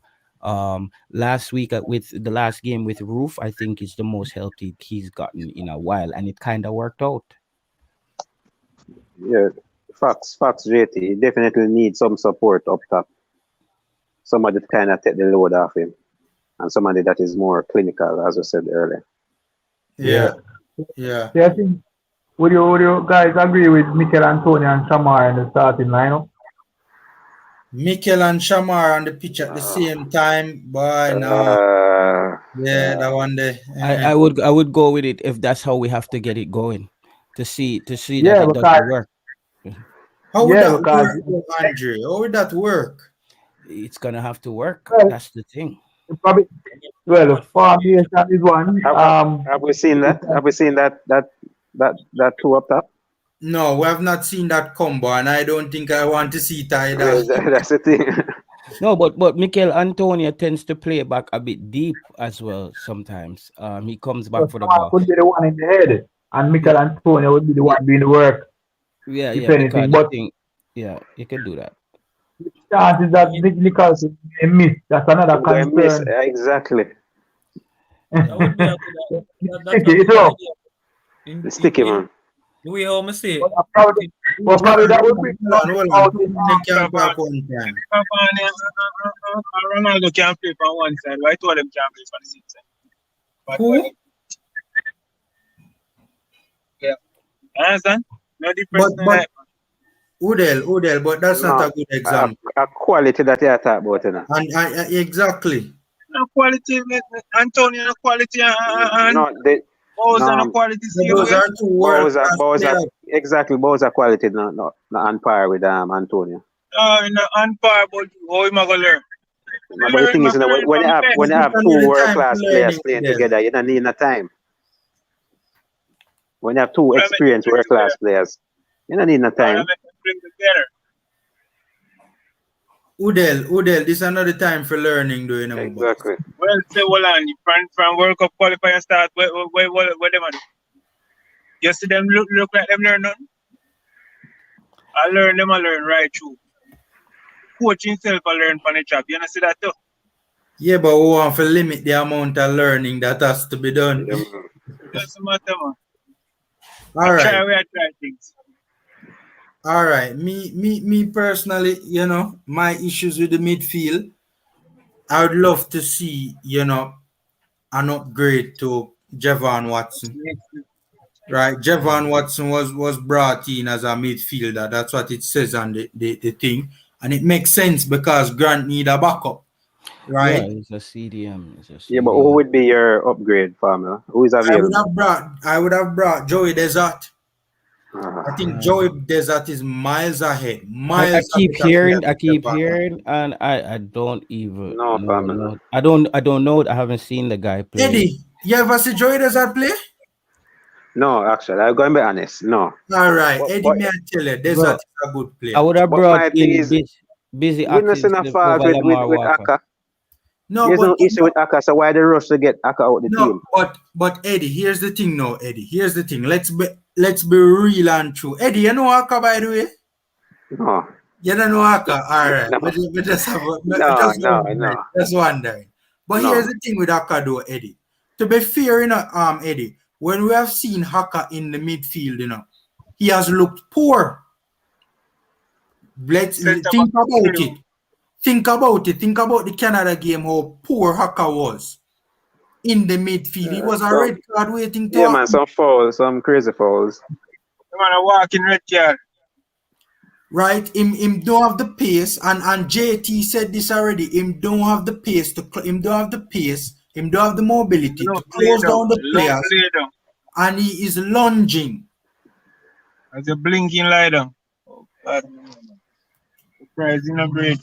Last week with the last game with Roof, I think is the most help he's gotten in a while, and it kind of worked out. Yeah, facts, JT. He definitely needs some support up top. Somebody to kind of take the load off him, and somebody that is more clinical, as I said earlier. Yeah. yeah, yeah. See, I think would you guys agree with Mikel Antonio and Shamar in the starting lineup? Mikel and Shamar on the pitch at the Uh, same time. Boy, no. uh, Yeah, that one day. I would go with it if that's how we have to get it going, to see that Yeah, it because doesn't work. How would yeah, that because work, though, Andre? How would that work? It's gonna have to work. well, That's the thing. probably well the formation is one. have we seen that? Have we seen that two up top? No, we have not seen that combo, and I don't think I want to see it either. Well, that's the thing. No, but Mikel Antonio tends to play back a bit deep as well sometimes. He comes back So for the Shamar ball. could be the one in the head, and Yeah, Mikel Antonio would be the yeah, one doing the work, yeah, if yeah. Because anything. the But thing, yeah, you can do that. the chances that Nicholson may miss, that's another Him going miss concern. exactly. That would be a good. That's a Sticky, good it's off. idea. The sticky In man. the way how I say, But probably, in but Hold probably on, that would hold bring on, something hold on. out Two in men can Cavani, talk one time. Cavani and Ronaldo can play for one side. Why two of them can play for the same side? But well, Who? yeah. Understand? No But difference in but that. Udel, but that's not No, a good example. a quality that you talk about, you know. And exactly. No quality, Antonio, no quality, and No, they Bowser, no no quality, So same those way. are two world class Bowser players. exactly Bowser quality not on par with Antonio. In the on par, but how am I going to learn? No, I but the learn, thing I is, you know, learn when you from have best. when But you this have is two not the world time for class players learning, playing Udel. together, you don't need no time. When you have two What I make them experienced bring world class together. players, you don't need no What I time. make them bring together. Udel, this is another time for learning, though, you know, my boys. Exactly. Well, say, hold on, from World Cup qualifier start, where them are? You see them look like them learn nothing? I learn right through. Coach himself I learn from the job. You know see that too? Yeah, but we want to limit the amount of learning that has to be done. Yeah, Doesn't matter, man. All right. I try things. All right. Me personally, my issues with the midfield. I would love to see, an upgrade to Javon Watson. Right, Javon Watson was brought in as a midfielder. That's what it says on the thing, and it makes sense because Grant need a backup, Yeah, right? it's a CDM. It's a Yeah, but who CDM. would be your upgrade formula? Who is available? I would have brought Joey Desert. I Ah, think Joey Desert is miles ahead, I miles a keep better player hearing, I than keep Javon Watson. hearing, and I don't even no know. formula. I don't know. I haven't seen the guy play. Eddie, you ever see Joey Desert play? No, actually, I'm going to be honest. No. All right, But, Eddie, but, may I tell you, Desert Bro, is a good I player. would have but brought my thing in is, busy we're not seeing active a fault over Lamar with Walker. Aka. No, There's but no issue with Aka, so why the rush to get Aka out the no, team? but Eddie, here's the thing now, Eddie. Here's the thing. Let's be real and true. Eddie, you know Aka, by the way? No, You don't know Aka? All right. no, We just have no, just no, wondering. no, Just wondering. But here's no. the thing with Aka though, Eddie. To be fair, Eddie, when we have seen Haka in the midfield, he has looked poor. Let's Centre back think about trio. it. Think about it. Think about the Canada game, how poor Haka was in the midfield. He was a red Some, card waiting to yeah, man, happen. some fouls, some crazy fouls. The man a walking red card. Right? Him don't have the pace, and JT said this already. Him don't have the pace him don't have the pace, him don't have the mobility to Love lay close down. down the Love players, lay down. and he is lunging. As a blinking lie down. Oh, God. Surprise in a break.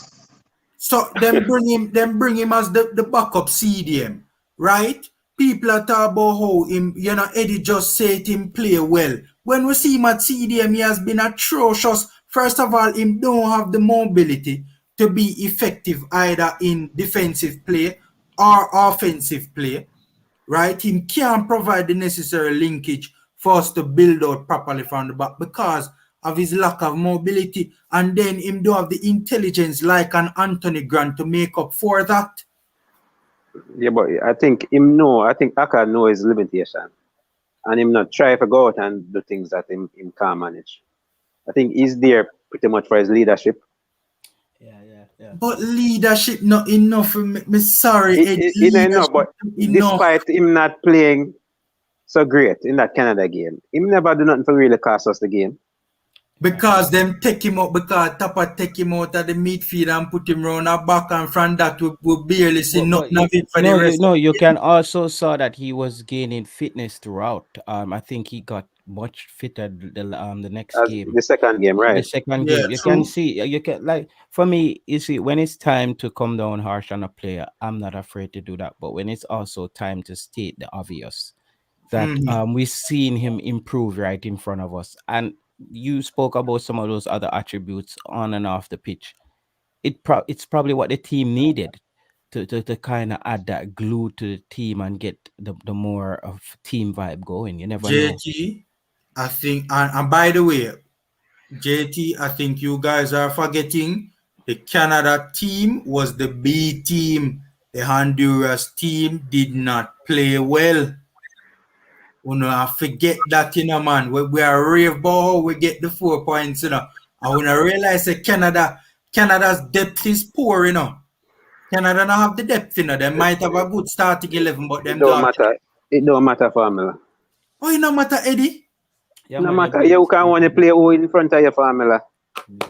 So them bring him as the backup CDM, right? People are talking about how him, Eddie just said him play well. When we see him at CDM, he has been atrocious. First of all, him don't have the mobility to be effective either in defensive play or offensive play, right? Him can't provide the necessary linkage for us to build out properly from the back because of his lack of mobility. And then him don't have the intelligence like an Anthony Grant to make up for that. Yeah, but I think I think Aka know his limitation. And him not try to go out and do things that him can't manage. I think he's there pretty much for his leadership. Yeah. But leadership not enough. Me sorry, Eddie. He don't know, Leadership but not enough. despite him not playing so great in that Canada game, him never do nothing to really cost us the game. Because them take him out, because Tapa take him out of the midfield and put him round our back, and from that we barely see But nothing of it for the no, rest of you the game. can also saw that he was gaining fitness throughout. I think he got much fitter the next As game. the second game, The right? second Yeah, game, you can true. see, you can, like, for me, you see, when it's time to come down harsh on a player, I'm not afraid to do that. But when it's also time to state the obvious, that we've seen him improve right in front of us, and you spoke about some of those other attributes on and off the pitch. It's probably what the team needed to kind of add that glue to the team and get the more of team vibe going. You never know. JT, I think, and by the way, JT, I think you guys are forgetting the Canada team was the B team. The Honduras team did not play well. I forget that, man. We are rave ball, we get the 4 points, I when I realize that Canada's depth is poor, Canada don't have the depth, They might have a good starting 11, but It them don't don't have the matter. depth. It don't matter formula. Oh, it no matter, Eddie. Yeah, No man, matter. You can't want to play who in front of your formula.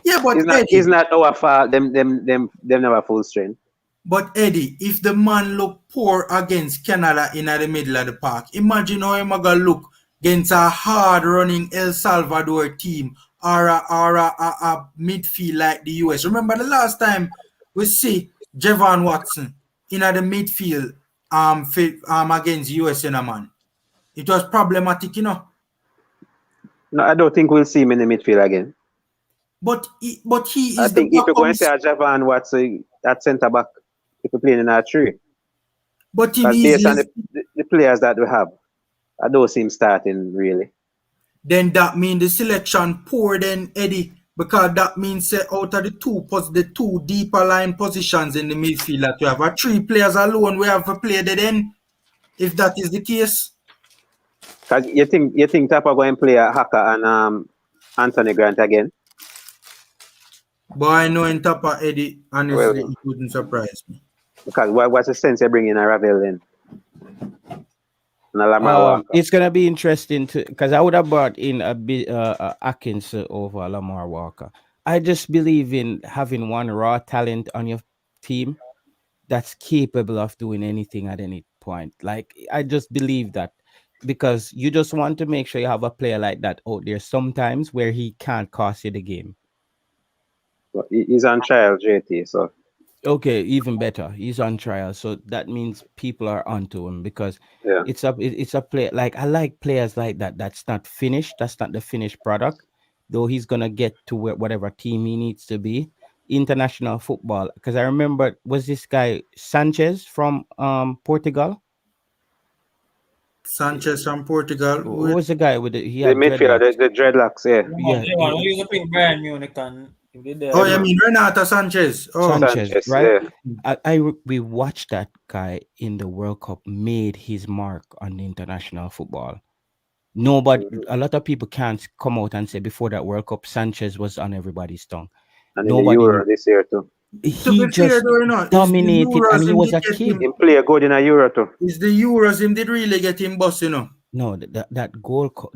Yeah, but It's Eddie. not our fault. Them never full strength. But Eddie, if the man look poor against Canada in the middle of the park, imagine how him gonna look against a hard running El Salvador team or a midfield like the US. Remember the last time we see Javon Watson in the midfield against US, man. It was problematic, No, I don't think we'll see him in the midfield again. But he I is the think if you're going to backup. say a Javan Watson at centre back, if we're playing in our three, But him because based on is the players that we have, I don't see him starting really. then that means the selection poor then, Eddie, because that means out of the two deeper line positions in the midfield that we have, 3 players alone we have to play then, if that is the case. Because you think Tapa going to play a Haka and Anthony Grant again? But I know in Tapa, Eddie, Well, honestly, it wouldn't surprise me. Because what's the sense of bringing a Ravel in and a Lamar Walker? It's gonna be interesting to because I would have brought in a bit Atkins over Lamar Walker. I just believe in having one raw talent on your team that's capable of doing anything at any point. Like I just believe that because you just want to make sure you have a player like that out there sometimes where he can't cost you the game. But he's on trial, JT. So Okay, even better. He's on trial, so that means people are onto him because yeah, it's a play like I like players like that. That's not finished. That's not the finished product. Though he's gonna get to whatever team he needs to be. International football, because I remember was this guy Sanchez from Portugal. Sanchez from Portugal. Who was the guy with he the had midfielder, dreadlocks? the dreadlocks, yeah. Yeah, Yeah, man. We use a pick Bayern Munich and if they Oh, there. you Yeah, mean Renato Sanchez? Oh, Sanchez, Sanchez, right? yeah. We watched that guy in the World Cup made his mark on the international football. Nobody, Mhm. a lot of people can't come out and say before that World Cup Sanchez was on everybody's tongue. And in the Nobody Euro knew. this year too. to be He fair just though, is the dominated, and Euros he him was did a get kid. him. He play good in a Euro too. Is the Euros him did really get him boss. No, that that World Cup,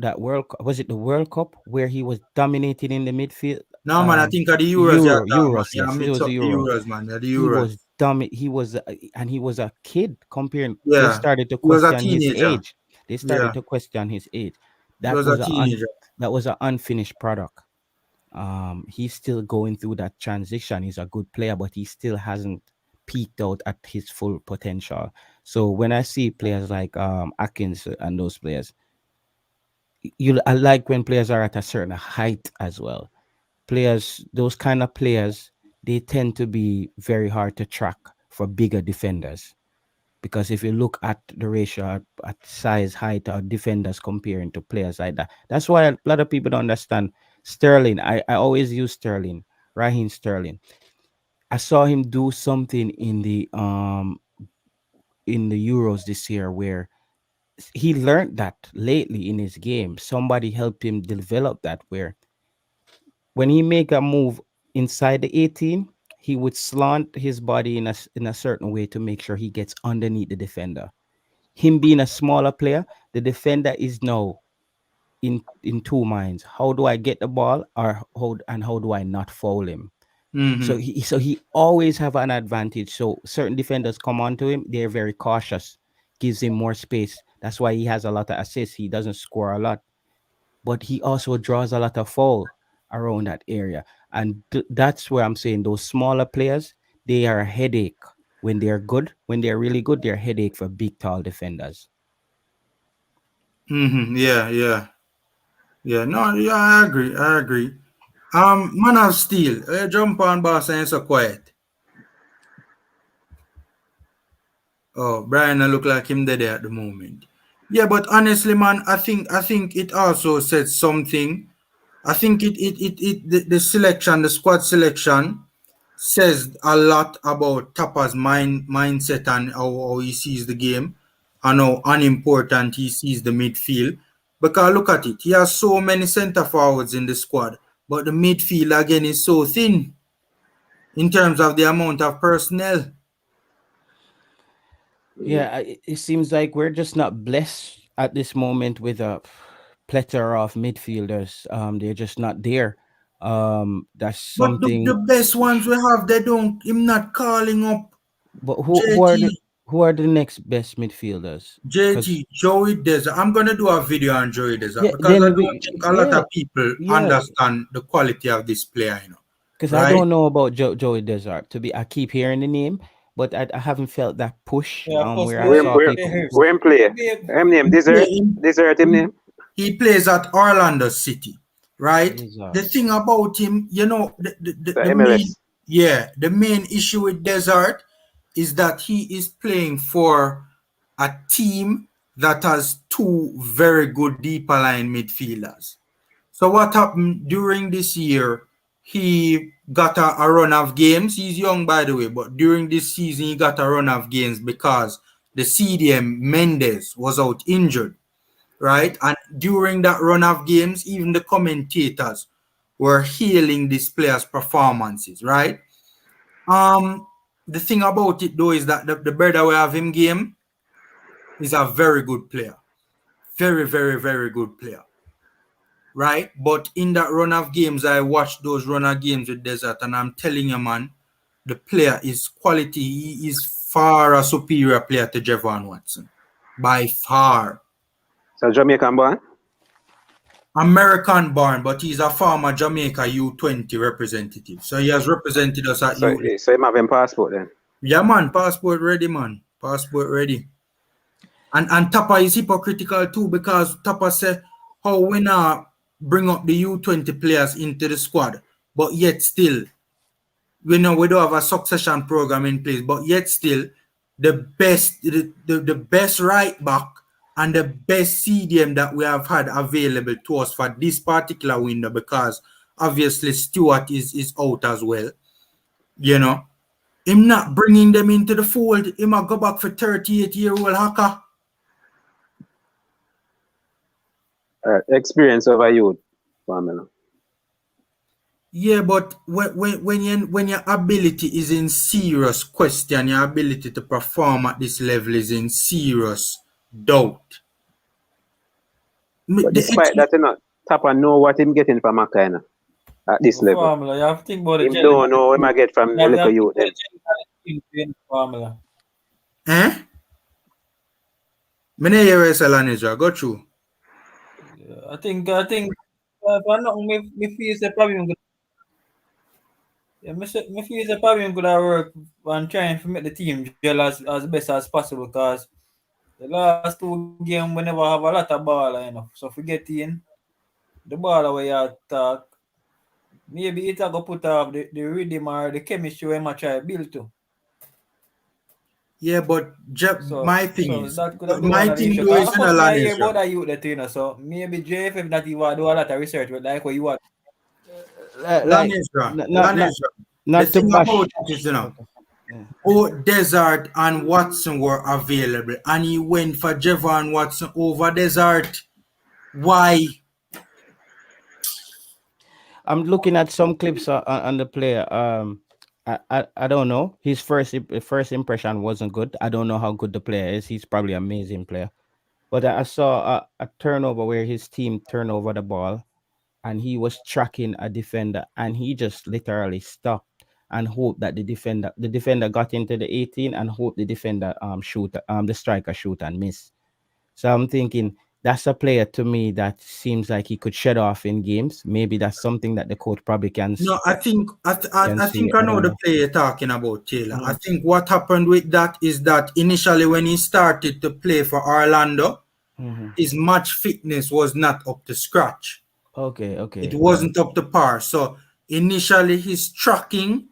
was it the World Cup where he was dominating in the midfield? No, man, I think of the Euros you are talking about. Euros, Yeah, yes, it mix was up the the Euro. Euros, man. Yeah, the He Euros. was dumb. He was, and he was a kid. Comparing, they Yeah, started to he was a question his teenager. age. They started Yeah, to question his age. he That was a was teenager. that was an unfinished product. He's still going through that transition. He's a good player, but he still hasn't peaked out at his full potential. So when I see players like Atkins and those players, I like when players are at a certain height as well. Players, those kind of players, they tend to be very hard to track for bigger defenders. Because if you look at the ratio at size, height, or defenders comparing to players like that, that's why a lot of people don't understand Sterling. I always use Sterling, Raheem Sterling. I saw him do something in the Euros this year where he learned that lately in his game. Somebody helped him develop that where when he make a move inside the 18, he would slant his body in a certain way to make sure he gets underneath the defender. Him being a smaller player, the defender is now in two minds. How do I get the ball, or how do I not foul him? Mm-hmm. So he always have an advantage. So certain defenders come onto him, they're very cautious, gives him more space. That's why he has a lot of assists. He doesn't score a lot, but he also draws a lot of foul around that area. And that's where I'm saying those smaller players, they are a headache when they're good. When they're really good, they're a headache for big, tall defenders. Mm-hmm. Yeah, yeah, yeah. No, yeah, I agree. I agree. Man of Steel, jump on boss and so quiet. Oh, Brian, I look like him there at the moment. Yeah, but honestly, man, I think it also says something. I think the selection, the squad selection, says a lot about Tapa's mindset and how he sees the game and how unimportant he sees the midfield. Because look at it, he has so many centre forwards in the squad, but the midfield again is so thin in terms of the amount of personnel. Yeah, it seems like we're just not blessed at this moment with a plethora of midfielders. They're just not there. That's But the something. best ones we have, they don't. Him not calling up But JT, who are the next best midfielders? Because Joey Desert. I'm gonna do a video on Joey Desert yeah, because I then don't think a lot of people yeah, understand the quality of this player. because I Right? don't know about Joey Desert. I keep hearing the name, but I haven't felt that push. Yeah, of course, Where I Where him saw we where people. where him play? Him name He play Desert? him, Desert him he, name? he plays at Orlando City, right? The Desert. thing about him, The the main MLS. the main issue with Desert is that he is playing for a team that has two very good deeper line midfielders. So what happened during this year? He got a run of games. He's young, by the way, but during this season, he got a run of games because the CDM Mendes was out injured, right? And during that run of games, even the commentators were hailing this player's performances, right? Um, the thing about it though is that the brother we have him game is a very good player. Very, very, very good player. Right? But in that run of games, I watched those runner games with Desert, and I'm telling you, man, the player is quality. He is far a superior player to Javon Watson. By far. So Jamaican born? American born, but he's a former Jamaica U20 representative. So he has represented us at So U. so him have him passport then. Yeah, man, passport ready, man. Passport ready. And Tapa is hypocritical too, because Tapa said how we now bring up the U20 players into the squad, but yet still we know we don't have a succession program in place, but yet still the best right back and the best CDM that we have had available to us for this particular window, because obviously Stewart is out as well. You know, him not bringing them into the fold. Him a go back for 38-year-old hacker. Experience over youth, Pamela. Yeah, but when your ability is in serious question, your ability to perform at this level is in serious doubt. But despite that, you know, Tapa know what him getting from Makina at this level. Formula, you have to think about the Him don't know him I get from the little youth then. Formula. Eh? Many years Alanisha, got you. I think if I know me feel say probably good. Yeah, me feel say probably good at work and trying to make the team gel as best as possible, because the last two games we never have a lot of ball, you know. So if we get in the ball away attack, maybe it go put off the rhythm or the chemistry we might try build to. Yeah, but my thing is, that could have been my one of the thing issues. though is First, I hear Alanisha. about that youth, you know, so maybe JFF not even do a lot of research, but like what you want. Like not The to thing bash. about it is, you know, Yeah. both Desert and Watson were available, and he went for Javon Watson over Desert. Why? I'm looking at some clips on the player. I don't know. His first impression wasn't good. I don't know how good the player is. He's probably an amazing player. But I saw a turnover where his team turned over the ball, and he was tracking a defender, and he just literally stopped and hoped that the defender got into the 18 and hoped the defender the striker shoot and miss. So I'm thinking that's a player to me that seems like he could shut off in games. Maybe that's something that the coach probably can. No, I think I see. think I know the player you're talking about, Taylor. I Mhm. think what happened with that is that initially when he started to play for Orlando, his match fitness was not up to scratch. Okay. It wasn't up to par. So initially his tracking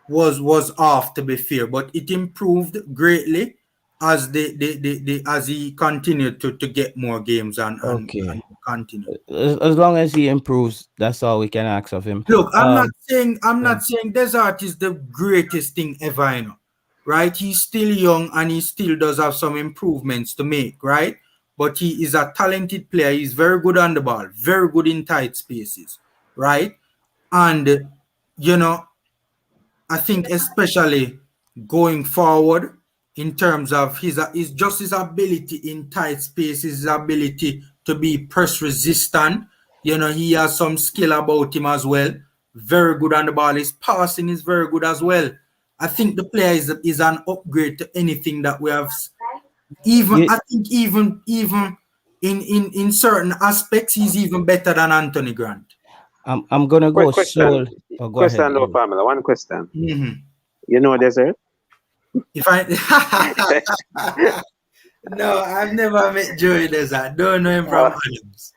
was off, to be fair, but it improved greatly as as he continued to get more games and continue. As long as he improves, that's all we can ask of him. Look, I'm not saying Desert is the greatest thing ever, you know, right? He's still young and he still does have some improvements to make, right? But he is a talented player. He's very good on the ball, very good in tight spaces, right? And you know, I think especially going forward in terms of his ability in tight spaces, his ability to be press resistant. You know, he has some skill about him as well. Very good on the ball. His passing is very good as well. I think the player is an upgrade to anything that we have. I think even in certain aspects, he's even better than Anthony Grant. I'm gonna go question. Go question ahead. though, Pamela. One question. Mm-hmm. You know Desert? If I no, I've never met Joey Desert. Don't know him from Adams.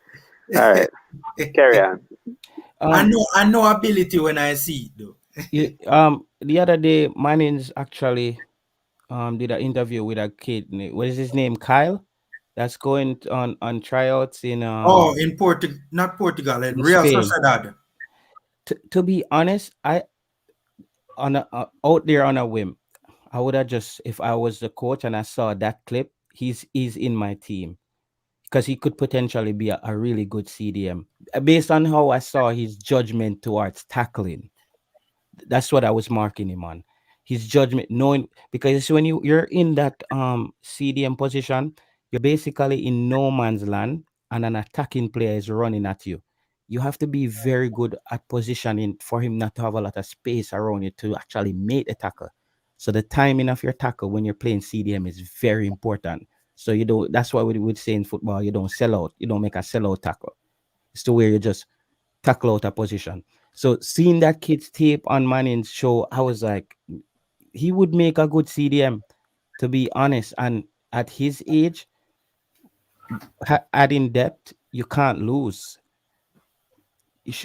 All right, carry on. I know ability when I see it though. The other day, Mannings actually did an interview with a kid. What is his name? Kyle. That's going on tryouts in in Portugal, not Portugal, in Real Spain. Sociedad. To be honest, I out there on a whim, I would have just, if I was the coach and I saw that clip, he's in my team because he could potentially be a really good CDM based on how I saw his judgment towards tackling. That's what I was marking him on. his judgment, knowing, because when you're in that CDM position, you're basically in no man's land and an attacking player is running at you. You have to be very good at positioning for him not to have a lot of space around you to actually make the tackle. So the timing of your tackle when you're playing CDM is very important. So you don't. That's why we would say in football, you don't sell out. You don't make a sellout tackle. It's to where you just tackle out a position. So seeing that kid's tape on Manning's show, I was like, he would make a good CDM, to be honest. And at his age, adding depth, you can't lose.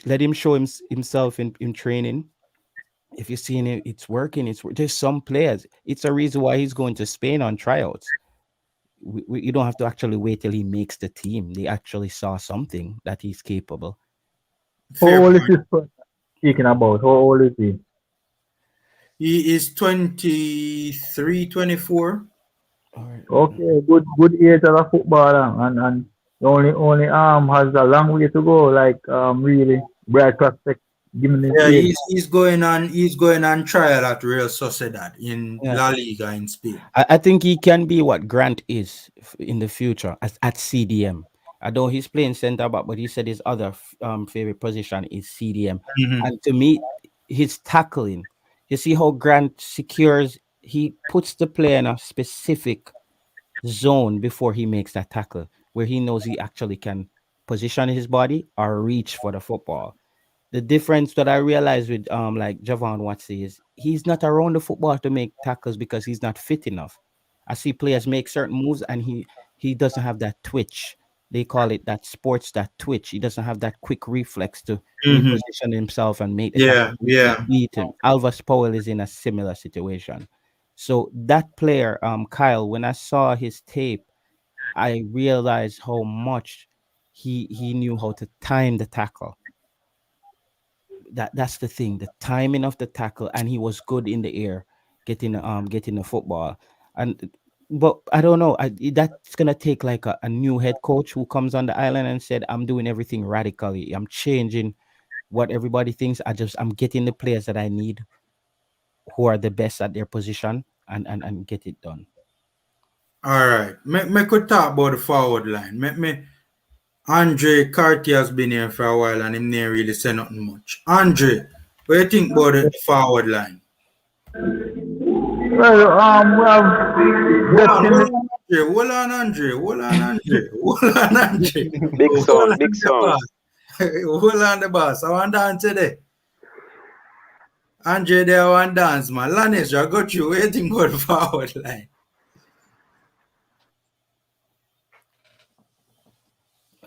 Let him show himself in training. If you're seeing it, it's working. There's some players. It's a reason why he's going to Spain on tryouts. You don't have to actually wait till he makes the team. They actually saw something that he's capable. How Fair old is point. this person speaking about? How old is he? He is 23, 24. All right. Okay, good age as a footballer, and only has a long way to go. Like really bright prospect given his Yeah, age. he's going on trial at Real Sociedad in Yeah. La Liga in Spain. I think he can be what Grant is in the future at CDM. I know he's playing center back, but he said his other favorite position is CDM. Mhm. And to me, his tackling. You see how Grant secures. He puts the player in a specific zone before he makes that tackle, where he knows he actually can position his body or reach for the football. The difference that I realized with like Javon Watson is he's not around the football to make tackles because he's not fit enough. I see players make certain moves and he doesn't have that twitch. They call it that sports, that twitch. He doesn't have that quick reflex to Mhm. reposition himself and make the Yeah, tackle. We yeah. beat him. Alvis Powell is in a similar situation. So that player, Kyle, when I saw his tape, I realized how much he knew how to time the tackle. That's the thing, the timing of the tackle, and he was good in the air, getting the football. And but I don't know, that's gonna take like a new head coach who comes on the island and said, I'm doing everything radically, I'm changing what everybody thinks. I'm getting the players that I need, who are the best at their position, and get it done. All right. Me could talk about the forward line. Andre Cartier has been here for a while and him never really say nothing much. Andre, what do you think about the forward line? Well, we have Hold on, depth in the hold on, Andre. Hold on, Andre. Hold on, Andre. Big Hold sound, on big the sound. boss. Hold on the boss. I want to dance today. Andre, there I want dance, man. Lanes, I got you waiting for the forward line.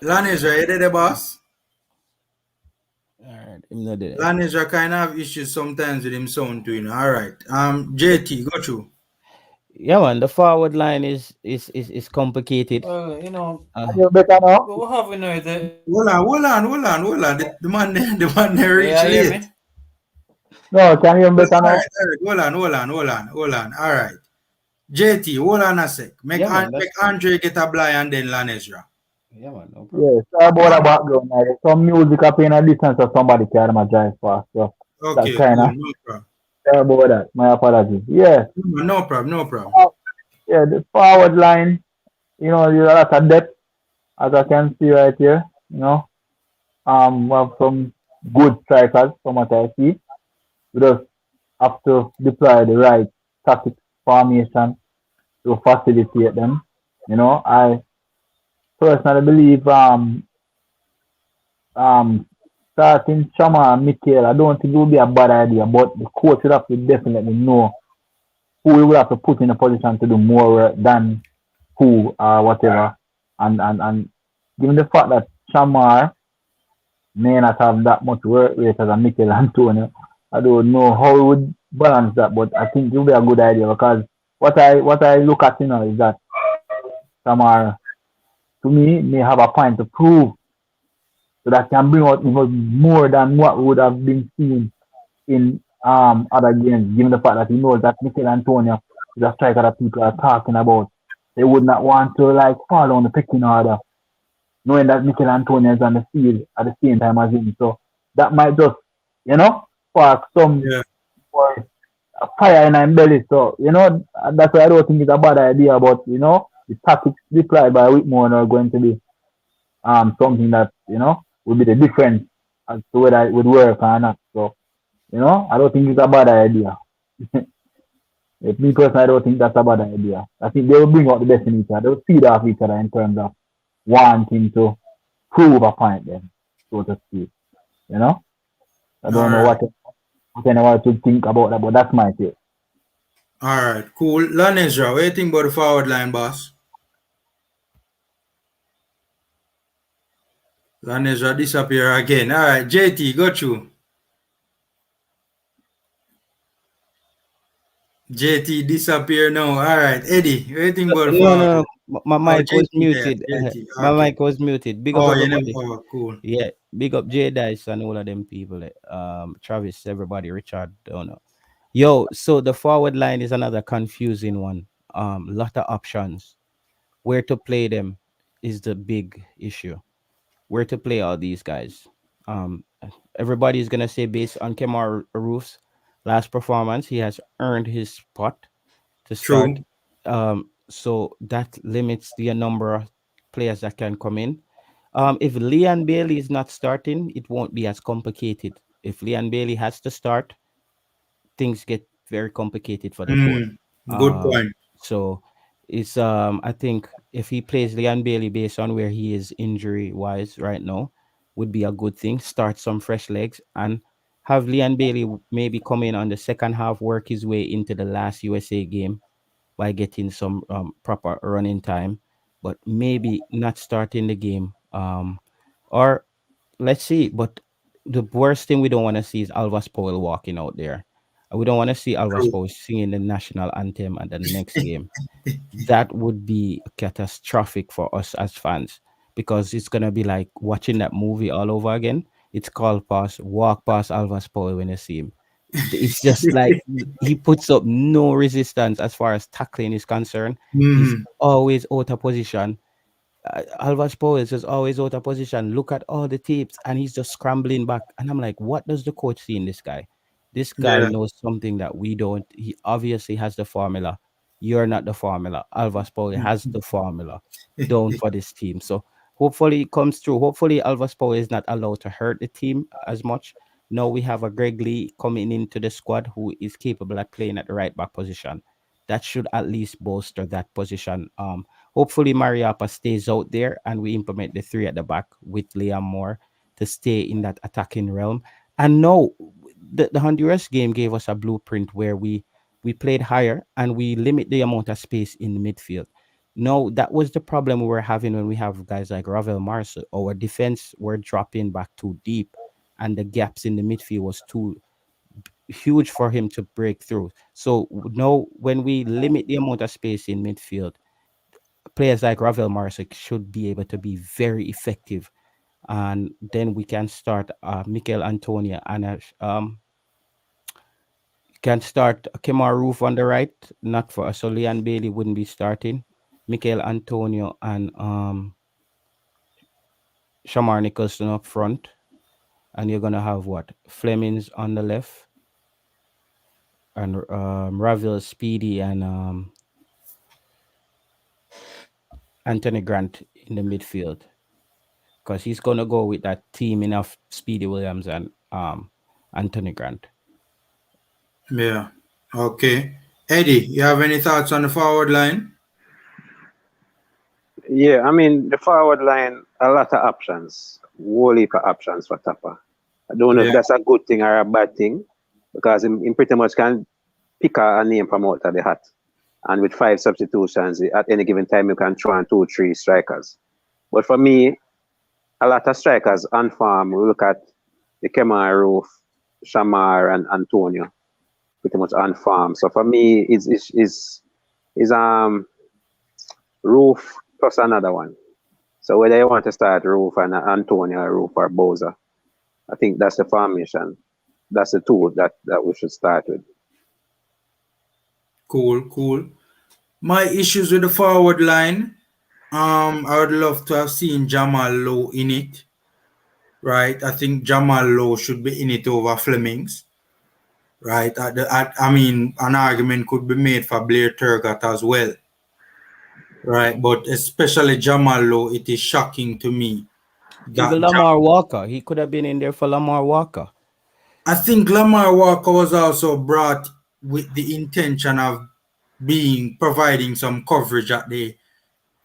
Lanes, you there, the boss? All right, I'm not there. Lanes, I kind of have issues sometimes with him sound too, you know. All right. JT, got you. Yeah, man, the forward line is complicated. Well, you better now. what have we now is Hold on. The man reach yeah, hear late. me? No, can you hear All better now? right. Hold on. All right. JT, hold on a sec. Make, Yeah, man, make that's fine. Andre get a blind and then Lanesra. Yeah, man, no problem. Yes, sorry about the background. Like, some music up in a distance so somebody carry my drive fast. So that Okay, kind cool. of No problem. sorry about that. My apologies. Yeah, No problem. yeah, the forward line, there's a lot of depth as I can see right here. We have some good strikers from what I see. We just have to deploy the right tactic formation to facilitate them. I personally believe um starting Chama and Mikel, I don't think it would be a bad idea, but the coach would have to definitely know who he would have to put in a position to do more work than who or whatever. And given the fact that Chamar may not have that much work rate as a Mikel Antonio, I don't know how he would balance that, but I think it would be a good idea because what I look at is that Chamar to me may have a point to prove so that can bring out even more than what would have been seen in other games, given the fact that he knows that Mikel Antonio is a striker that people are talking about. They would not want to like fall on the pecking order, knowing that Mikel Antonio is on the field at the same time as him. So that might just, spark some Yeah. more fire in my belly. So, that's why I don't think it's a bad idea. But, the tactics deployed by Whitmore are going to be something that, will be the difference as to whether it would work or not. So, I don't think it's a bad idea. Me personally, I don't think that's a bad idea. I think they will bring out the best in each other. They will feed off each other in terms of wanting to prove a point then, so to speak. You know? I don't All know right. what anyone should think about that, but that's my take. All right. Cool. Lanesra, what do you think about the forward line, boss? Lanesra disappear again. All right. JT, got you. JT disappear now. All right. Eddie, what do you think about the No, forward no, line? no. My Oh, mic was JT there. muted. JT. My Okay. mic was muted. Big up Oh, you know. everybody. Oh, cool. Yeah, big up J Dice and all of them people. Travis, everybody, Richard, don't know. Yo, so the forward line is another confusing one. Lot of options. Where to play them is the big issue. Where to play all these guys. Um, Everybody's gonna say based on Kemar Roof's last performance, he has earned his spot to start. True. So that limits the number of players that can come in. If Leon Bailey is not starting, it won't be as complicated. If Leon Bailey has to start, things get very complicated for the coach. Mm, good Um, point. so it's I think if he plays Leon Bailey based on where he is injury wise right now, would be a good thing. Start some fresh legs and have Leon Bailey maybe come in on the second half, work his way into the last USA game by getting some proper running time, but maybe not starting the game. Or let's see. But the worst thing we don't want to see is Alvas Powell walking out there. We don't want to see Alvas True. Powell singing the national anthem at the next game. That would be catastrophic for us as fans because it's gonna be like watching that movie all over again. It's called past walk past Alvas Powell when you see him. It's just like he puts up no resistance as far as tackling is concerned. He's Mm, always out of position. Alvas Poel is just always out of position. Look at all the tapes, and he's just scrambling back. And I'm like, what does the coach see in this guy? This guy yeah. knows something that we don't. He obviously has the formula. You're not the formula. Alvas Poel has the formula down for this team. So hopefully it comes through. Hopefully Alvas Poel is not allowed to hurt the team as much. Now we have a Greg Lee coming into the squad who is capable of playing at the right back position. That should at least bolster that position. Hopefully Mariapa stays out there and we implement the three at the back with Liam Moore to stay in that attacking realm. And no, the Honduras game gave us a blueprint where we played higher and we limit the amount of space in the midfield. No, that was the problem we were having when we have guys like Ravel Mars. Our defense were dropping back too deep and the gaps in the midfield was too huge for him to break through. So no, when we limit the amount of space in midfield, players like Ravel Marsic should be able to be very effective. And then we can start Mikel Antonio and can start Kemar Roof on the right, not for so Leon Bailey wouldn't be starting. Mikel Antonio and Shamar Nicholson up front. And you're gonna have what? Flemings on the left and Ravel Speedy and Anthony Grant in the midfield. Because he's gonna go with that teaming of Speedy Williams and Anthony Grant. Yeah. Okay. Eddie, you have any thoughts on the forward line? Yeah, I mean the forward line, a lot of options, whole heap of options for Tapa. I don't know if Yeah. that's a good thing or a bad thing, because he pretty much can pick a name from out of the hat. And with 5 substitutions, at any given time you can throw on 2, 3 strikers. But for me, a lot of strikers on farm, we look at the Kemar Roof, Shamar and Antonio, pretty much on farm. So for me, is Roof plus another one. So whether you want to start Roof and Antonio, Roof or Bowser, I think that's the formation. That's the two that we should start with. Cool, cool. My issues with the forward line, I would love to have seen Jamal Lowe in it. Right? I think Jamal Lowe should be in it over Flemings. right? I mean, an argument could be made for Blair Turgott as well, right? But especially Jamal Lowe, it is shocking to me Even that Lamar Walker, he could have been in there for Lamar Walker. I think Lamar Walker was also brought with the intention of being providing some coverage at the,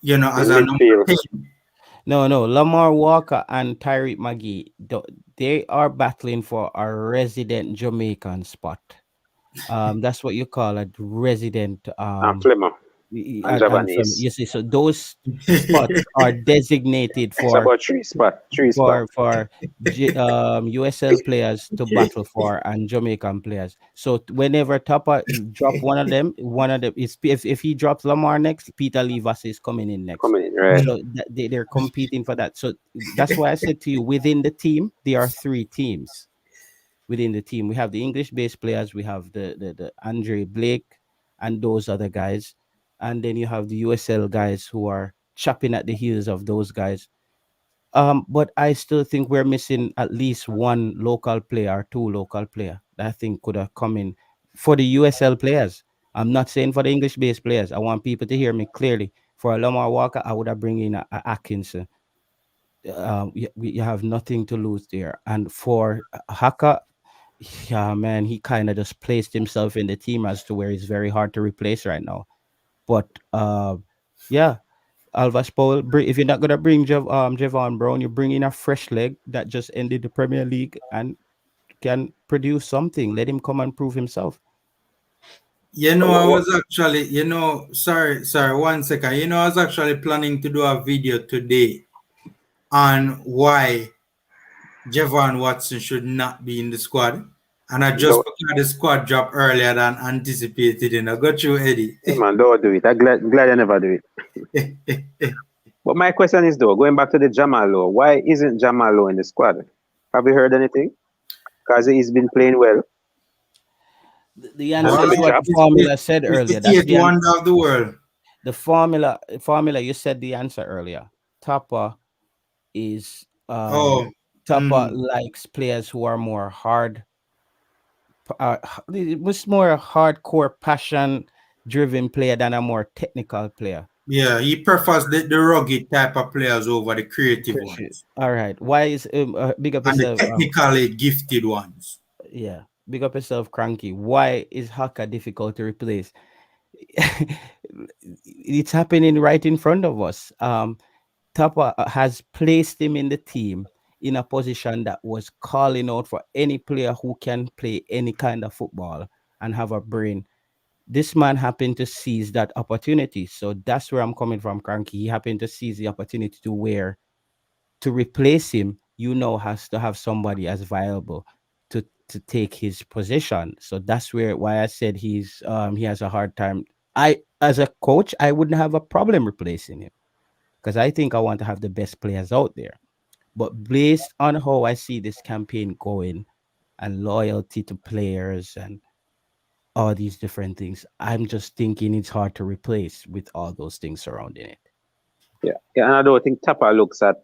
as In a number midfield. 10. No, Lamar Walker and Tyreek McGee, they are battling for a resident Jamaican spot. That's what you call a resident And Flemmer and and from Javanese. you see, so those spots are designated It's for about three spot. USL players to battle for and Jamaican players. So whenever Topper drop one of them is if he drops Lamar next, Peter Livas is coming in next. Coming in, right? So they're competing for that. So that's why I said to you, within the team, there are three teams within the team. We have the English based players, we have the Andre Blake and those other guys. And then you have the USL guys who are chopping at the heels of those guys. But I still think we're missing at least one local player or two local player that I think could have come in for the USL players. I'm not saying for the English based players. I want people to hear me clearly. For a Lamar Walker, I would have bring in a Atkinson. You have nothing to lose there. And for Haka, yeah, man, he kind of just placed himself in the team as to where he's very hard to replace right now. But yeah, Alvas Paul, if you're not gonna bring Javon Brown, you bring in a fresh leg that just ended the Premier League and can produce something. Let him come and prove himself. So I what, was actually, sorry, 1 second. I was actually planning to do a video today on why Javon Watson should not be in the squad. And I just don't, because the squad dropped earlier than anticipated, I got you, Eddie. yeah, man, don't do it. I'm glad I never do it. But my question is though, going back to the Jamalo, why isn't Jamalo in the squad? Have you heard anything? Because he's been playing well The and answer Well, is probably what dropped. Formula said it's earlier. the That's eighth the wonder of the world. the formula. You said the answer earlier. Tapa is Oh, Tapa mm, likes players who are more it was more a hardcore passion driven player than a more technical player. yeah, he prefers the rugged type of players over the creative Appreciate. ones All right. Why is big up and the yourself? technically gifted ones. Yeah, big up yourself, Cranky. Why is Haka difficult to replace? It's happening right in front of us. Tapa has placed him in the team in a position that was calling out for any player who can play any kind of football and have a brain. This man happened to seize that opportunity. So that's where I'm coming from, Cranky. He happened to seize the opportunity to where to replace him, has to have somebody as viable to take his position. So that's why I said he has a hard time. I as a coach, I wouldn't have a problem replacing him because I think I want to have the best players out there. But based on how I see this campaign going and loyalty to players and all these different things, I'm just thinking it's hard to replace with all those things surrounding it. Yeah. Yeah, and I don't think Tapa looks at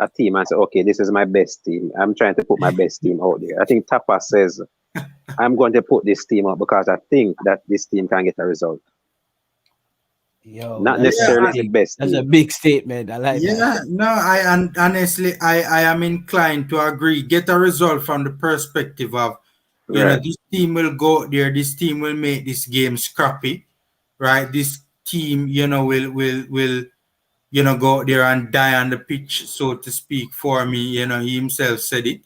a team and say, okay, this is my best team. I'm trying to put my best team out there. I think Tapa says, I'm going to put this team out because I think that this team can get a result. Yo, Not that's a necessarily Yeah, the big best that's a team. big statement. I like that. yeah. No, honestly, I am inclined to agree. Get a result from the perspective of, Right. this team will go there. This team will make this game scrappy, right? This team, will go out there and die on the pitch, so to speak. For me, he himself said it.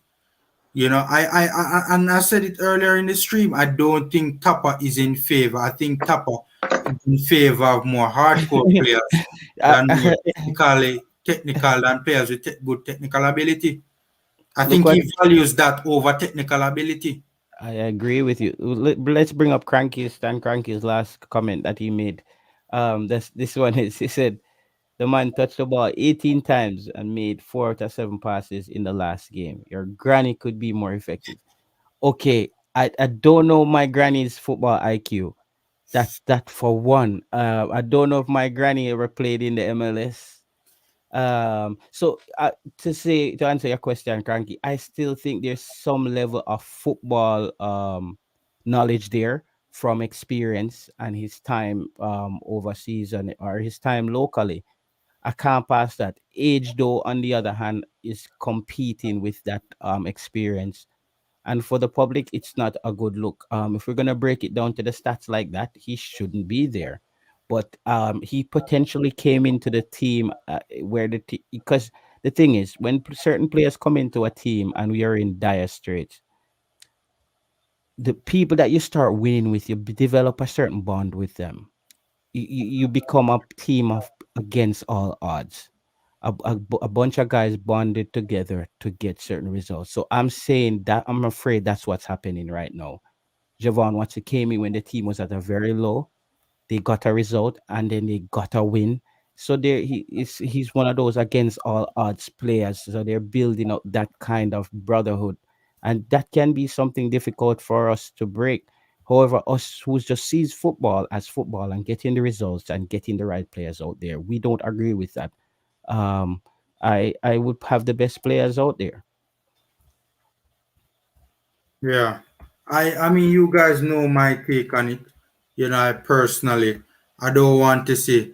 And I said it earlier in the stream. I don't think Tapa is in favor. I think Tapa is in favor of more hardcore players I, than more technical than players with good technical ability. I look think what he values that over technical ability. I agree with you. Let's bring up Stan Cranky's last comment that he made. This one is he said the man touched the ball 18 times and made 4 out of 7 passes in the last game. Your granny could be more effective. Okay, I don't know my granny's football IQ. That's that for one. I don't know if my granny ever played in the MLS. So to answer your question, Cranky, I still think there's some level of football knowledge there from experience and his time overseas or his time locally. I can't pass that. Age, though, on the other hand, is competing with that experience. And for the public, it's not a good look. If we're gonna break it down to the stats like that, he shouldn't be there. But he potentially came into the team where because the thing is, when certain players come into a team and we are in dire straits, the people that you start winning with, you develop a certain bond with them. You become a team of against all odds. A bunch of guys bonded together to get certain results. So I'm saying that I'm afraid that's what's happening right now. Javon, once he came in when the team was at a very low, they got a result and then they got a win. So he's one of those against all odds players. So they're building up that kind of brotherhood, and that can be something difficult for us to break. However, us who just sees football as football and getting the results and getting the right players out there, we don't agree with that. Um, I would have the best players out there. Yeah. I mean, you guys know my take on it. You know, I personally, I don't want to see,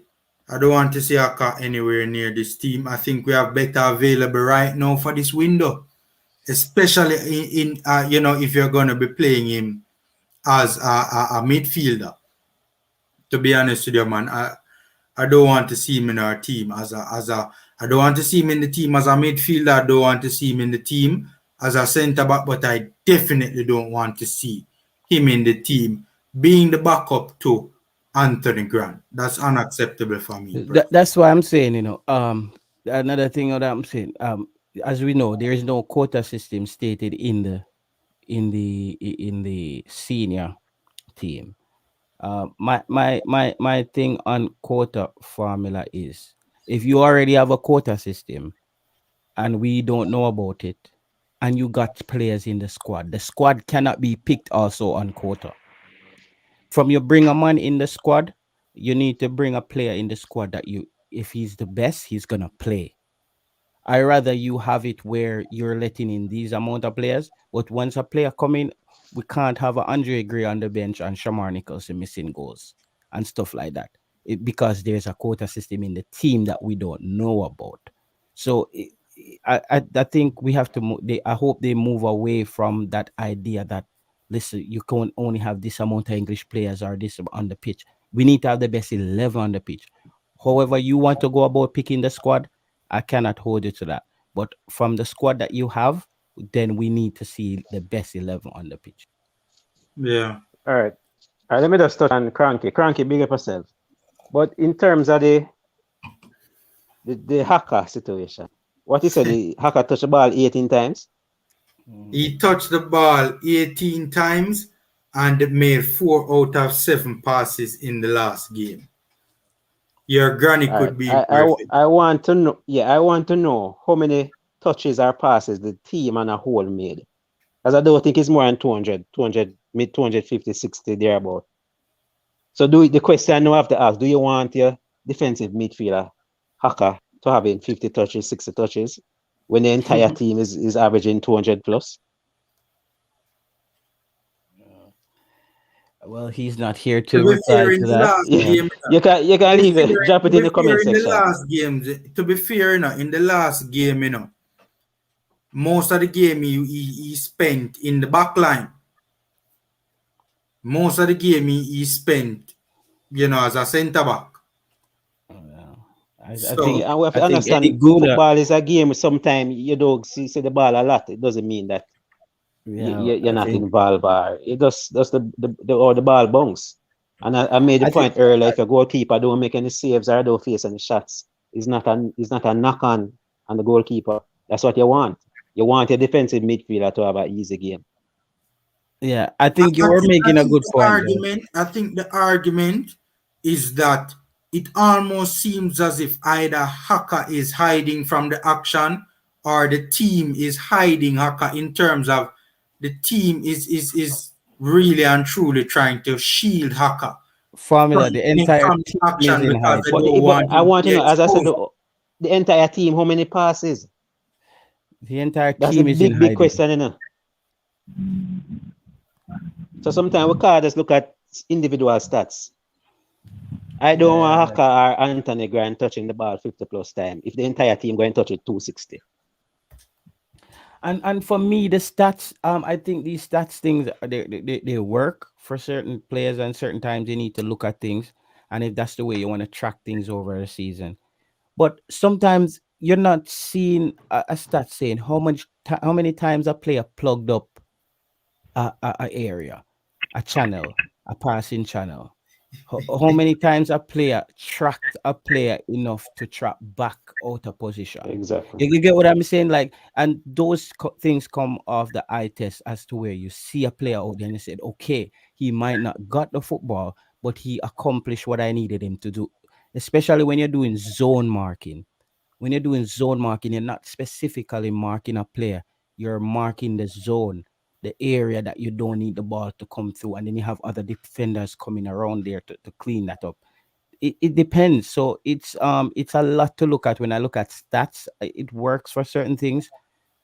I don't want to see Aka anywhere near this team. I think we have better available right now for this window, especially you know, if you're gonna be playing him as a midfielder. To be honest with you, man, I don't want to see him in our team as a I don't want to see him in the team as a midfielder. I don't want to see him in the team as a centre back, but I definitely don't want to see him in the team being the backup to Anthony Grant. That's unacceptable for me, bro. That's why I'm saying, another thing that I'm saying, as we know, there is no quota system stated in the senior team. My thing on quota formula is, if you already have a quota system and we don't know about it, and you got players in the squad cannot be picked also on quota. From you bring a man in the squad, you need to bring a player in the squad that if he's the best, he's gonna play. I rather you have it where you're letting in these amount of players, but once a player come in, we can't have a Andre Gray on the bench and Shamar Nicholson missing goals and stuff like that. Because there's a quota system in the team that we don't know about. So I think we have to. I hope they move away from that idea that, listen, you can only have this amount of English players or this on the pitch. We need to have the best 11 on the pitch. However, you want to go about picking the squad, I cannot hold you to that. But from the squad that you have, then we need to see the best 11 on the pitch. Yeah. All right. All right, let me just touch on Cranky. Cranky, big up yourself. But in terms of the hacker situation, what he said, the hacker touched the ball 18 times. He touched the ball 18 times and made 4 out of 7 passes in the last game. Your granny All right. could be impressive. I want to know. Yeah, I want to know how many touches or passes the team and a whole made. As I don't think it's more than 200, mid 250, 60 thereabout. So the question I now have to ask: do you want your defensive midfielder hacker to have in 50 touches, 60 touches, when the entire team is averaging 200 plus? Well, he's not here To to be reply fair, in to the that. last Yeah, game, you can leave it, drop it in the comment in the section. last games, to be fair, in the last game, most of the game he spent in the back line. Most of the game he spent, as a centre back. I think So Yeah, and we have I to think Eddie understand Gouda. football is a game. Sometimes you don't see the ball a lot. It doesn't mean that Yeah, you're I not think involved, or it just the ball bounce. And I made the I think point earlier: if a goalkeeper don't make any saves or don't face any shots, it's not a knock on the goalkeeper. That's what you want. You want your defensive midfielder to have an easy game. yeah, I think you were I making a think good the point though. argument, I think the argument is that it almost seems as if either Haka is hiding from the action or the team is hiding Haka, in terms of the team is really and truly trying to shield Haka from, Formula, the entire from team the is action in because they hiding. don't But want I him to want to be know, as I said, exposed. the entire team, how many passes? The entire That's the team is in big hiding. question, you know. So sometimes we can't just look at individual stats. I don't Yeah, want Haka or Anthony Grant touching the ball 50 plus time if the entire team going to touch it 260. and for me, the stats, I think these stats things they work for certain players, and certain times you need to look at things, and if that's the way you want to track things over a season. But sometimes you're not seeing a stat saying how many times a player plugged up a area, a channel, a passing channel. How many times a player tracked a player enough to track back out of position? Exactly. You get what I'm saying? Like, and those things come off the eye test as to where you see a player out there and you said, okay, he might not got the football, but he accomplished what I needed him to do. Especially when you're doing zone marking. When you're doing zone marking, you're not specifically marking a player, you're marking the zone, the area that you don't need the ball to come through, and then you have other defenders coming around there to clean that up. It depends. So it's a lot to look at. When I look at stats, it works for certain things,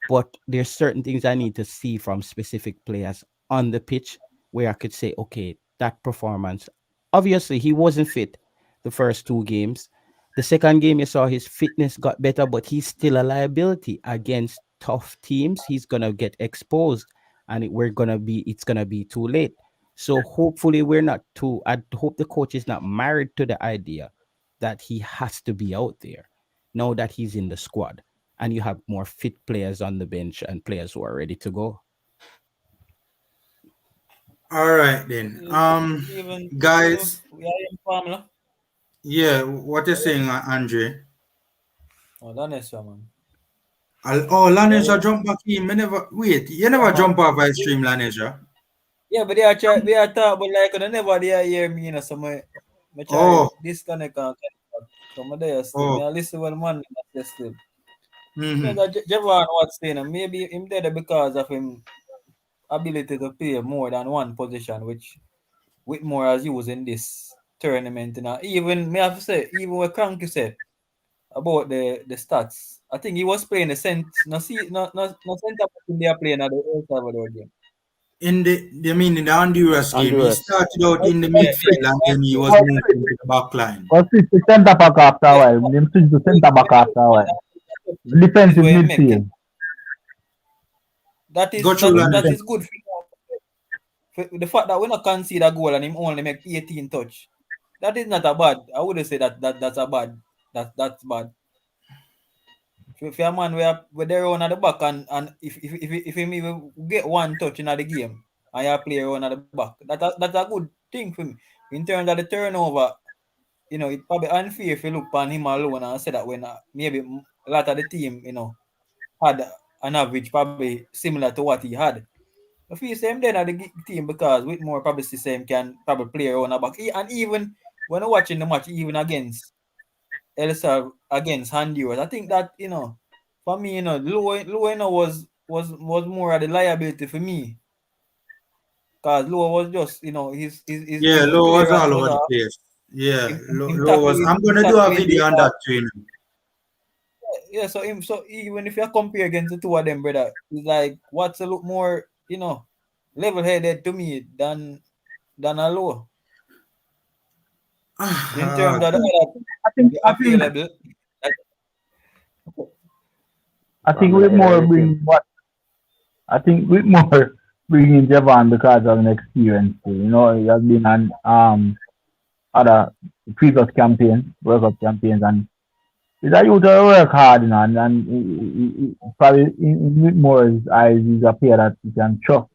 but there's certain things I need to see from specific players on the pitch where I could say, okay, that performance. Obviously, he wasn't fit the first two games. The second game, you saw his fitness got better, but he's still a liability against tough teams. He's gonna get exposed, and it's gonna be too late. So hopefully, we're not too. I hope the coach is not married to the idea that he has to be out there now that he's in the squad, and you have more fit players on the bench and players who are ready to go. All right then. even if Guys, we are in Formula. yeah, what you saying, Andre? Oh, that is man. Oh, Yeah, Lanesha jump back in. Me never wait. You yeah, never man. jump off ice stream, Lanesha. Yeah, but they are talk, but like they never they hear me, so me try Oh, disconnect and connect. So me there still. oh. Me I listen when man I say still. Yeah, Mm-hmm. that Javon was saying, maybe him there because of him ability to play more than one position, which Whitmore has used in this tournament. Even me have to say, even what Cranky said about the stats, I think he was playing the no center back in there playing at the El Salvador game. In the Honduras game, he Honduras. started out in the Yeah, midfield and yeah. then he was Was moved switch, into the back line. was switch to centre back after a Yeah, while. Them switch to centre back after a while. is Defensive where he make. midfield. That Go is through, that Lanesha. Defense. is good for the fact that we not concede a goal and him only make 18 touch. That is not a bad. I wouldn't say that's a bad. That's bad. If you're a man where they run at the back and if him even get one touch in the game and you play around at the back, that's a good thing for me. In terms of the turnover, it probably unfair if you look on him alone and say that when maybe a lot of the team, had an average probably similar to what he had. I feel same then at the team because Whitmore probably the same can probably play around the back. And even when I'm watching the match, even against Elsa against Honduras. I think that for me, Lueno was more of the liability for me because Lua was just Yeah, he's a Low player was that all was over the place. Yeah, him Low was. I'm gonna do a tackling video on data. that too. Yeah, so even if you compare against the two of them, brother, it's like what's a look more level headed to me than a Lua in terms of I think the I think available. Like, I think Formula Whitmore everything. bring what I think Whitmore bringing Javon because of an experience. Too. He has been on other previous campaigns, World Cup campaigns, and he's a youth to work hard, and probably in Whitmore's eyes, he's a player that you can trust.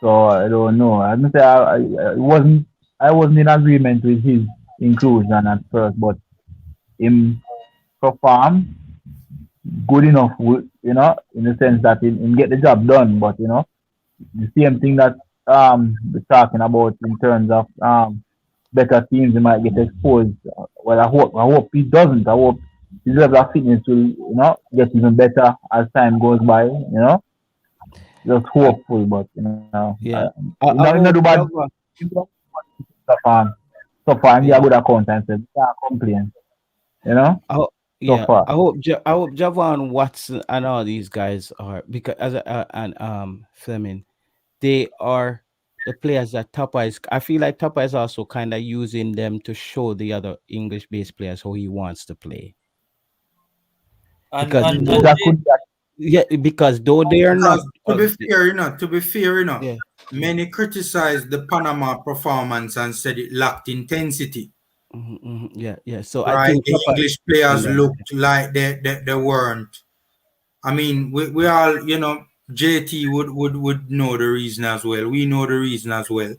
So I don't know. I must say I wasn't in agreement with his inclusion at first, but him perform good enough, in the sense that him get the job done. But the same thing that we're talking about in terms of better teams, they might get exposed. Well, I hope he doesn't. I hope his level of fitness will get even better as time goes by. Just I, hopeful, but yeah, I not do hope bad. Java. So far, so far, and give a Yeah, good account and say, can't complain. You know, so yeah. far. I hope Javon Watson and all these guys are, because as and Fleming, they are the players that Tapa is, I feel like Tapa is also kind of using them to show the other English-based players how he wants to play. Because though, That could be yeah, because though they are not, Because to be fair, yeah, many criticized the Panama performance and said it lacked intensity. yeah, yeah. So I Right? think The Tapa, English players yeah, looked like they weren't. I mean, we all, JT would know the reason as well. We know the reason as well.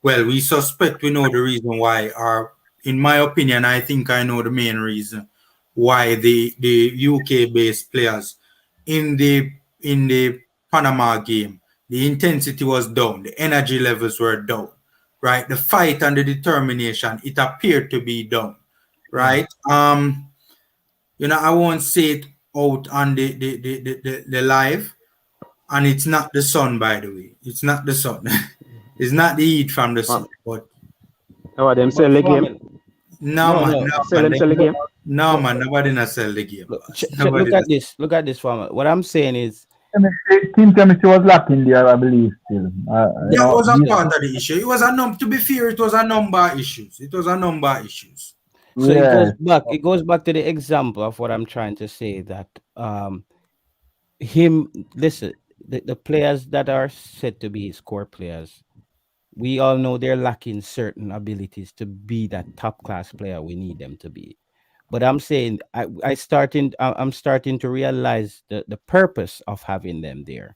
Well, we suspect we know the reason why, or in my opinion, I think I know the main reason why the UK based players in the Panama game, the intensity was down, the energy levels were down, right? The fight and the determination, it appeared to be down, yeah. right? I won't say it out on the live, and it's not the sun, by the way. It's not the sun. It's not the heat from the sun, but How are them But sell the from game? it, no no, man, no. no Sell man, them sell the game? no But man, nobody not sell the game, look, boss. Nobody look not. at this. Look at this format. What I'm saying is, team chemistry was lacking there, I believe. Still, That was a these, part of the issue. It was a to be fair, it was a number of issues. It was a number of issues. so it goes yes, back. It goes back to the example of what I'm trying to say. That him. Listen, the players that are said to be his core players, we all know they're lacking certain abilities to be that top class player we need them to be. But I'm saying I'm starting to realize the purpose of having them there.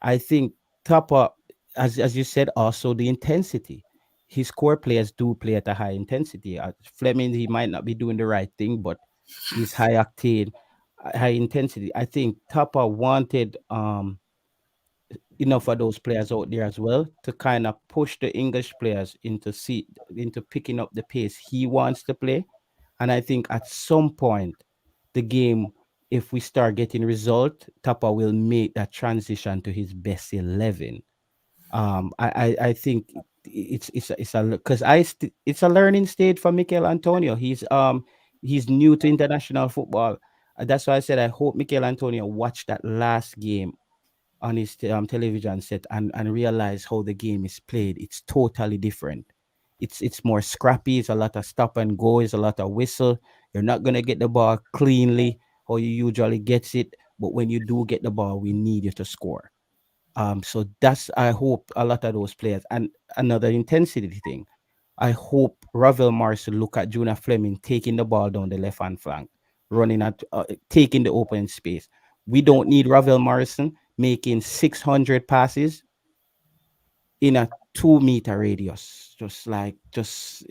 I think Tapa, as you said, also the intensity. His core players do play at a high intensity. Fleming, he might not be doing the right thing, but he's high octane, high intensity. I think Tapa wanted enough of those players out there as well to kind of push the English players into picking up the pace he wants to play. And I think at some point, the game, if we start getting result, Tapa will make that transition to his best 11. I think it's a because it's a learning stage for Mikel Antonio. He's new to international football. That's why I said I hope Mikel Antonio watched that last game on his television set and realize how the game is played. It's totally different. It's more scrappy. It's a lot of stop and go. It's a lot of whistle. You're not gonna get the ball cleanly how you usually gets it. But when you do get the ball, we need you to score. So that's I hope a lot of those players and another intensity thing. I hope Ravel Morrison look at Juna Fleming taking the ball down the left hand flank, running at taking the open space. We don't need Ravel Morrison making 600 passes in a 2 meter radius. Just like just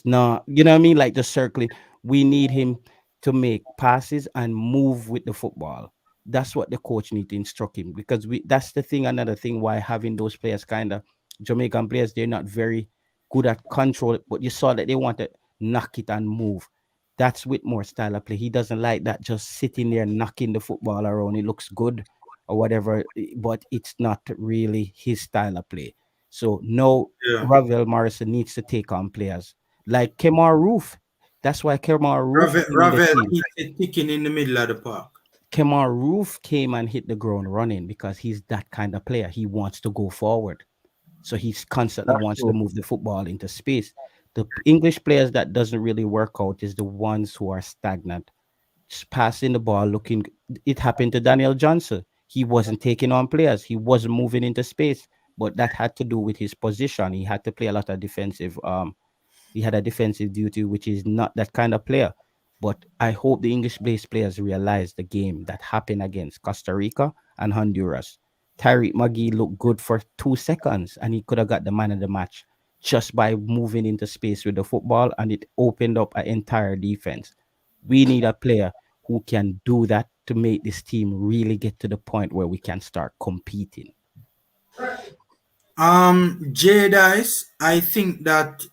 not, you know what I mean? Like just circling. We need him to make passes and move with the football. That's what the coach need to instruct him because we that's the thing, another thing why having those players kind of Jamaican players, they're not very good at control, but you saw that they want to knock it and move. That's with more style of play. He doesn't like that just sitting there knocking the football around. It looks good or whatever, but it's not really his style of play. So no, Yeah. Ravel Morrison needs to take on players like Kemar Roof. That's why Kemar Roof Ravel, came in the Ravel team. keeps it ticking in the middle of the park. Kemar Roof came and hit the ground running because he's that kind of player. He wants to go forward. So he's constantly that's wants to true. move the football into space. The English players that doesn't really work out is the ones who are stagnant, just passing the ball, looking. It happened to Daniel Johnson. He wasn't taking on players. He wasn't moving into space, but that had to do with his position. He had to play a lot of defensive. He had a defensive duty, which is not that kind of player. But I hope the English-based players realize the game that happened against Costa Rica and Honduras. Tyreek McGee looked good for 2 seconds, and he could have got the man of the match just by moving into space with the football, and it opened up an entire defense. We need a player who can do that to make this team really get to the point where we can start competing. J Dice, I think that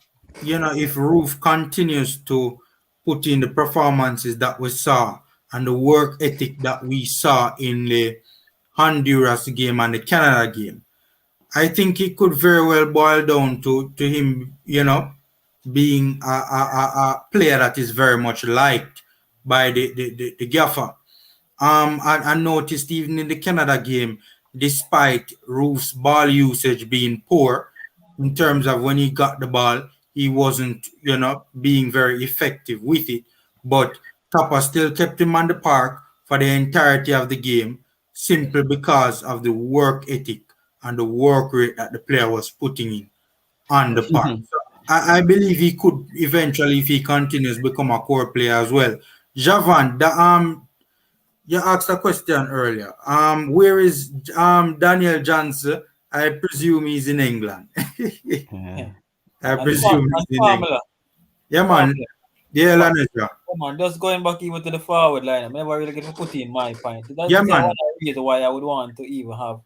if Roof continues to put in the performances that we saw and the work ethic that we saw in the Honduras game and the Canada game, I think it could very well boil down to him, being a player that is very much liked by the gaffer. I noticed even in the Canada game, despite Roof's ball usage being poor in terms of when he got the ball, he wasn't, being very effective with it. But Topper still kept him on the park for the entirety of the game, simply because of the work ethic and the work rate that the player was putting in on the park. So I believe he could eventually, if he continues, become a core player as well. Javan, you asked a question earlier. Where is Daniel Johnson? I presume he's in England. Yeah. I And presume he's in England. formula. Yeah, man. Formula. Yeah, Come Lanesha. on, just going back even to the forward line. I never really get to put in my point. That's Yeah, one man. of the reasons why I would want to even have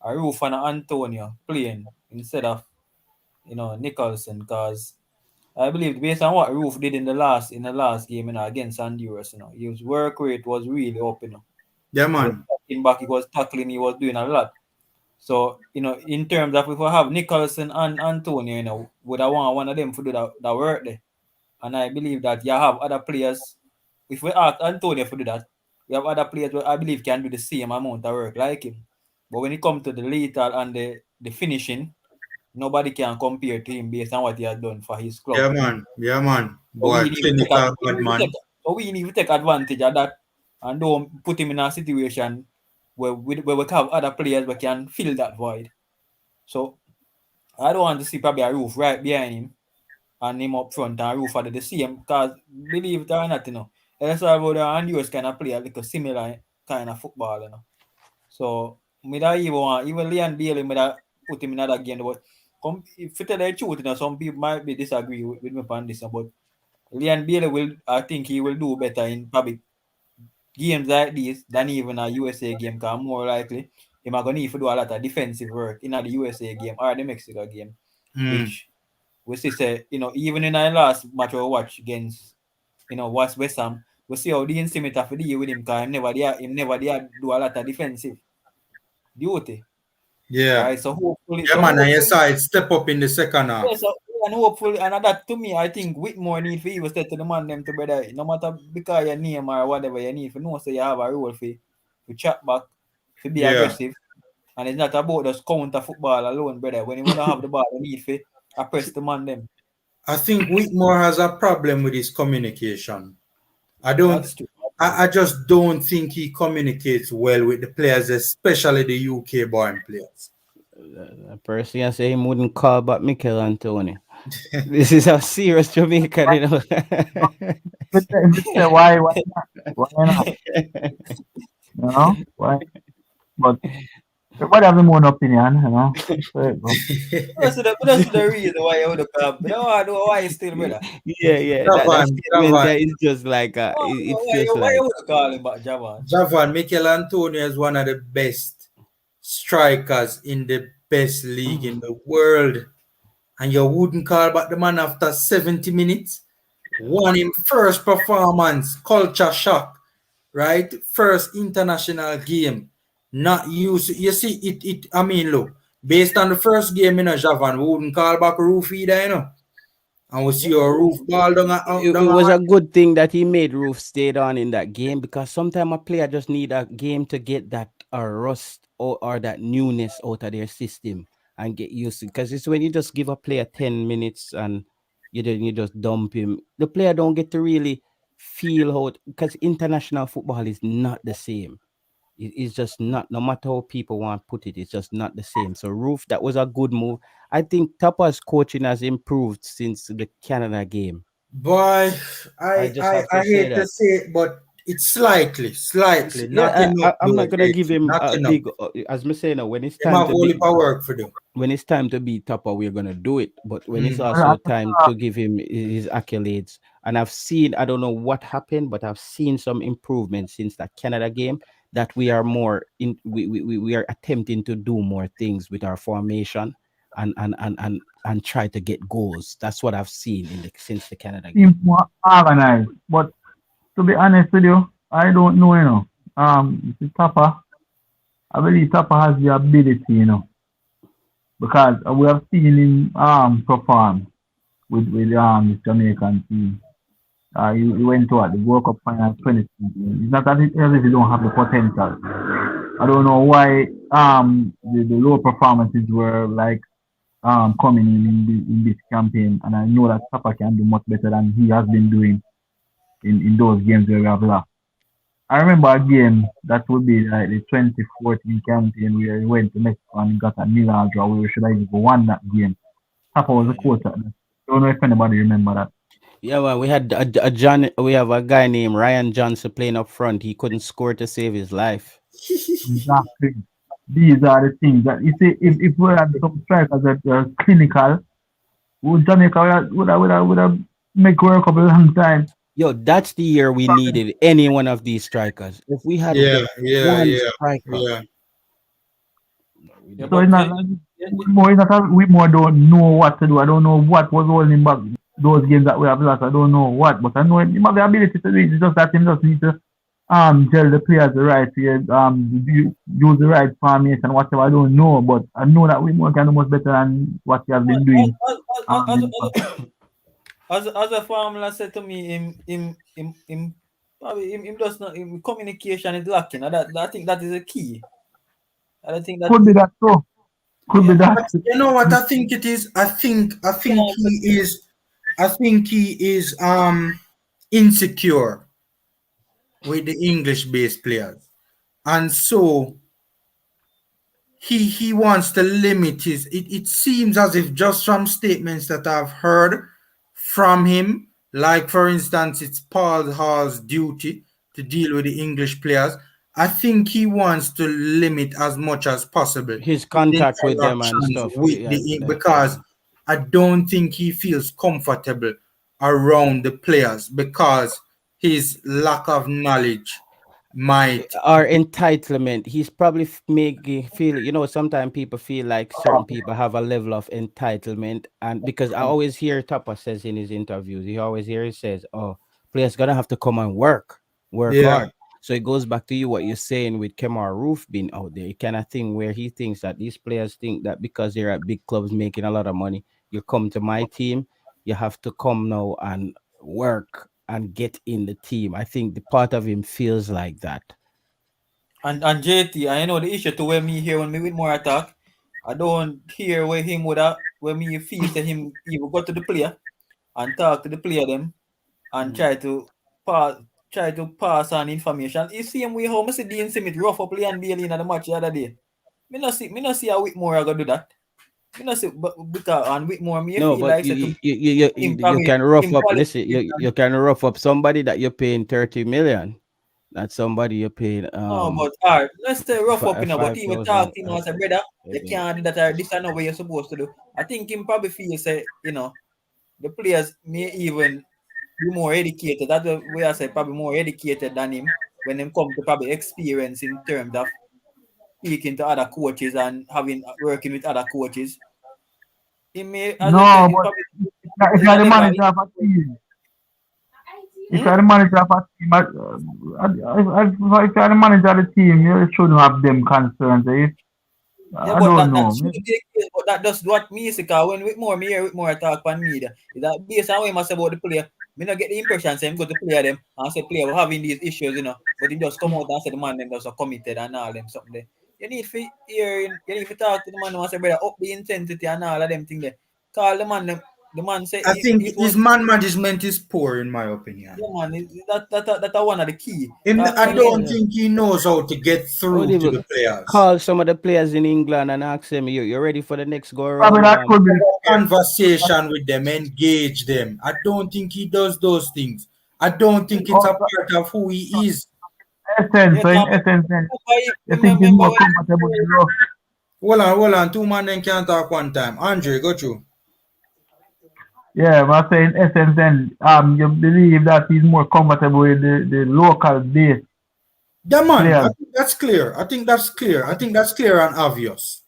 a Roof and Antonio playing instead of Nicholson, because I believe based on what Roof did in the last game, against Honduras, his work rate was really up, Yeah, He was man. tackling back, he was tackling, he was doing a lot. So, in terms of if we have Nicholson and Antonio, would I want one of them to do that work there? And I believe that you have other players. If we ask Antonio to do that, we have other players who I believe can do the same amount of work like him. But when it comes to the lethal and the finishing, nobody can compare to him based on what he has done for his club. Yeah, man. Yeah, man. So Boy, clinical bad man. we need to take advantage of that and don't put him in a situation where we have other players who can fill that void. So I don't want to see probably a Roof right behind him and him up front and Roof are the same, because believe it or not, El Salvador and US kind of play a little similar kind of football. So me that even Leon Bailey me that put him in another game, but if you tell the truth, some people might be disagree with me on this, but Leon Bailey I think he will do better in probably games like this than even a USA game, because more likely he might gonna need to do a lot of defensive work in the USA game or the Mexico game, which we see say, even in our last match we watch against, West Ham, we see how the instinct have to deal with him, because him never there do a lot of defensive duty. Yeah. Right. So hopefully Yeah, man. And you saw it step up in the second half. and hopefully, and that to me, I think Whitmore need for even say to the man them to brother, no matter because your name or whatever you need for know, so you have a role for chat back, to be Yeah. aggressive. And it's not about just counter football alone, brother. When you want to have the ball, you need for press the man them. I think Whitmore has a problem with his communication. That's true. I just don't think he communicates well with the players, especially the UK born players. Personally, I say he wouldn't call back Mikel Antonio. This is a serious Jamaican, Why not? Why not? Why? But everybody has their own opinion, So, That's the reason why you would have come. I know why you still, brother. Yeah. That statement there is just like it's just Why like you would have called him back, Javan? Javan, Mikel Antonio is one of the best strikers in the best league in the world. And you wouldn't call back the man after 70 minutes? Won him first performance, culture shock, right? First international game. Not used. You see, I mean, look, based on the first game, Javan, we wouldn't call back Roof either, And we see your Roof ball down it was a good thing that he made Roof stayed on in that game, because sometimes a player just need a game to get that rust or that newness out of their system and get used to. Because it's when you just give a player 10 minutes and you just dump him, the player don't get to really feel how, because international football is not the same. It's just not, no matter how people want to put it, it's just not the same. So Roof, that was a good move. I think Tapa's coaching has improved since the Canada game. Boy, I just have to I say hate to that. say it, but it's slightly, not Yeah, enough. I'm not gonna JT, give him not a enough. big. As me say now, when it's Him time have to only be, for work for do. when it's time to be Tapa, we're gonna do it. But when it's but also time to give him his accolades, and I've seen, I don't know what happened, but I've seen some improvement since that Canada game. That we are more in, we are attempting to do more things with our formation and try to get goals. That's what I've seen since the Canada game. seems more organized. But to be honest with you, I don't know, this Tapa, I believe Tapa has the ability, because we have seen him perform with the Jamaican team. He went to the World Cup final 2020. It's not as if he don't have the potential. I don't know why the low performances were like coming in this campaign, and I know that Sapa can do much better than he has been doing in those games where we have lost. I remember a game that would be like the 2014 campaign where we went to Mexico and got a nil draw where we should have even won that game. Sapa was the Yeah. coach at that. I don't know if anybody remember that. Yeah, well, we had a John. We have a guy named Ryan Johnson playing up front. He couldn't score to save his life. Exactly. These are the things that you see. If we had some strikers that are clinical, Jamaica would have make World Cup a long time. Yo, that's the year we needed any one of these strikers. If we had Yeah, just yeah, one yeah, striker, yeah. but we Yeah, So didn't. it's but not like Whitmore is not a, Whitmore don't know what to do. I don't know what was holding back those games that we have lost. I don't know what, but I know he have the ability to do it. It's just that he just need to tell the players the right way, use the right formation, whatever. I don't know, but I know that Whitmore can do much better than what he has been doing. as, In the past. as a formula said to me, him probably him does not him communication is lacking. And that I think that is a key. I don't think that Could be that so. Could be yeah, that. But you know what I think it is? I think yeah, he is insecure with the English based players. And so he wants to limit his it seems as if just from statements that I've heard from him, like for instance it's Paul Hall's duty to deal with the English players. I think he wants to limit as much as possible His the contact with them and interactions stuff. with Yeah, the because yeah. I don't think he feels comfortable around the players because his lack of knowledge might. Our entitlement. He's probably making feel. Sometimes people feel like certain people have a level of entitlement, and because I always hear Tapa says in his interviews, he says, "Oh, players gonna have to come and work Yeah, hard." So it goes back to you what you're saying with Kemar Roof being out there, kind of thing where he thinks that these players think that because they're at big clubs making a lot of money, you come to my team, you have to come now and work and get in the team. I think the part of him feels like that. and JT, I know the issue to where me hear when me with more attack. I don't hear where him would have where me feel that him even go to the player and talk to the player them and pass try to pass on information. You see him way how me see Dean Smith rough up Leon Bailey in the match the other day. Me not see how Whitmore are gonna do that. Me not see but because and Whitmore me No, feel but like you say to you me you you, you, him you probably can rough him up. Listen, you qualification. can rough up somebody that you're paying 30 million. That's somebody you're paying No, but alright, let's say rough up but he would talk 5,000 to him and say, brother, a you day. can't do that or this is not what you're supposed to do. I think him probably feel say, the players may even be more educated. That's the way I say probably more educated than him when them come to probably experience in terms of speaking to other coaches and having working with other coaches. He may, as I No, said, he but probably if is you're a the level of manager of a team, if hmm? you're the manager of a team, if you're the manager of the team, you shouldn't have them concerns. Yeah, I but don't that know. should be the case, but that does what me see, because when me hear with more talk on media, is that based on what I say about the player, me not get the impression say him go to player them and say player we're having these issues, but he just come out and say the man them just are committed and all them something there. You need to talk to the man and say brother up the intensity and all of them thing there. Call the man say I think if one his man management is poor, in my opinion. yeah man that are one of the key. I When you don't Yeah. think he knows how to get Or through they to will the players. call some of the players in England and ask them, "You ready for the next go Probably around?" that could be the case. Conversation with them, engage them. I don't think he does those things. I don't think it's a Also, part of who he is. essence, yeah, so in come essence, then you think he's remember more when comfortable with rough. Hold on. Two men then can't talk one time. Andre, go through. Yeah, but I say in essence, then you believe that he's more comfortable with the local base Yeah, man. I players. think that's clear. I think that's clear and obvious.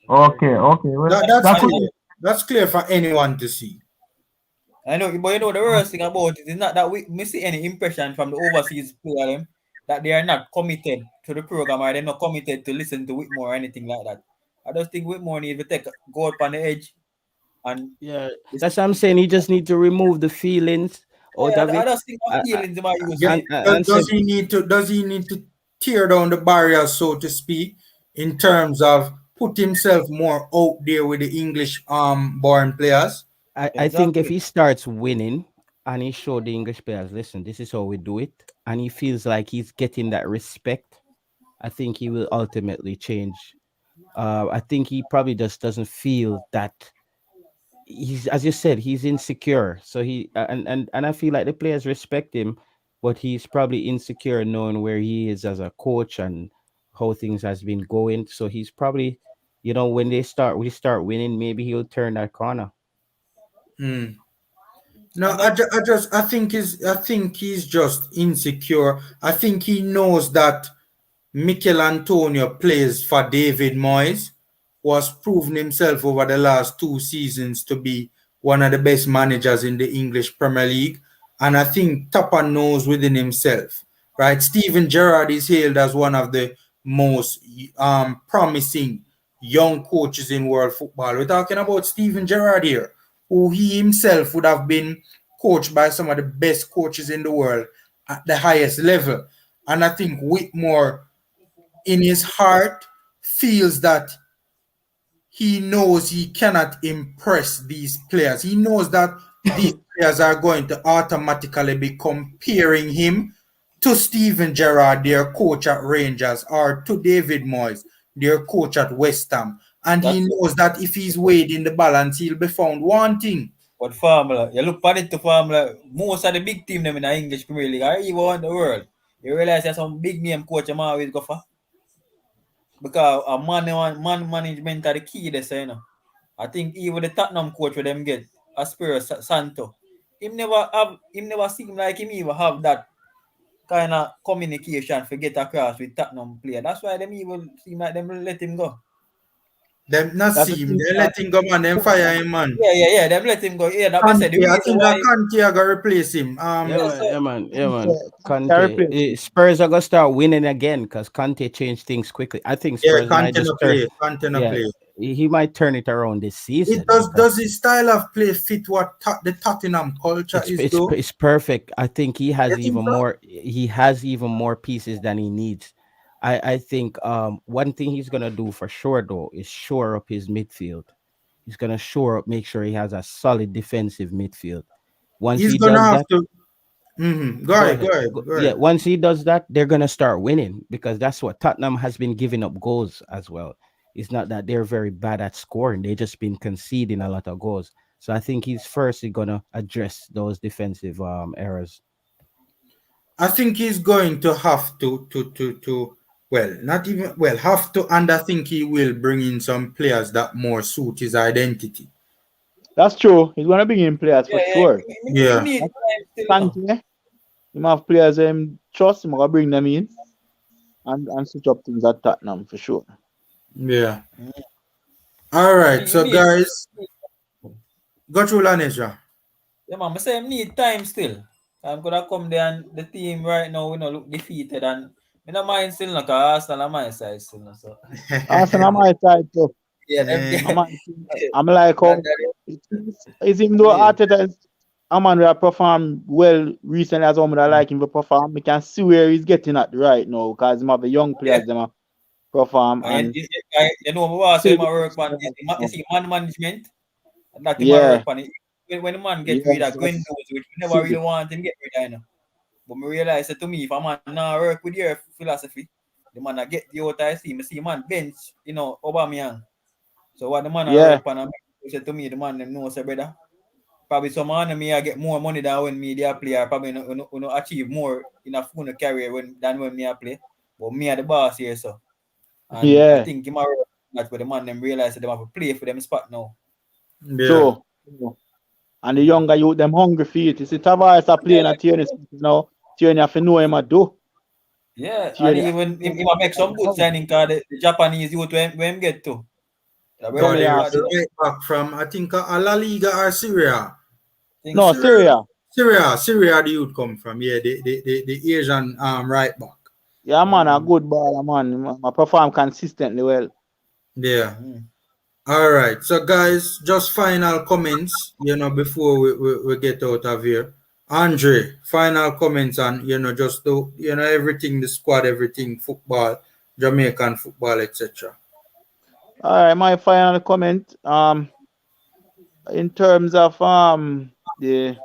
Okay, okay. Well, That's that could clear. That's clear for anyone to see. I know, but the worst thing about it is not that we see any impression from the overseas player them that they are not committed to the program or they're not committed to listen to Whitmore or anything like that. I just think Whitmore needs to go up on the edge and Yeah, listen that's what to I'm saying. He just need to remove the feelings out yeah, of I it, just think of uh, uh, feelings about you Yeah, say and say, does he need to? Does he need to tear down the barriers, so to speak, in terms of put himself more out there with the English born players. I think if Exactly. he starts winning and he show the English players, listen, this is how we do it, and he feels like he's getting that respect, I think he will ultimately change. I think he probably just doesn't feel that he's, as you said, he's insecure. So and I feel like the players respect him, but he's probably insecure knowing where he is as a coach and how things has been going. So he's probably, when we start winning, maybe he'll turn that corner. Mm. No, And that I think he's just insecure. I think he knows that Mikel Antonio plays for David Moyes, who has proven himself over the last 2 seasons to be one of the best managers in the English Premier League. And I think Tapa knows within himself, right? Steven Gerrard is hailed as one of the most promising young coaches in world football. We're talking about Steven Gerrard here, who he himself would have been coached by some of the best coaches in the world at the highest level. And I think Whitmore in his heart feels that he knows he cannot impress these players. He knows that these players are going to automatically be comparing him to Steven Gerrard, their coach at Rangers, or to David Moyes, their coach at West Ham. And he that's knows that if he's weighed in the balance, he'll be found wanting. what formula. You look at it to formula. Most of the big team them in the English Premier League, or even in the world, you realize there's some big name coach I'm always go for. Because a man management are the key they say, I think even the Tottenham coach with them get Aspiro Santo. Him never seem like him even have that kind of communication for get across with Tottenham player. That's why them even seem like them let him go. Them not That's the see him, thing. they let him go, man, them fire him, man. Yeah. Them let him go. Yeah, that I said the Kante, I reason think that why. Kante are gonna replace him. Yeah, Yeah, man. so Yeah, man. Yeah, man. Can Conte. replace him. Spurs are gonna start winning again because Conte changed things quickly. I think Yeah, Spurs might Kante no just turn. play. Kante no Yeah, play. he might turn it around this It season does. because Does his style of play fit what the Tottenham culture is, though? it's perfect. I think he You has think even so? more. He has even more pieces than he needs. I think one thing he's gonna do for sure though is shore up his midfield. He's gonna shore up, make sure he has a solid defensive midfield. Once He's he gonna does have that, to. Mm-hmm. Go go ahead. Go ahead. ahead. Go Yeah, ahead. once he does that, they're gonna start winning because that's what Tottenham has been giving up goals as well. It's not that they're very bad at scoring; they just been conceding a lot of goals. So I think he's firstly gonna address those defensive errors. I think he's going to have to. Well, not even well. Have to, and I think he will bring in some players that more suit his identity. That's true. He's gonna bring in players for yeah. sure. Him Yeah. need That's time still, Kante. Him have players trust him, gonna bring them in and switch up things at Tottenham for sure. Yeah. All right. Him So, need. guys, go through Lanesha. Yeah, man. I say him need time still. I'm gonna come there and the team right now, look defeated and I don't mind still, no, cause Arsenal on my side still, no, so Arsenal on my side too. yeah, them, Eh, I'm, I'm like, that, oh, that, it's him though yeah, Arteta is a man who have performed well recently as one I like him to perform. We can see where he's getting at right now because him have the young yeah. players them a perform And and what say still my work man, you no. see man management, and that my Yeah, work man. When the man get rid yes, of Gwendo's, yes. which we never See really it. want him get rid of, But me realize that to me, if a man now work with your philosophy, the man I get the out I see man bench, Aubameyang. So what the man I Yeah, work on, said to me, the man them know say brother. Probably some man me I get more money than when me they a player. Probably achieve more in a full career than when me I play. But me are the boss here, so. And I yeah. think him a that's where the man them realize that they have to play for them spot now. yeah. True. True. And the younger youth them hungry for it. You see Tavares are playing at Tierney now. Tierney have to know him a do. Yeah, and Tierney even him a make some good signing card the Japanese youth when him get to. The Yeah, coming brother, off. the right back from I think La Liga or Syria. think No, Syria. Syria. Syria, the youth come from. Yeah, the Asian right back. Yeah, man, a good baller, man. I perform consistently well. Yeah. Mm-hmm. All right. So, guys, just final comments, before we get out of here. Andre, final comments on just the everything, the squad, everything, football, Jamaican football, etc. All right, my final comment. In terms of the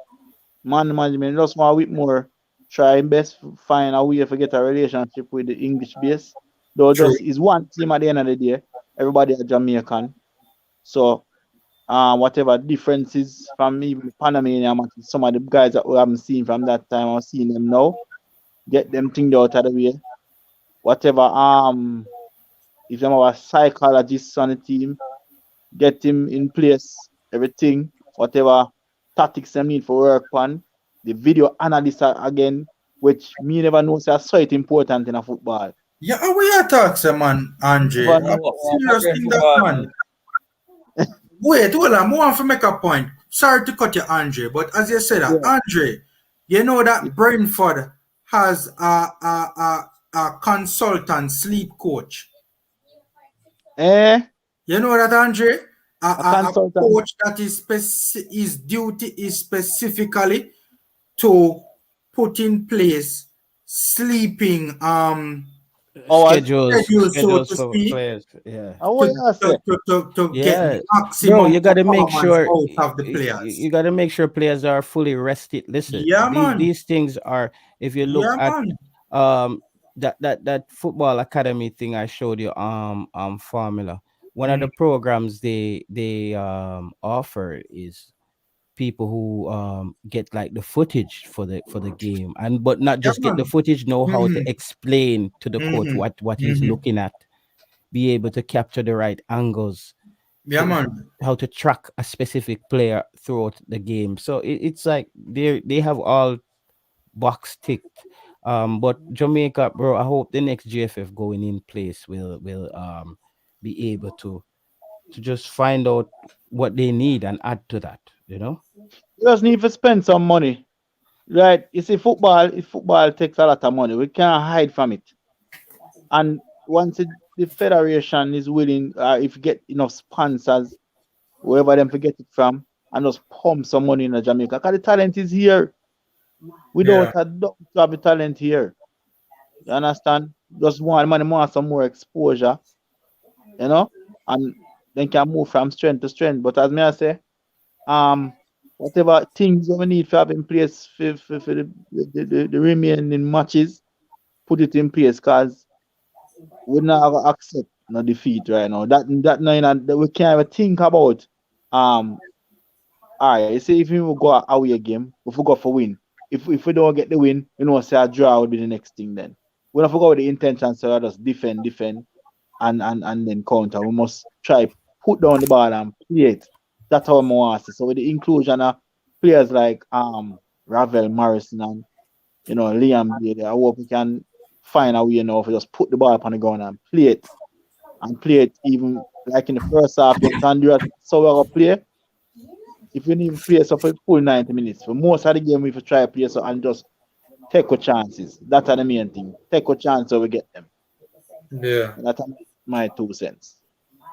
man management, just want Whitmore try best find a way to get a relationship with the English base. Though True. just is one team at the end of the day. Everybody are Jamaican. So whatever differences from even Panamanian matches, some of the guys that we haven't seen from that time, I'm seeing them now. Get them things out of the way. Whatever if them have a psychologist on the team, get him in place, everything, whatever tactics them need for work on. The video analyst again, which me never know say so it important in a football. Yeah, how we are talking, man, Andre? Never A know. serious Modern thing that football, man. man. Wait, hold on. I want to make a point. Sorry to cut you, Andre, but as you said, Yeah. Andre, you know that Brentford has a consultant sleep coach. Eh? You know that, Andre? A A consultant. coach that his duty is specifically to put in place sleeping Hours. schedule, so Schedules to for speak, players. Yeah. And what to you say? get the Yeah, bro, maximum you gotta make performance sure out of the players. you gotta make sure players are fully rested. Listen, Yeah, these man. these things are. If you look Yeah, at man. um that football academy thing I showed you, formula. One of Mm. the programs they offer is people who get like the footage for the game, and but not Yeah, just get the man. footage, know how to Mm-hmm. explain to the coach Mm-hmm. what he's Mm-hmm. looking at, be able to capture the right angles, Yeah, man. how to track a specific player throughout the game. So it's like they have all box ticked. But Jamaica, bro, I hope the next GFF going in place will be able to just find out what they need and add to that. You know. You just need to spend some money. Right? You see, football takes a lot of money. We can't hide from it. And once the federation is willing, if you get enough sponsors, wherever them to get it from, and just pump some money in Jamaica. Because the talent is here. Yeah. Without a doubt, to have the talent here. You understand? Just want money, more some more exposure, you know, and then can move from strength to strength. But as me I say, um, whatever things we need to have in place for the remaining matches, put it in place because we not accept no defeat right now. That no, that we can't even think about. Um, all right, you see, if we go away a game, if we go for win, if we don't get the win, say a draw would be the next thing. Then we don't forget with the intention, so just defend, and then counter. We must try put down the ball and play it. That's how I want to see. So with the inclusion of players like Ravel Morrison and Liam Bailey, I hope we can find a way now to just put the ball up on the ground and play it even like in the first half. You can do it so we play. If you need to play so for full 90 minutes, for most of the game, we try to play so and just take our chances. That's the main thing. Take our chance so we get them. Yeah. And that's my 2 cents.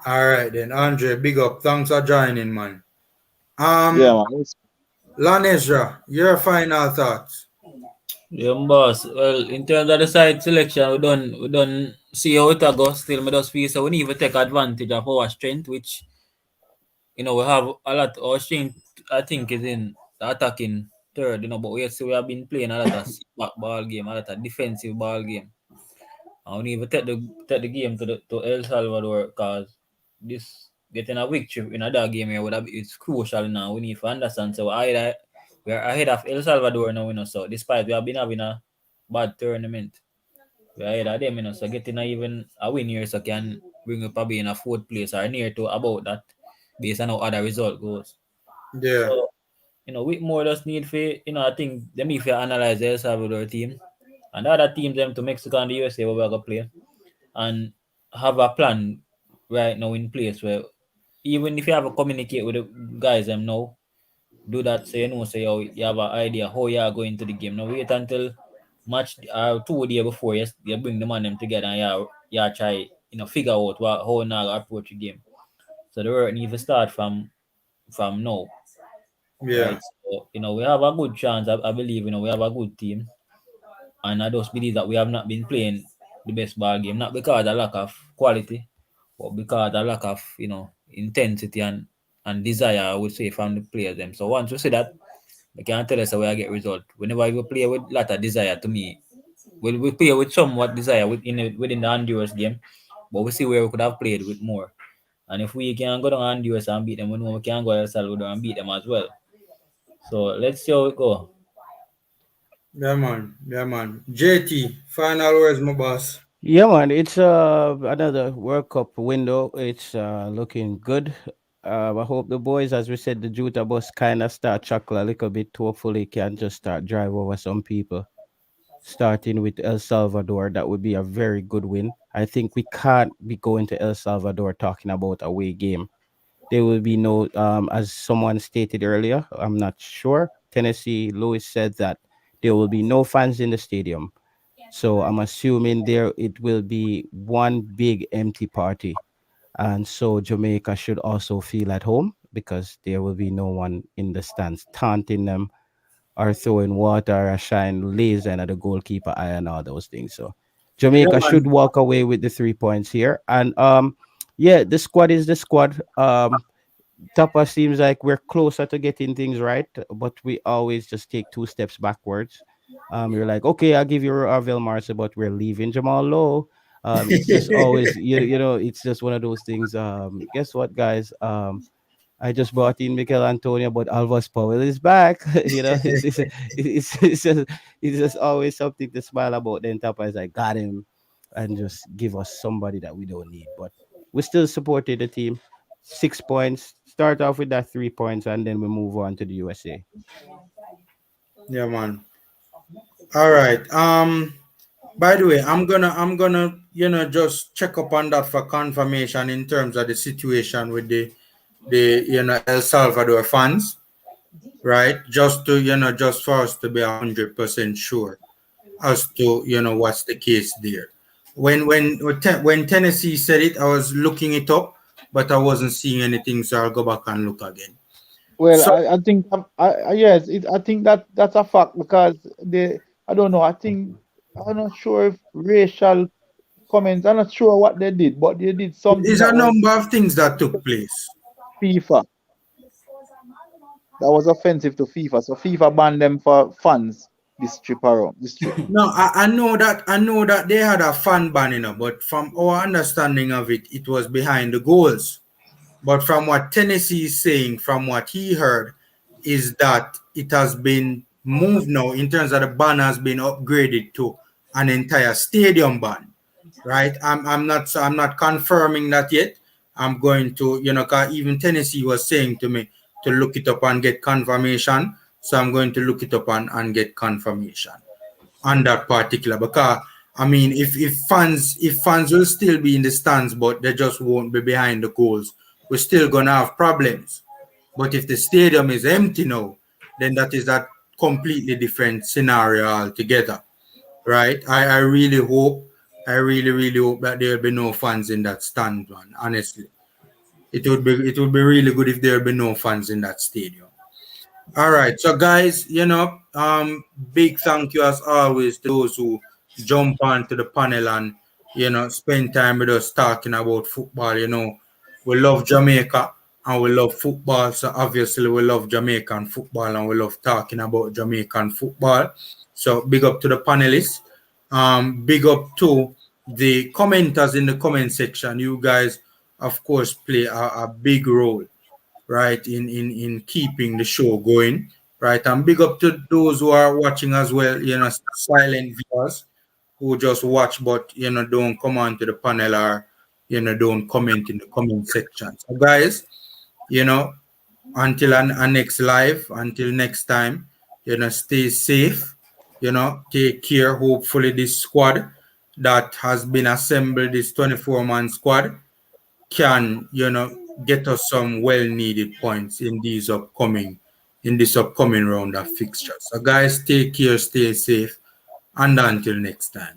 All right then, Andre. Big up. Thanks for joining, man. Yeah, Um, man. Lanesra, your final thoughts. Yeah, boss. Well, in terms of the side selection, we don't see how it go. Still, me just feel so we need to take advantage of our strength, which we have a lot. Our strength, I think, is in the attacking third. But we have been playing a lot of back ball game, a lot of defensive ball game. And we need to take the game to El Salvador because this getting a victory in that game here it's crucial now. We need to understand. So we are ahead of El Salvador now, so despite we have been having a bad tournament, we are ahead of them, so getting even a win here so can bring up probably in a fourth place or near to about that based on how other result goes. Yeah. So, Whitmore just need for, I think them if you analyze the El Salvador team and the other teams them to Mexico and the USA where we're gonna play and have a plan right now in place where even if you have a communicate with the guys them now, do that so you have an idea how you are going to the game. Now wait until match 2 days before you bring the man them together and you try figure out how you approach the game. So the work need to start from now. Yeah. right? So, we have a good chance. I believe, we have a good team. And I just believe that we have not been playing the best ball game, not because of lack of quality, but because of lack of, intensity and desire, I would say, from the players them. So once we see that, they can't tell us how we get result. Whenever we play with lot of desire, to me, we play with somewhat desire within the Honduras game, but we see where we could have played with more. And if we can go down Honduras and beat them, we know we can go El Salvador and beat them as well. So let's see how it go. Yeah, man. Yeah, man. JT, final words, my boss. Yeah, man, it's another World Cup window. It's looking good. I hope the boys, as we said, the Juta bus kind of start chuckle a little bit. Hopefully, can just start drive over some people. Starting with El Salvador, that would be a very good win. I think we can't be going to El Salvador talking about away game. There will be no, as someone stated earlier, I'm not sure. Tennessee Lewis said that there will be no fans in the stadium. So I'm assuming there it will be one big empty party. And so Jamaica should also feel at home because there will be no one in the stands taunting them or throwing water or shine laser at the goalkeeper eye and all those things. So Yeah, Jamaica should man. walk away with the 3 points here. And yeah, the squad is the squad. Tapa seems like we're closer to getting things right, but we always just take 2 steps backwards. You're like, okay, I'll give you Arvel Marsa, but we're leaving Jamal Lowe. It's just always, it's just one of those things. Guess what, guys? I just brought in Mikel Antonio, but Alvas Powell is back. It's just always something to smile about. Then Tapa is like, got him, and just give us somebody that we don't need. But we still supported the team. 6 points. Start off with that 3 points, and then we move on to the USA. Yeah, man. All right. By the way, I'm gonna just check up on that for confirmation in terms of the situation with the El Salvador fans, right? Just to just for us to be 100% sure as to what's the case there. When Tennessee said it, I was looking it up, but I wasn't seeing anything, so I'll go back and look again. Well, So I think yes, I think that's a fact because I don't know. I think I'm not sure if racial comments. I'm not sure what they did, but they did something there's a that was number of things that took place. FIFA. That was offensive to FIFA. So FIFA banned them for fans this trip around. This trip. No, I know that they had a fan ban, but from our understanding of it, it was behind the goals. But from what Tennessee is saying, from what he heard, is that it has been moved now in terms of the ban has been upgraded to an entire stadium ban. Right? I'm not confirming that yet. I'm going to, 'cause even Tennessee was saying to me to look it up and get confirmation. So I'm going to look it up and get confirmation on that particular, because I mean if fans will still be in the stands but they just won't be behind the goals, we're still gonna have problems. But if the stadium is empty now, then that is a completely different scenario altogether, right? I really hope that there'll be no fans in that stand, man. Honestly, it would be really good if there'll be no fans in that stadium. All right, so guys, big thank you as always to those who jump onto the panel and spend time with us talking about football. We love Jamaica and we love football, so obviously we love Jamaican football and we love talking about Jamaican football. So big up to the panelists. Big up to the commenters in the comment section. You guys, of course, play a big role, right, in keeping the show going, right? And big up to those who are watching as well, silent viewers who just watch but don't come on to the panel or don't comment in the comment section. So guys, you know until our next live, until next time, stay safe, take care. Hopefully this squad that has been assembled, this 24-man squad, can get us some well needed points in this upcoming round of fixtures. So guys, take care, stay safe, and until next time.